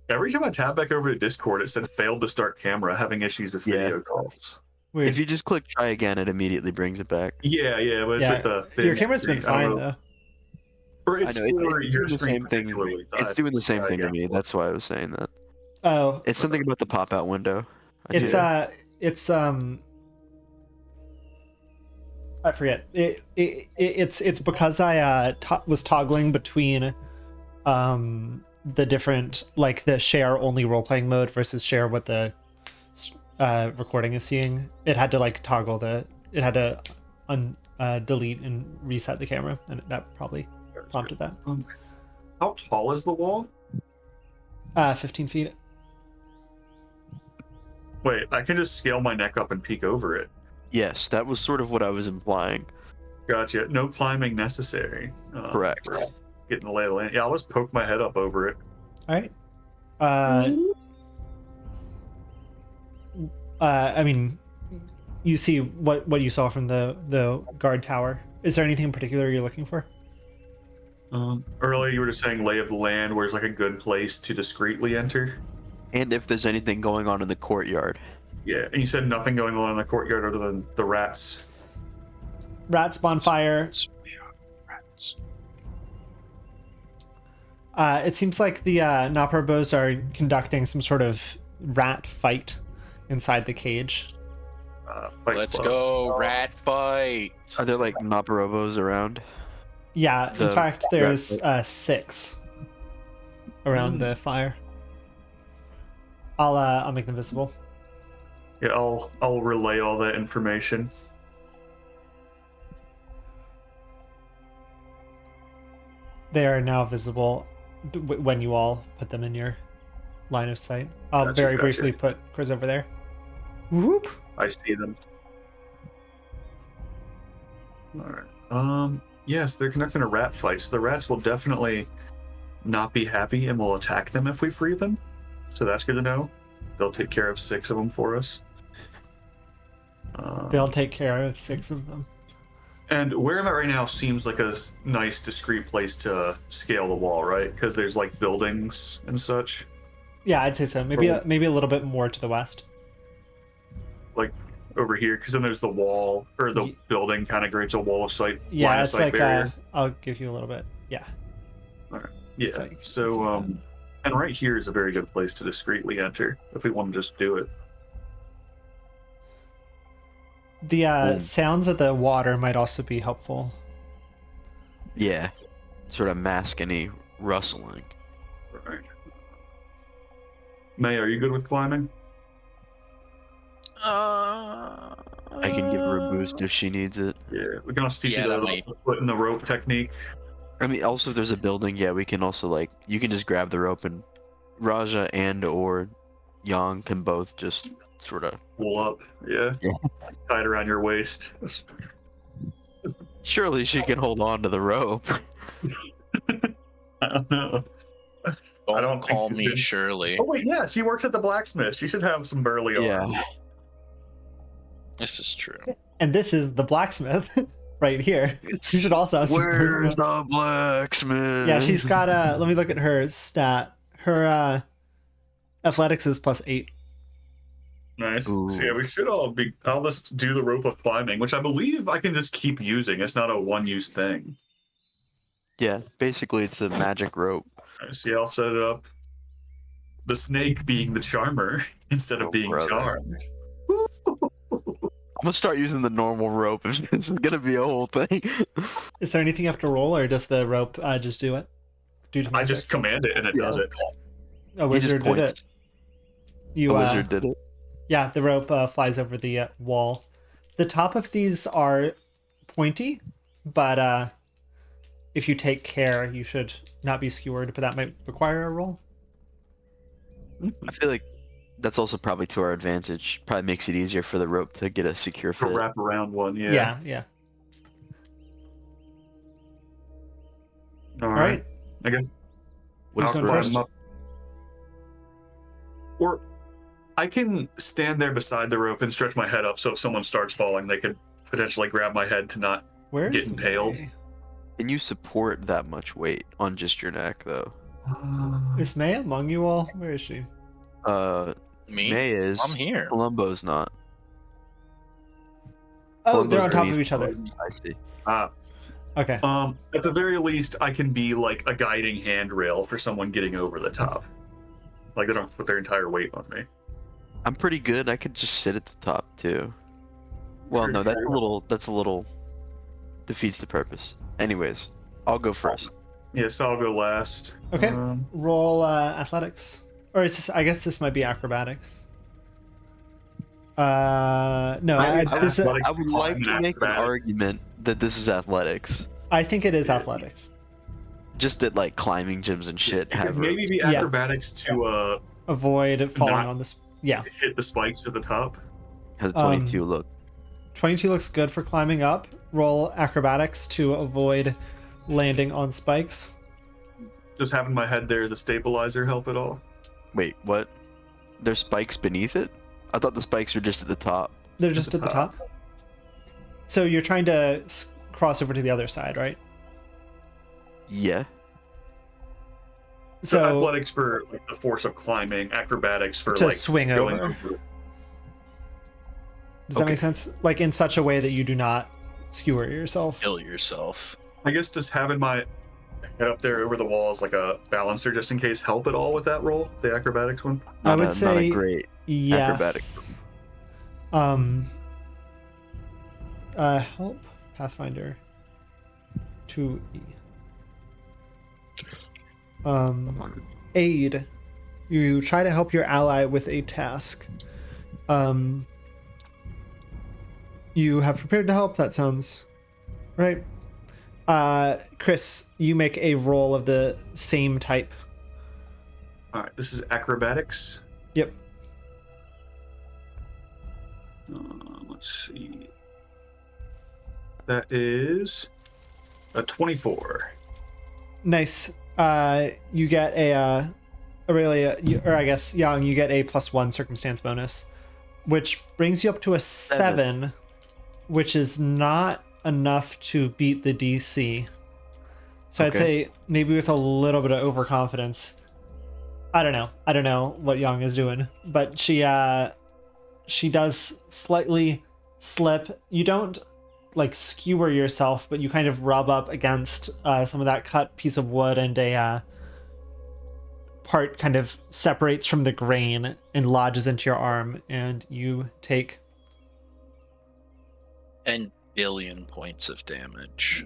Every time I tap back over to Discord, it said failed to start camera, having issues with video calls. Weird. If you just click try again, it immediately brings it back. Yeah, but it's with the your camera's been fine though. Or it's for your the screen same thing. It's doing the same thing to me. That's why I was saying that. Oh, it's something about the pop-out window. I forget. It's because I was toggling between the different, like the share only role-playing mode versus share what the recording is seeing. It had to like toggle it had to delete and reset the camera, and that probably prompted that. How tall is the wall? 15 feet. Wait, I can just scale my neck up and peek over it. Yes, that was sort of what I was implying. Gotcha. No climbing necessary. Correct. For getting the lay of the land. Yeah, I'll just poke my head up over it. All right. I mean, you see what you saw from the guard tower. Is there anything in particular you're looking for? Earlier you were just saying lay of the land, where's like a good place to discreetly enter. And if there's anything going on in the courtyard. Yeah, and you said nothing going on in the courtyard other than the rats. Rats, bonfire. Rats. It seems like the Naprobos are conducting some sort of rat fight inside the cage. Let's go, rat fight. Are there like Naprobos around? Yeah, in fact, there's 6 around the fire. I'll make them visible. Yeah, I'll relay all that information. They are now visible when you all put them in your line of sight. I'll very briefly put Chris over there. Whoop! I see them. All right. Yes, they're conducting a rat fight. So the rats will definitely not be happy and will attack them if we free them. So that's good to know. They'll take care of 6 of them for us. They'll take care of 6 of them. And where I'm at right now seems like a nice, discreet place to scale the wall, right? Because there's like buildings and such. Yeah, I'd say so. Maybe a little bit more to the west. Like over here, because then there's the wall, or the building kind of creates a wall of sight. Yeah, it's like I'll give you a little bit. Yeah. All right. Yeah. So and right here is a very good place to discreetly enter if we want to just do it. The sounds of the water might also be helpful. Yeah, sort of mask any rustling. Right. May, are you good with climbing? I can give her a boost if she needs it. Yeah, we can also teach you that the might- foot in the rope technique. I mean, also if there's a building, yeah, we can also like you can just grab the rope and Raja and or Yang can both just sort of Pull up, yeah. Yeah. Tie it around your waist. Surely she can hold on to the rope. I don't know. Don't think call she's me good. Shirley. Oh wait, yeah, she works at the blacksmith. She should have some burly arms. Yeah. This is true. And this is the blacksmith right here. You should also have some. Where's the blacksmith? Yeah, she's got a. Let me look at her stat. Her athletics is +8. Nice. Ooh. So yeah, we should all be. I'll just do the rope of climbing, which I believe I can just keep using. It's not a one-use thing. Yeah, basically it's a magic rope. See, I'll set it up. The snake being the charmer instead of Oh, being brother. charmed. I'm gonna start using the normal rope if it's gonna be a whole thing. Is there anything you have to roll, or does the rope just do it? Do I just command it and it does it. A He just wizard did points. it. You A wizard did it. Yeah, the rope flies over the wall. The top of these are pointy, but if you take care, you should not be skewered, but that might require a roll. I feel like that's also probably to our advantage. Probably makes it easier for the rope to get a secure For fit. wrap around one, yeah. Yeah. All All right. right. I guess Who's I'll going climb first? up. Or I can stand there beside the rope and stretch my head up so if someone starts falling, they could potentially grab my head to not Where's get impaled. May? Can you support that much weight on just your neck though? Is May among you all? Where is she? Me? May is. I'm here. Columbo's not. Oh, they're Columbo's on top beneath of each other. Columbo. I see. Okay. At the very least, I can be like a guiding handrail for someone getting over the top. Like they don't have to put their entire weight on me. I'm pretty good. I could just sit at the top too. Well, True, no, that's true. a little defeats the purpose. Anyways, I'll go first. Yes, I'll go last. Okay. Roll athletics. Or is this, I guess this might be acrobatics. No, I this is, would like to make an argument that this is athletics. I think it is athletics. Just that like climbing gyms and shit It have could maybe be Yeah. acrobatics to Avoid falling Not- on this. Yeah. hit the spikes at the top. has 22 look. 22 looks good for climbing up. Roll acrobatics to avoid landing on spikes. Just having my head there as a stabilizer help at all? Wait, what? There's spikes beneath it? I thought the spikes were just at the top. They're just at the top. So you're trying to cross over to the other side, right? Yeah. So So athletics for like, the force of climbing, acrobatics for to like swing going over. over. Does that Okay. make sense? Like in such a way that you do not skewer yourself. Kill yourself. I guess just having my head up there over the walls like a balancer just in case help at all with that roll, the acrobatics one. I would not say a great. yes. acrobatic. Help Pathfinder 2E. Aid. You try to help your ally with a task. You have prepared to help. That sounds right. Chris, you make a roll of the same type. All right, this is acrobatics. Yep. Let's see. That is a 24. Nice. You get or I guess Yang, you get a +1 circumstance bonus, which brings you up to a 7, which is not enough to beat the DC. So I'd say maybe with a little bit of overconfidence. I don't know what Yang is doing, but she does slightly slip. You don't like skewer yourself, but you kind of rub up against some of that cut piece of wood, and a part kind of separates from the grain and lodges into your arm, and you take And billion points of damage.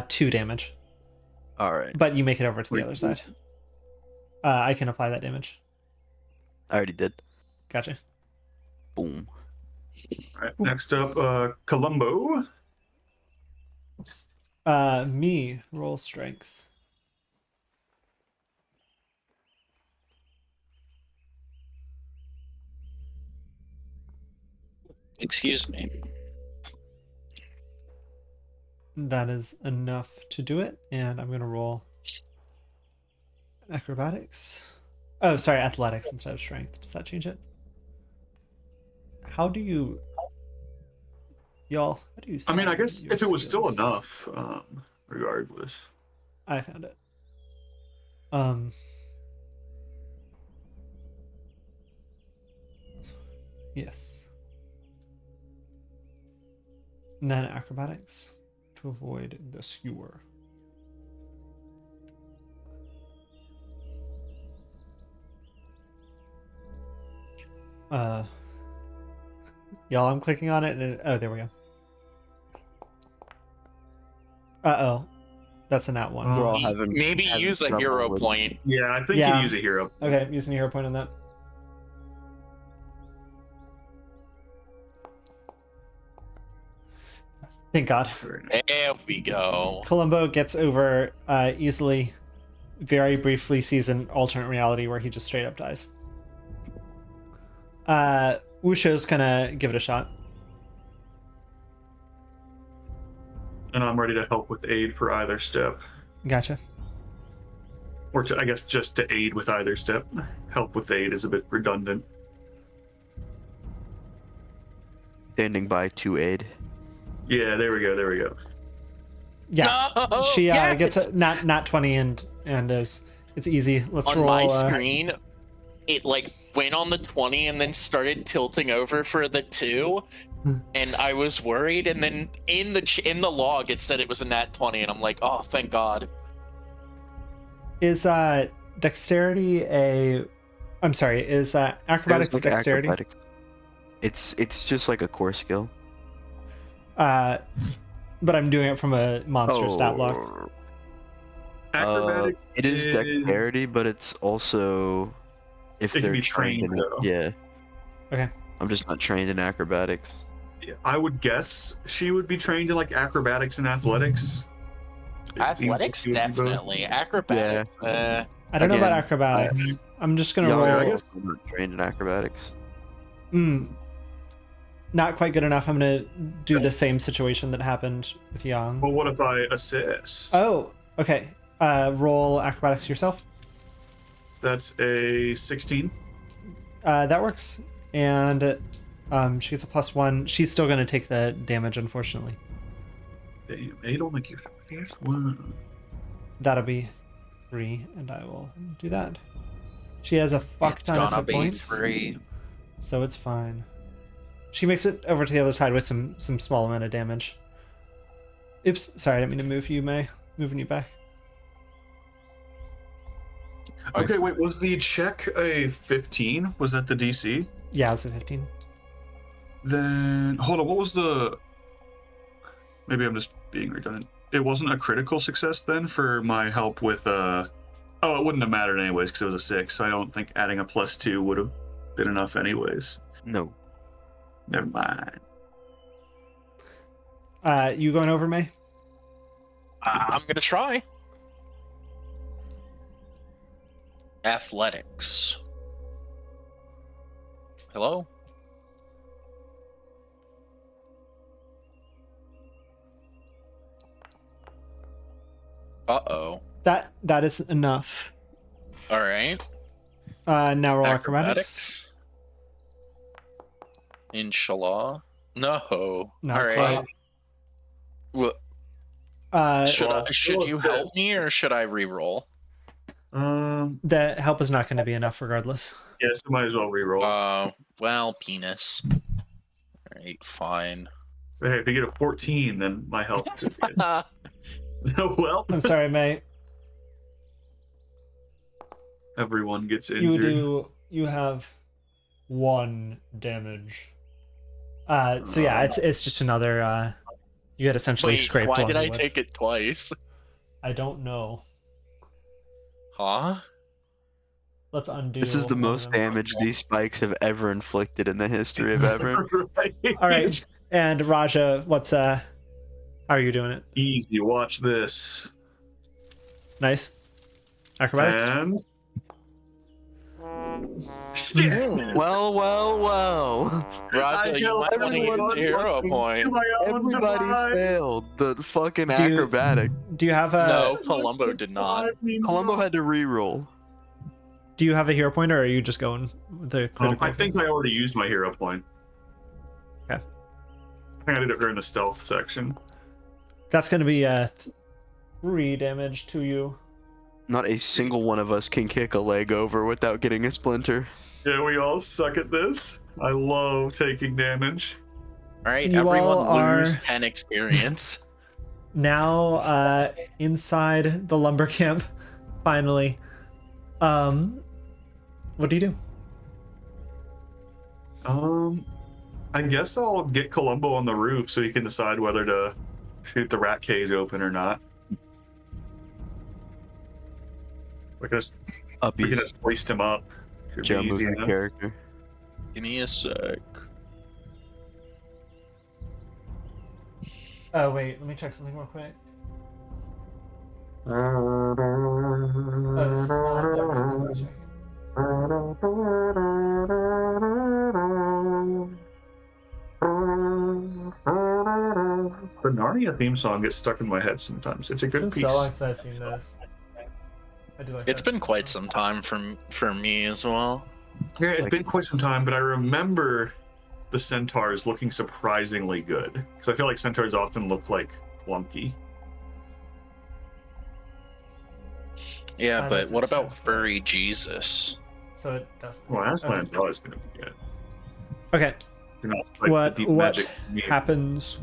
2 damage. All right. But you make it over to the other side. I can apply that damage. I already did. Gotcha. Boom. All right. Next up, Columbo. Me roll strength. Excuse me. That is enough to do it, and I'm gonna roll acrobatics. Oh, sorry, athletics instead of strength. Does that change it? How do you, y'all? How do you? I mean, I summon guess your if it was still skills? enough, regardless. I found it. Yes. And then acrobatics to avoid the skewer. Y'all, I'm clicking on it and oh, there we go. Uh-oh. That's a nat one. We're all having Maybe use a trouble hero with- point. Yeah, I think Yeah. you use a hero. Okay, using a hero point on that. Thank God. There we go. Columbo gets over easily, very briefly sees an alternate reality where he just straight up dies. Wusho's gonna give it a shot. And I'm ready to help with aid for either step. Gotcha. Or I guess just to aid with either step. Help with aid is a bit redundant. Standing by to aid. Yeah, there we go. Yeah. No! She Yes! gets a not 20 and it's easy. Let's On roll. my screen, it like went on the 20 and then started tilting over for the 2, and I was worried. And then in the log, it said it was a nat 20, and I'm like, oh, thank God. Is dexterity a? I'm sorry. Is acrobatics Like dexterity? acrobatics. It's just like a core skill. But I'm doing it from a monster stat block. Acrobatics. It is dexterity, but it's also if It can they're be trained trained, in it. though. Yeah. Okay. I'm just not trained in acrobatics. I would guess she would be trained in like acrobatics and athletics. Athletics, She would be both. definitely. Acrobatics, I don't know about Again, acrobatics. I'm just gonna Yeah, I roll. guess I'm not trained in acrobatics. Not quite good enough. I'm gonna do the same situation that happened with Yang. Well, what if I assist? Oh, okay. Roll acrobatics yourself. That's a 16. That works. And she gets a +1. She's still gonna take the damage, unfortunately. Damn, it only gives +1. That'll be 3, and I will do that. She has a fuck ton of hit points, 3. so it's fine. She makes it over to the other side with some small amount of damage. Oops, sorry, I didn't mean to move you, May. Moving you back. Okay, wait, was the check a 15? Was that the DC? Yeah, it's a 15. Then, hold on, what was the... Maybe I'm just being redundant. It wasn't a critical success then for my help with, Oh, it wouldn't have mattered anyways because it was a 6, so I don't think adding a +2 would have been enough anyways. No. Never mind. You going over, May? I'm gonna try. Athletics. Hello? Uh-oh. That is enough. All right. Now roll acrobatics. Inshallah. No. Not All right. quite. Well, Well, should you help me or should I re-roll? The help is not going to be enough regardless. Yes, I might as well reroll. Well, penis. All right, fine. Hey, if you get a 14, then my health is good. Well, I'm sorry, May. everyone gets injured. You have 1 damage. So yeah, it's just another you get essentially Wait, scraped. why did I with. take it twice? I don't know. Huh? Let's undo. This is the most damage these spikes have ever inflicted in the history of ever. Right. All right, and Raja, how are you doing it? Easy. Watch this. Nice. Acrobatics. And Well. Raja, you might want to use the hero point. Everybody failed the fucking acrobatic. Do you have a... No, Columbo did not. Columbo had to re-roll. Do you have a hero point, or are you just going with the critical? I think I already used my hero point. Okay. I think I did it during the stealth section. That's going to be 3 damage to you. Not a single one of us can kick a leg over without getting a splinter. Yeah, we all suck at this. I love taking damage. All right, You all everyone lose 10 experience. Now, inside the lumber camp, finally. What do you do? I guess I'll get Columbo on the roof so he can decide whether to shoot the rat cage open or not. We can just hoist him up. Joe, move your character. Give me a sec. Oh, wait, let me check something real quick. Oh, this is not everything. Let me check it. The Narnia theme song gets stuck in my head sometimes. It's a good piece. It's been so long since I've seen this. I do like It's that. been quite some time for me as well. Yeah, it's been quite some time, but I remember the centaurs looking surprisingly good. Because I feel like centaurs often look like clunky. Yeah, but that's what about interesting. Furry Jesus? So it doesn't. Well, Aslan's always going to be good. Okay. You're not like the deep magic happens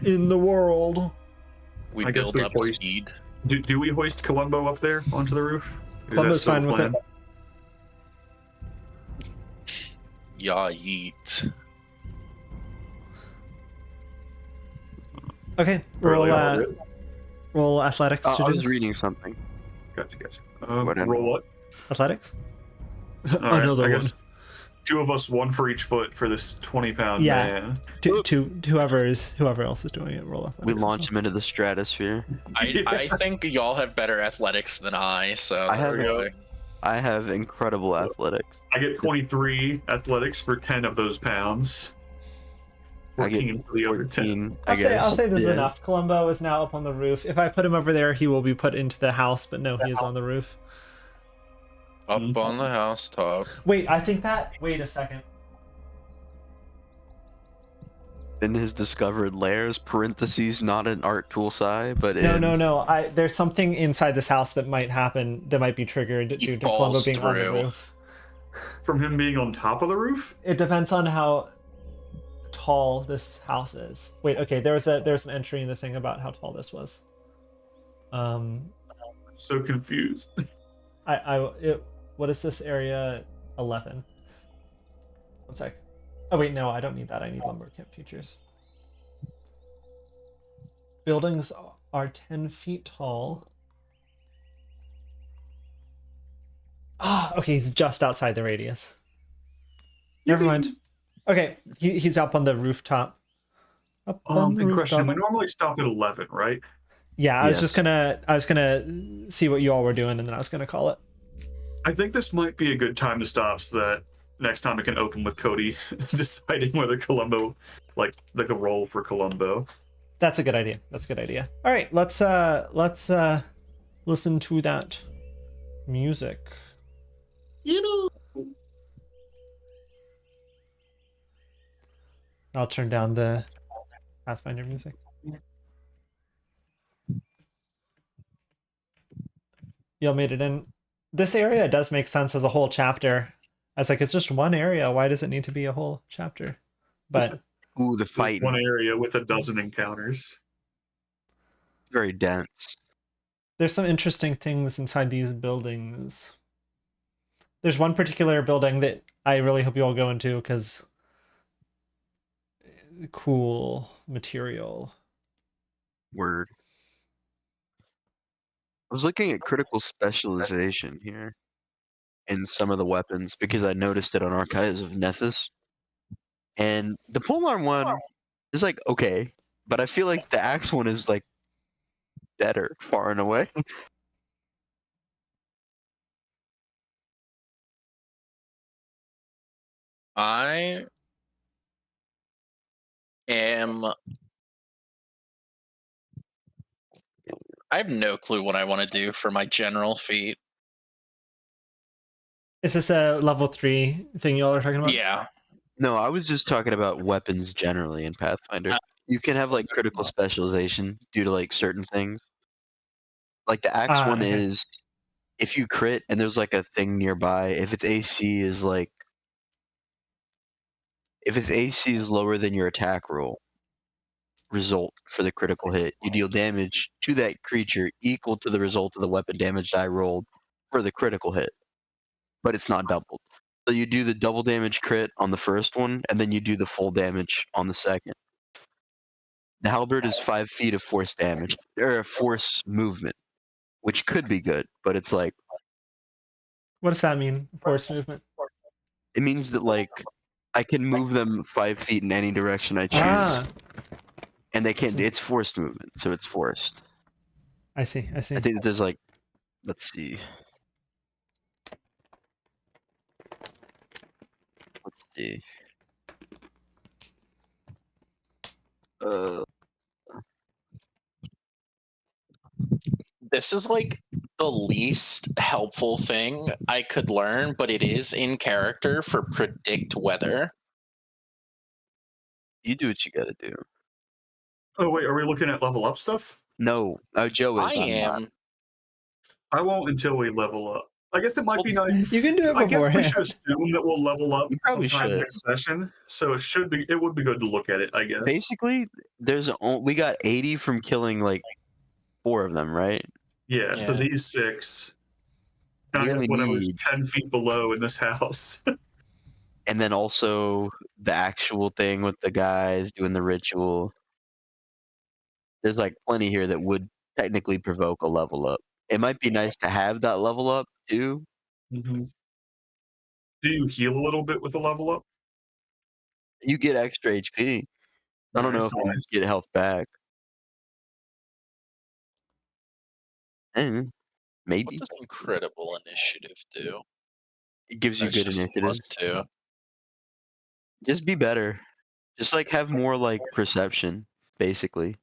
in the world? We I guess build we up hoist- speed. Do we hoist Columbo up there onto the roof? Is Columbo's that still fine the with plan? it. Yeah, yeet. Okay. Roll athletics to I do was this. reading something. Gotcha. Whatever. Roll what? Athletics? All right, Another I one. guess 2 of us, 1 for each foot for this 20-pound man. Whoever else is doing it, roll athletics. We launch him into the stratosphere. I think y'all have better athletics than I, so I have incredible athletics. I get 23 athletics for 10 of those pounds. 14 for the other 10. I'll say this is enough. Columbo is now up on the roof. If I put him over there, he will be put into the house, but no, he is on the roof. Up on the housetop. Wait, I think that... Wait a second. In his discovered lairs, parentheses, not an art tool psi, but No. There's something inside this house that might happen, that might be triggered due to Columbo being on the roof. From him being on top of the roof? It depends on how tall this house is. Wait, okay, there's an entry in the thing about how tall this was. I'm so confused. What is this area? 11. One sec. Oh wait, no, I don't need that. I need lumber camp features. Buildings are 10 feet tall. Ah, okay, he's just outside the radius. Never mind. Okay, he's up on the rooftop. Up on the rooftop. Question. We normally stop at 11, right? Yeah, I was gonna see what you all were doing, and then I was gonna call it. I think this might be a good time to stop so that next time we can open with Cody deciding whether Columbo, like a roll for Columbo. That's a good idea. All right, let's listen to that music. I'll turn down the Pathfinder music. Y'all made it in. This area does make sense as a whole chapter. I was like, it's just one area. Why does it need to be a whole chapter? But ooh, the fight. One area with a dozen encounters. Very dense. There's some interesting things inside these buildings. There's one particular building that I really hope you all go into because cool material. Word. I was looking at critical specialization here. in some of the weapons because I noticed it on Archives of Nethys. And the polearm one is like okay, but I feel like the axe one is like better far and away. I am. I have no clue what I want to do for my general feat. Is this a level 3 thing y'all are talking about? Yeah. No, I was just talking about weapons generally in Pathfinder. You can have like critical specialization due to like certain things. Like the axe one okay. is if you crit and there's like a thing nearby, if its AC is lower than your attack roll result for the critical hit, you deal damage to that creature equal to the result of the weapon damage die rolled for the critical hit, but it's not doubled. So you do the double damage crit on the first one, and then you do the full damage on the second. The halberd is 5 feet of force damage, or force movement, which could be good, but it's like. What does that mean? Force movement? It means that like I can move them 5 feet in any direction I choose, and they can't. It's forced movement, so it's forced. I see. I think that there's like, let's see. This is like the least helpful thing I could learn, but it is in character for predict weather. You do what you gotta do. Oh wait, are we looking at level up stuff? No, Joe is. I am. I won't until we level up. I guess it might be nice. You can do it before. I guess we should assume that we'll level up sometime should. next session. So it would be good to look at it, I guess. Basically, we got 80 from killing like 4 of them, right? Yeah. So these 6. We And only whatever's need 10 feet below in this house. and then also the actual thing with the guys doing the ritual. There's like plenty here that would technically provoke a level up. It might be nice to have that level up too. Mm-hmm. Do you heal a little bit with a level up? You get extra HP. I don't know if you get health back. Maybe. What does incredible initiative do? It gives you good initiative. +2. Just be better. Just like have more like perception, basically,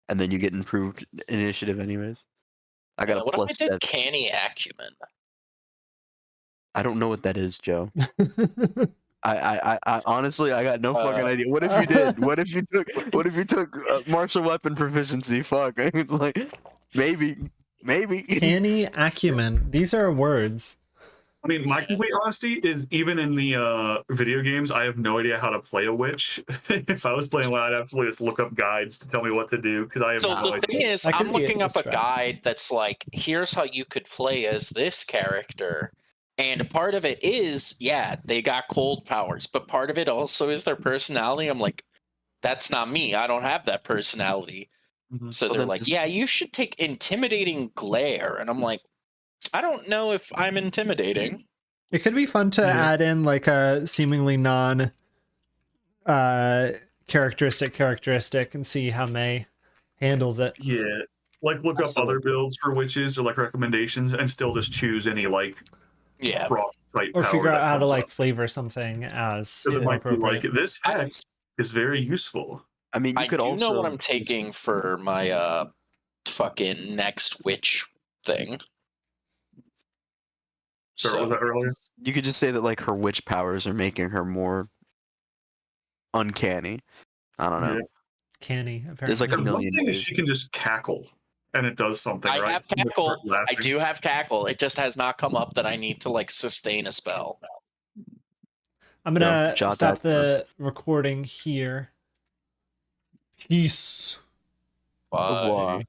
and then you get improved initiative anyways. I got a what plus if I did 7. canny acumen? I don't know what that is, Joe. I honestly I got no fucking idea. What if you did? What if you took martial weapon proficiency? Fuck. It's like maybe. Canny acumen. These are words. I mean, my complete honesty is even in the video games, I have no idea how to play a witch. If I was playing one, I'd absolutely just look up guides to tell me what to do because I have no idea. So the thing is, I'm looking up a guide that's like, here's how you could play as this character. And part of it is, they got cold powers, but part of it also is their personality. I'm like, that's not me. I don't have that personality. Mm-hmm. So they're like, you should take intimidating glare. And I'm like, I don't know if I'm intimidating. It could be fun to add in like a seemingly non characteristic and see how May handles it. Yeah. Like look up other builds for witches or like recommendations and still just choose any like cross type or power figure out how to like up. flavor something as it might be like this hex is very useful. I mean, you could also know what I'm taking for my fucking next witch thing. Sorry, was that earlier? You could just say that like her witch powers are making her more uncanny. I don't know. Canny, apparently. There's like a million one thing ways. is she can just cackle and it does something, right? I have cackle. I do have cackle. It just has not come up that I need to like sustain a spell. I'm gonna stop the recording here. Peace. Bye.